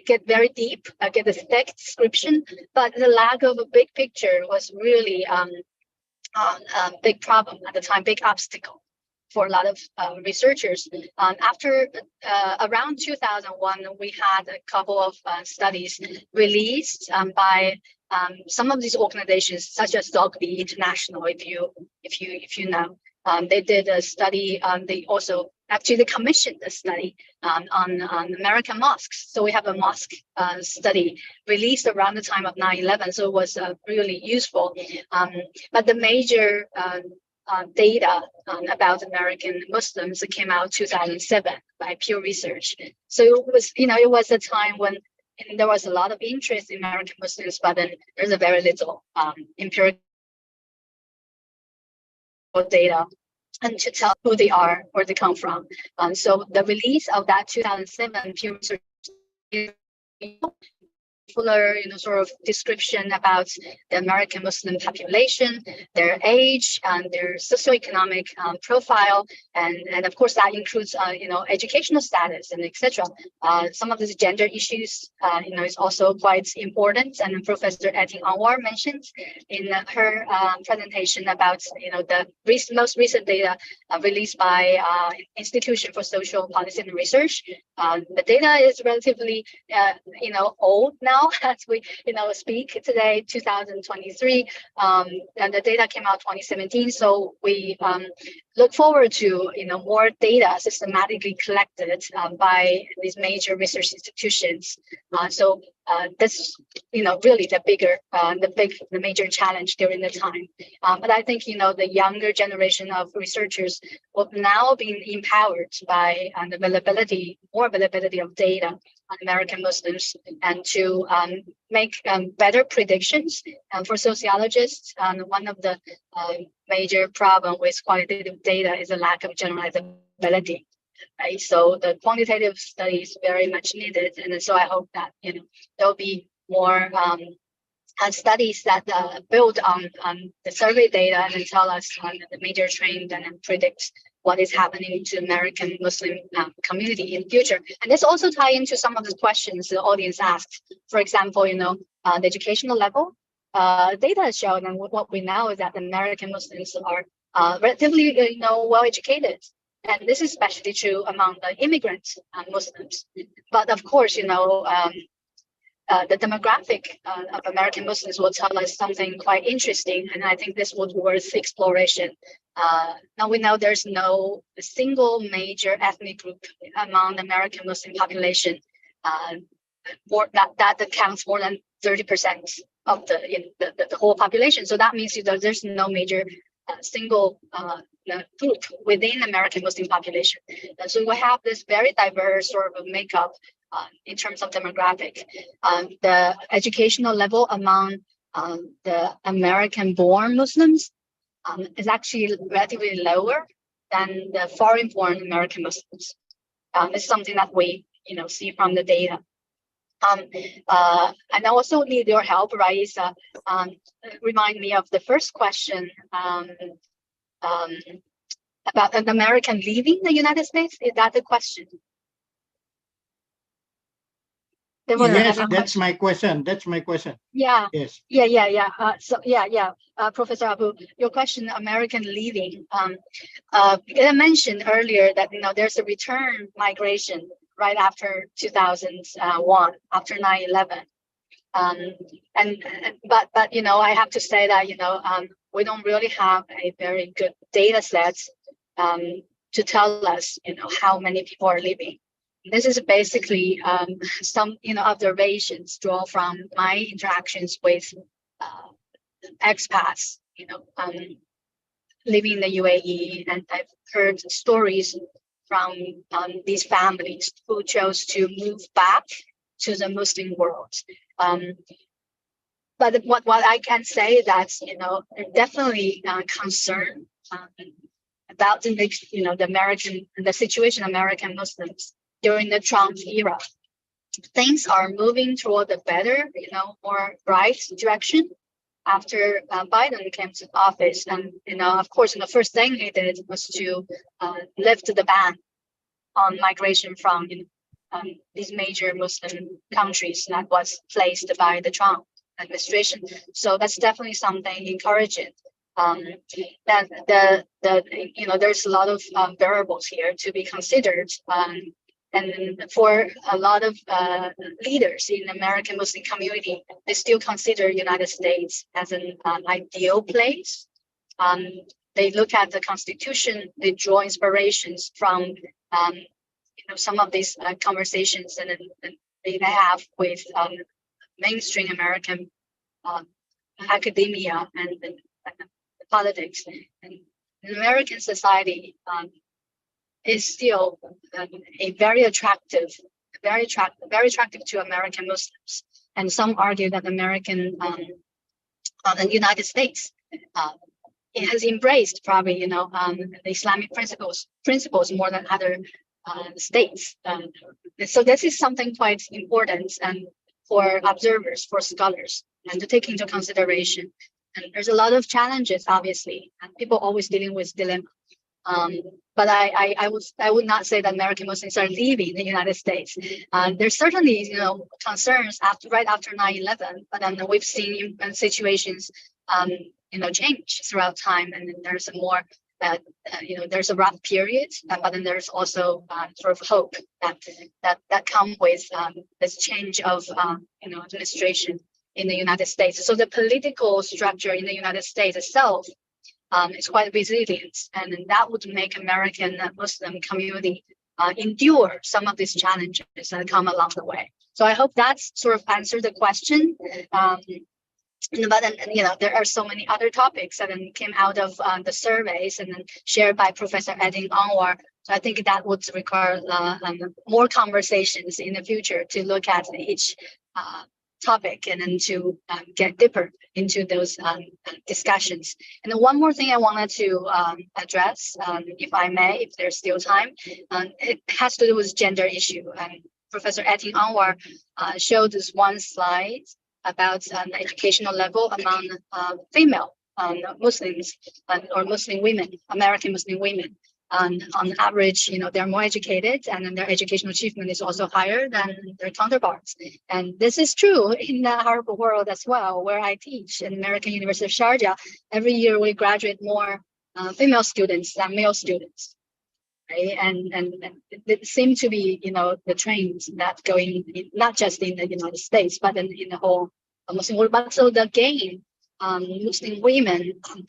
get very deep, get a thick description, but the lack of a big picture was really a big problem at the time, big obstacle for a lot of researchers. After around 2001, we had a couple of studies released by some of these organizations, such as Dogby International, if you know. They did a study. They also actually commissioned a study on American mosques. So we have a mosque study released around the time of 9/11. So it was really useful. But the major data about American Muslims came out 2007 by Pew Research. So it was a time when there was a lot of interest in American Muslims, but then there's a very little empirical data and to tell who they are, where they come from. So the release of that 2007 Pew Research fuller, sort of description about the American Muslim population, their age, and their socioeconomic profile, and of course that includes, educational status and etc. Some of these gender issues, is also quite important. And Professor Etin Anwar mentioned in her presentation about, the most recent data released by Institution for Social Policy and Research. The data is relatively, old now. As we speak today, 2023, and the data came out 2017. So we look forward to more data systematically collected by these major research institutions. So that's really the major challenge during the time. But I think the younger generation of researchers will now be empowered by more availability of data on American Muslims, and to make better predictions. For sociologists, one of the major problem with qualitative data is a lack of generalizability. Right? So the quantitative study is very much needed, and so I hope that there'll be more studies that build on the survey data and then tell us the major trend and then predict what is happening to American Muslim community in the future. And this also ties into some of the questions the audience asked. For example, the educational level. Data has shown, and what we know is that American Muslims are relatively well educated. And this is especially true among the immigrant Muslims. But of course, the demographic of American Muslims will tell us something quite interesting, and I think this was worth exploration. Now we know there's no single major ethnic group among the American Muslim population that accounts more than 30% of the whole population. So that means there's no major single group within American Muslim population. So we have this very diverse sort of makeup in terms of demographic. The educational level among the American-born Muslims is actually relatively lower than the foreign-born American Muslims. It's something that we see from the data. And I also need your help, Raisa. Remind me of the first question about an American leaving the United States. Is that the question? Yes, that's my question. Yeah. Yes. Yeah. Professor Abu, your question, American leaving. I mentioned earlier that there's a return migration right after 2001, after 9/11. But I have to say that we don't really have a very good data set to tell us how many people are leaving. This is basically some observations drawn from my interactions with expats living in the UAE, and I've heard stories from these families who chose to move back to the Muslim world. But what I can say that definitely concern about the situation of American Muslims during the Trump era. Things are moving toward a better, more bright direction. after Biden came to office, and of course, the first thing he did was to lift the ban on migration from these major Muslim countries that was placed by the Trump administration. So that's definitely something encouraging. That there's a lot of variables here to be considered. And for a lot of leaders in the American Muslim community, they still consider United States as an ideal place. They look at the Constitution, they draw inspirations from some of these conversations and they have with mainstream American academia and politics. And American society is still very attractive to American Muslims. And some argue that the United States it has embraced probably the Islamic principles more than other states. So this is something quite important and for observers, for scholars, and to take into consideration. And there's a lot of challenges, obviously, and people always dealing with dilemma. But I would not say that American Muslims are leaving the United States. There's certainly concerns right after 9/11, but then we've seen situations change throughout time, and then there's a more there's a rough period, but then there's also sort of hope that come with this change of administration in the United States. So the political structure in the United States itself is quite resilient, and that would make American Muslim community endure some of these challenges that come along the way. So I hope that's sort of answered the question. But then, there are so many other topics that came out of the surveys and then shared by Professor Etin Anwar. So I think that would require more conversations in the future to look at each topic and then to get deeper into those discussions. And then one more thing I wanted to address, if I may, if there's still time, it has to do with gender issue. And Professor Etin Anwar showed this one slide about the educational level among female Muslims or Muslim women, American Muslim women. On average, they're more educated, and then their educational achievement is also higher than their counterparts. And this is true in the Arab world as well, where I teach in American University of Sharjah. Every year we graduate more female students than male students. Right? And it seems to be, the trends that going not just in the United States, but in the whole Muslim world. But so the gain Muslim women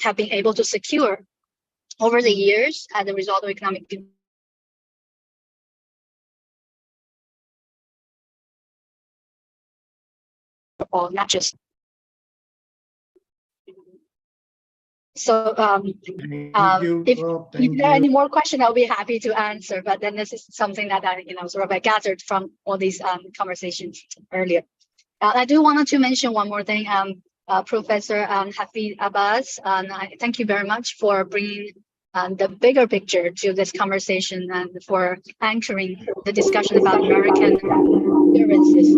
have been able to secure over the years as a result of economic or not just. So if there are any more questions, I'll be happy to answer. But then this is something that I sort of gathered from all these conversations earlier. I do want to mention one more thing. Professor Hafid Abbas, thank you very much for bringing the bigger picture to this conversation and for anchoring the discussion about American experiences.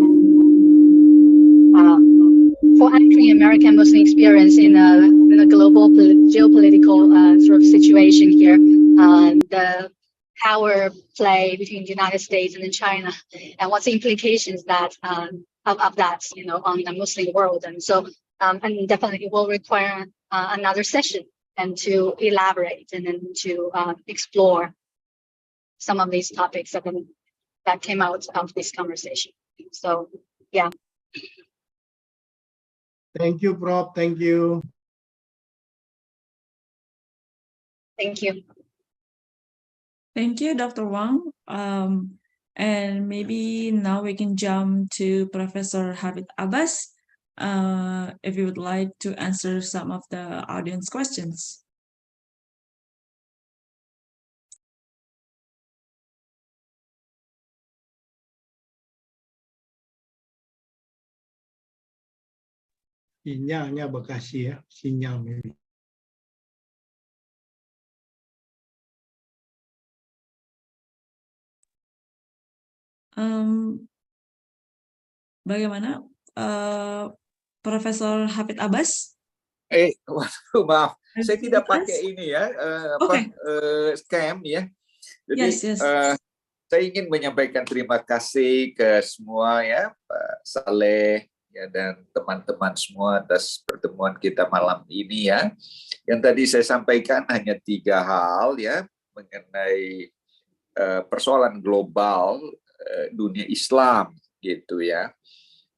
For anchoring American Muslim experience in a global geopolitical sort of situation here, the power play between the United States and then China, and what's the implications that of that, on the Muslim world. And so, and definitely will require another session and to elaborate and then to explore some of these topics that came out of this conversation. So, yeah. Thank you, Prof. Thank you. Thank you. Thank you, Dr. Wang. And maybe now we can jump to Professor Hafid Abbas, if you would like to answer some of the audience questions. Sinyalnya Bekasi ya, sinyal maybe. Bagaimana, Profesor Hafid Abbas? Waduh, maaf, saya tidak pakai ini ya, scam ya. Jadi saya ingin menyampaikan terima kasih ke semua ya, Pak Saleh ya, dan teman-teman semua atas pertemuan kita malam ini ya. Yang tadi saya sampaikan hanya 3 hal ya mengenai persoalan global dunia Islam gitu ya.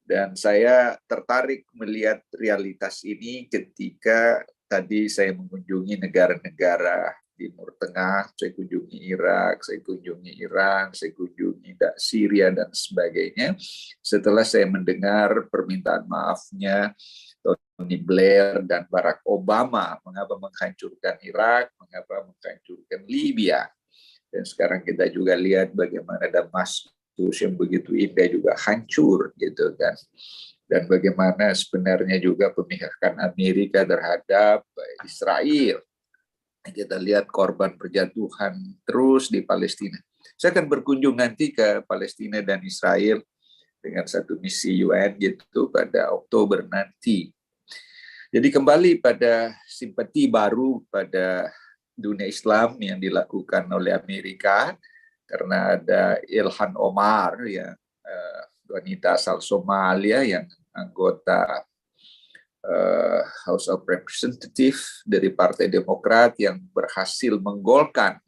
Dan saya tertarik melihat realitas ini ketika tadi saya mengunjungi negara-negara Timur Tengah, saya kunjungi Irak, saya kunjungi Iran, saya kunjungi Syria dan sebagainya. Setelah saya mendengar permintaan maafnya Tony Blair dan Barack Obama, mengapa menghancurkan Irak, mengapa menghancurkan Libya. Dan sekarang kita juga lihat bagaimana Damaskus yang begitu indah juga hancur gitu kan. Dan bagaimana sebenarnya juga pemihakan Amerika terhadap Israel. Kita lihat korban perjatuhan terus di Palestina. Saya akan berkunjung nanti ke Palestina dan Israel dengan satu misi UN gitu pada Oktober nanti. Jadi kembali pada simpati baru pada dunia Islam yang dilakukan oleh Amerika, karena ada Ilhan Omar ya, wanita asal Somalia yang anggota House of Representatives dari Partai Demokrat yang berhasil menggolkan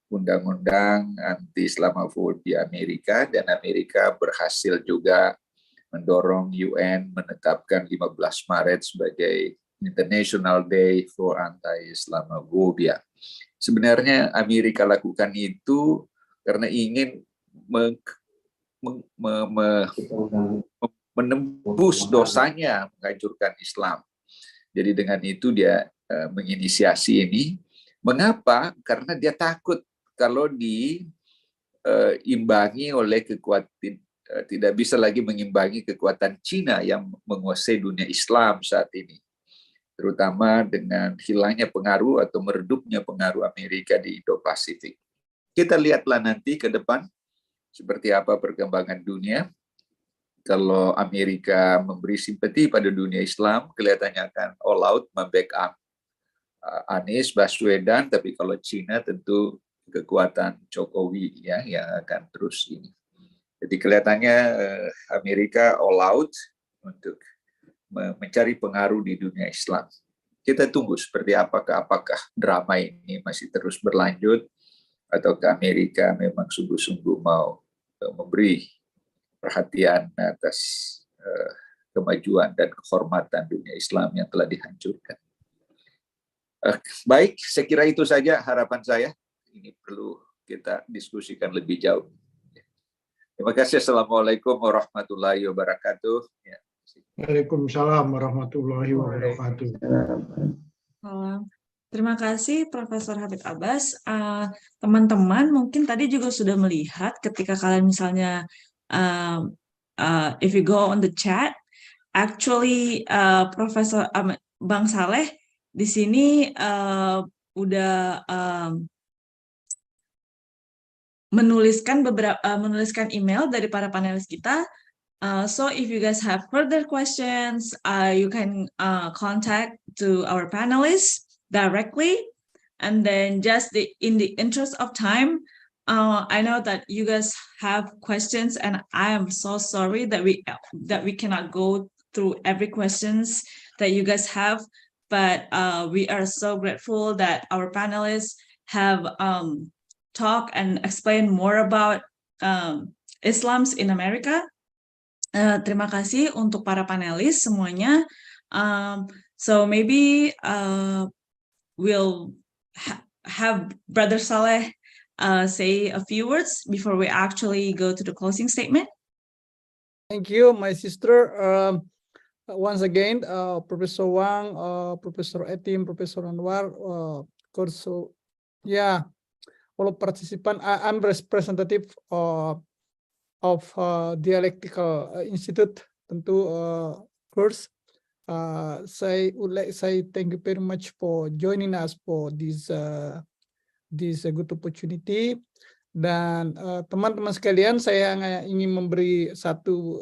undang-undang anti-Islamophobia Amerika, dan Amerika berhasil juga mendorong UN menetapkan 15 Maret sebagai International Day for Anti-Islamophobia. Sebenarnya Amerika lakukan itu karena ingin menembus dosanya menghancurkan Islam. Jadi dengan itu dia menginisiasi ini. Mengapa? Karena dia takut kalau diimbangi oleh kekuatan, tidak bisa lagi mengimbangi kekuatan Cina yang menguasai dunia Islam saat ini, terutama dengan hilangnya pengaruh atau meredupnya pengaruh Amerika di Indo-Pasifik. Kita lihatlah nanti ke depan seperti apa perkembangan dunia. Kalau Amerika memberi simpati pada dunia Islam, kelihatannya akan all out membackup Anies Baswedan, tapi kalau Cina tentu kekuatan Jokowi ya yang akan terus ini. Jadi kelihatannya Amerika all out untuk mencari pengaruh di dunia Islam. Kita tunggu seperti apakah drama ini masih terus berlanjut, ataukah Amerika memang sungguh-sungguh mau memberi perhatian atas kemajuan dan kehormatan dunia Islam yang telah dihancurkan. Baik, saya kira itu saja harapan saya. Ini perlu kita diskusikan lebih jauh. Terima kasih. Assalamualaikum warahmatullahi wabarakatuh. Ya. Waalaikumsalam warahmatullahi wabarakatuh. Terima kasih Profesor Hafid Abbas. Teman-teman mungkin tadi juga sudah melihat ketika kalian misalnya if you go on the chat, actually Profesor Bang Saleh di sini udah menuliskan email dari para panelis kita. So if you guys have further questions, you can contact to our panelists directly. And then just in the interest of time, I know that you guys have questions, and I am so sorry that we cannot go through every questions that you guys have. But we are so grateful that our panelists have talk and explain more about Islams in America. Terima kasih untuk para panelis semuanya. So maybe we'll have Brother Saleh say a few words before we actually go to the closing statement. Thank you, my sister. Once again, Professor Wang, Professor Etin, Professor Anwar, all participant. I'm representative of Dialektika Institute. Tentu course. I would like to say thank you very much for joining us for this good opportunity. Dan teman-teman sekalian, saya ingin memberi satu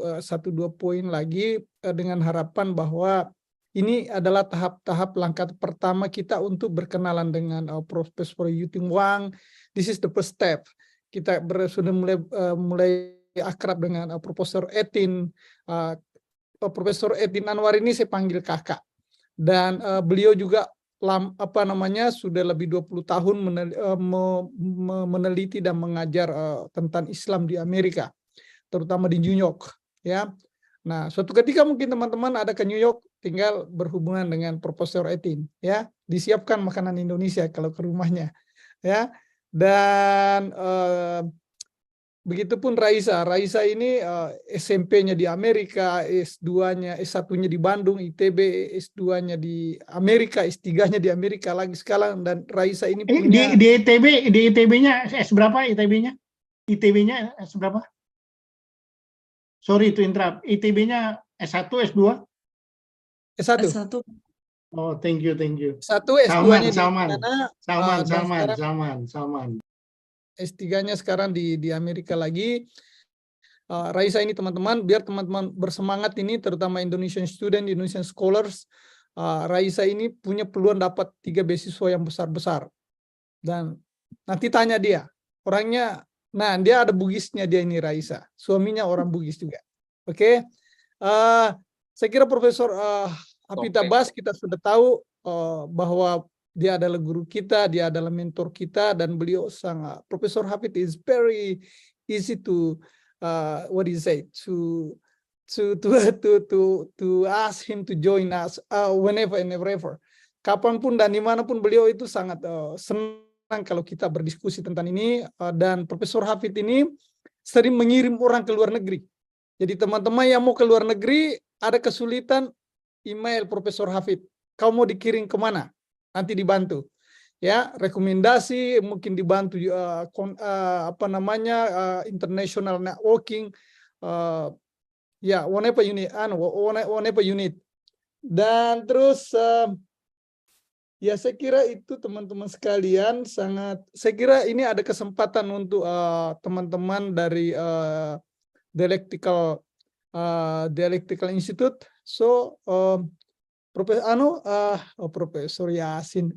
dua poin lagi dengan harapan bahwa ini adalah tahap-tahap langkah pertama kita untuk berkenalan dengan Profesor Yuting Wang. This is the first step. Kita sudah mulai akrab dengan Profesor Etin. Profesor Etin Anwar ini saya panggil kakak. Dan beliau juga sudah lebih 20 tahun meneliti dan mengajar tentang Islam di Amerika, terutama di New York, ya. Nah, suatu ketika mungkin teman-teman ada ke New York, tinggal berhubungan dengan Profesor Etin, ya. Disiapkan makanan Indonesia kalau ke rumahnya, ya. Dan begitupun Raisa. Raisa ini SMP-nya di Amerika, S2-nya, S1-nya di Bandung, ITB, S2-nya di Amerika, S3-nya di Amerika lagi sekarang. Dan Raisa ini punya di ITB-nya S berapa ITB-nya? ITB-nya S berapa? Sorry to interrupt. ITB-nya S1, S2? S1. S1. Oh, thank you. Satu S2-nya Salman. S3-nya sekarang di Amerika lagi. Raisa ini teman-teman, biar teman-teman bersemangat ini, terutama Indonesian student, Indonesian scholars. Raisa ini punya peluang dapat 3 beasiswa yang besar-besar. Dan nanti tanya dia, orangnya, nah dia ada Bugisnya dia ini Raisa. Suaminya orang Bugis juga. Oke. Saya kira Profesor Hafid Abbas kita sudah tahu bahwa dia adalah guru kita, dia adalah mentor kita, dan beliau sangat, Profesor Hafid is very easy to to ask him to join us whenever and wherever. Kapanpun dan dimanapun beliau itu sangat senang kalau kita berdiskusi tentang ini. Dan Profesor Hafid ini sering mengirim orang ke luar negeri. Jadi teman-teman yang mau ke luar negeri ada kesulitan, email Profesor Hafid. Kau mau dikirim kemana? Nanti dibantu. Ya, rekomendasi mungkin dibantu international networking, ya, whenever you need. Dan terus ya saya kira itu teman-teman sekalian sangat, saya kira ini ada kesempatan untuk teman-teman dari Dialektika Institute. So Profesor Yasin.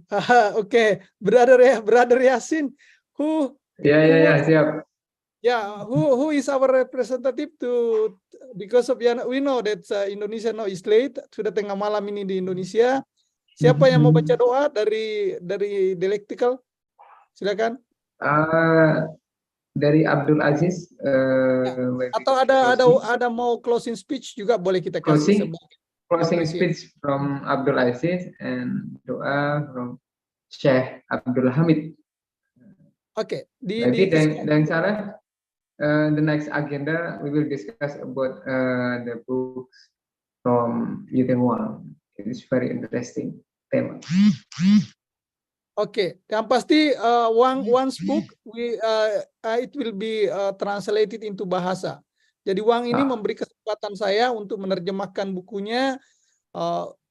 Oke, brother Yasin, siap. Who is our representative because of we know that Indonesia now is late, sudah tengah malam ini di Indonesia. Siapa yang mau baca doa dari Dialektika? Silakan. Dari Abdul Aziz. Atau ada mau closing speech juga boleh kita kasih. Closing speech from Abdul Aziz and doa from Sheikh Abdul Hamid. Okay. Maybe Daeng Saleh, the next agenda we will discuss about the books from Yuting Wang. It is very interesting tema. Okay, yang pasti Wang's book it will be translated into bahasa. Jadi Wang ini memberi kesempatan saya untuk menerjemahkan bukunya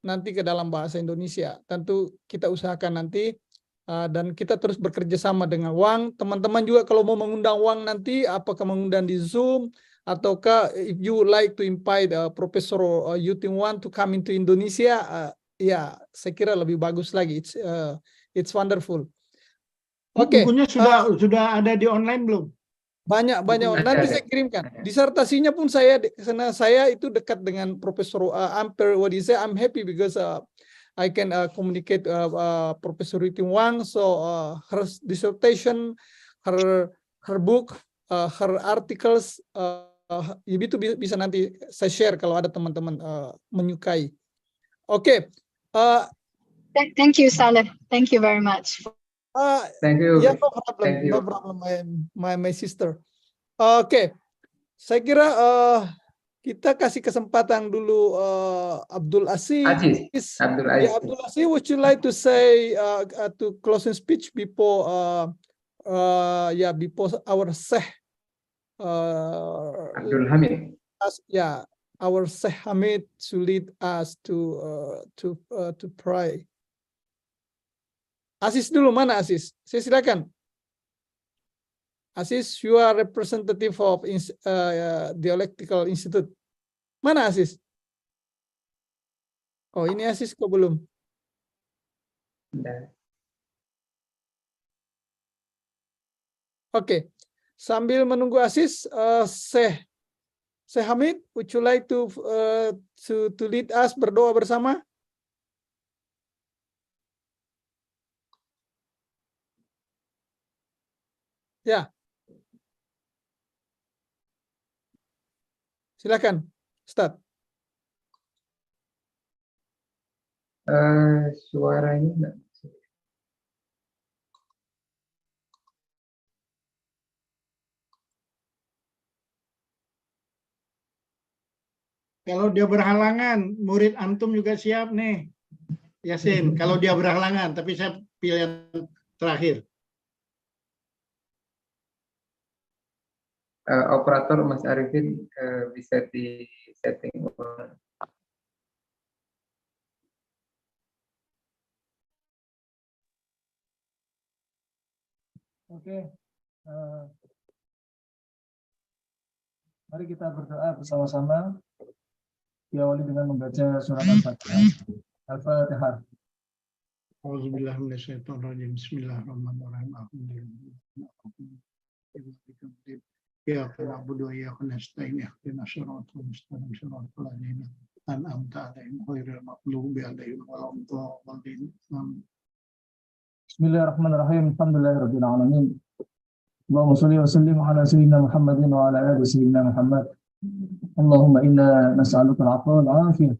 nanti ke dalam bahasa Indonesia. Tentu kita usahakan nanti dan kita terus bekerja sama dengan Wang. Teman-teman juga kalau mau mengundang Wang nanti, apakah mengundang di Zoom ataukah if you like to invite Profesor Yuting Wang to come into Indonesia, ya saya kira lebih bagus lagi. It's wonderful. Oke. Bukunya sudah ada di online belum? Banyak nanti saya kirimkan. Disertasinya pun saya itu dekat dengan Profesor Amper. I'm happy because I can communicate Profesor Yuting Wang. So her dissertation, her book, her articles itu bisa nanti saya share kalau ada teman-teman menyukai. Oke. Thank you, Saleh. Thank you very much. Thank you. Yeah, no problem, my sister. Oke. Saya kira kita kasih kesempatan dulu Abdul Aziz. Abdul Aziz, would you like to say to closing speech before before our Sheikh Abdul Hamid? Our Sheikh Hamid to lead us to pray. Aziz dulu, mana Aziz? Saya silakan. Aziz, you are representative of Dialektika Institute. Mana Aziz? Oh, ini Asis kok belum? Bentar. Oke, sambil menunggu Asis, Syekh Hamid, would you like to lead us berdoa bersama? Ya, silakan, start. Suaranya enggak. Kalau dia berhalangan, murid antum juga siap nih, Yasin. Kalau dia berhalangan, tapi saya pilih yang terakhir. Operator Mas Arifin bisa di setting ulang. Oke, mari kita berdoa bersama-sama. Diawali dengan membaca surat Al-Fatihah. Al-Fatihah. Auzubillahi minasyaitonirrajim. Bismillahirrahmanirrahim. Iyyaka na'budu wa iyyaka nasta'in. Ihdinas siratal mustaqim. Siratal ladzina an'amta 'alaihim ghairil maghdubi 'alaihim waladdallin. Bismillahirrahmanirrahim. Alhamdulillahirabbil alamin. Allahumma shalli wa sallim ala sayyidina Muhammadin wa ala ali sayyidina Muhammad. Allahumma inna nas'aluka al-'afwa wal-'afiyah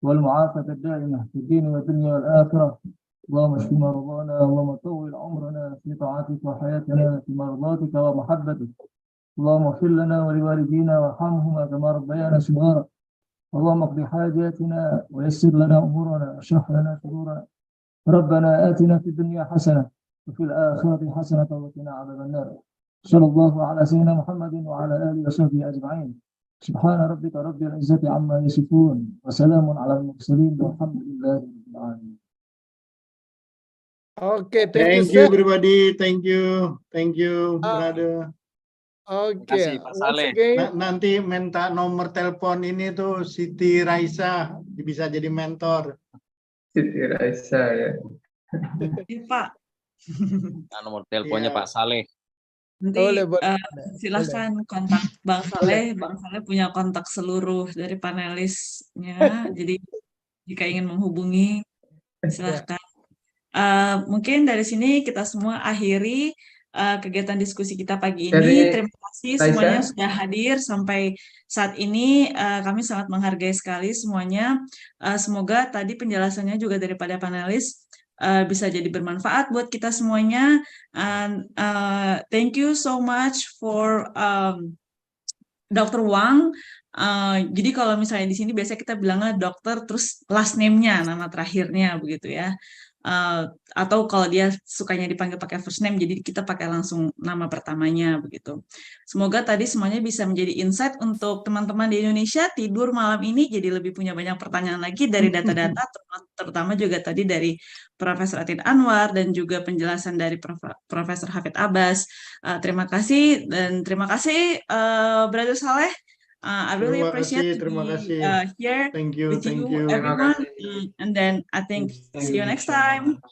wal mu'afata ad-da'imah fid din wa dunya wal akhirah. Allahumma shfi maradana, Allahumma tawwil 'umrana fi ta'atika wa hayatana fi mardatika wa mahabbatik. Allahumma ighfir lana wa liwalidina warhamhuma kama rabbayana shighara. Allahumma qdi hajatina wa yassir lana umurana wa shrah lana sudurana. Rabbana atina fid dunya hasanah wa fil akhirati hasanah wa qina 'adzaban nar. Sallallahu ala sayyidina Muhammadin wa ala alihi wa sahbihi ajma'in. Subhana rabbika rabbil izzati amma yasifun wa salamun ala al-mursalin walhamdulillahi rabbil alamin. Oke, Thank you everybody. Thank you, brother. Oke, Pak once Saleh. again, Nanti minta nomor telepon ini tuh Siti Raisa bisa jadi mentor. Siti Raisa ya. Pak. Nomor teleponnya Iya. Pak Saleh. Nanti boleh. silahkan kontak Bang Saleh. Bang Saleh punya kontak seluruh dari panelisnya. Jadi jika ingin menghubungi, silahkan. Mungkin dari sini kita semua akhiri kegiatan diskusi kita pagi ini. Terima kasih semuanya sudah hadir sampai saat ini. Kami sangat menghargai sekali semuanya. Semoga tadi penjelasannya juga daripada panelis bisa jadi bermanfaat buat kita semuanya. Thank you so much for Dr. Wang. Jadi kalau misalnya di sini biasanya kita bilangnya dokter terus last name-nya, nama terakhirnya begitu ya. Atau kalau dia sukanya dipanggil pakai first name, jadi kita pakai langsung nama pertamanya begitu. Semoga tadi semuanya bisa menjadi insight untuk teman-teman di Indonesia tidur malam ini jadi lebih punya banyak pertanyaan lagi dari data-data, terutama juga tadi dari Profesor Etin Anwar dan juga penjelasan dari Profesor Hafid Abbas. Terima kasih dan terima kasih Brother Saleh. I really appreciate to be here with you everyone, and then I think see you next time.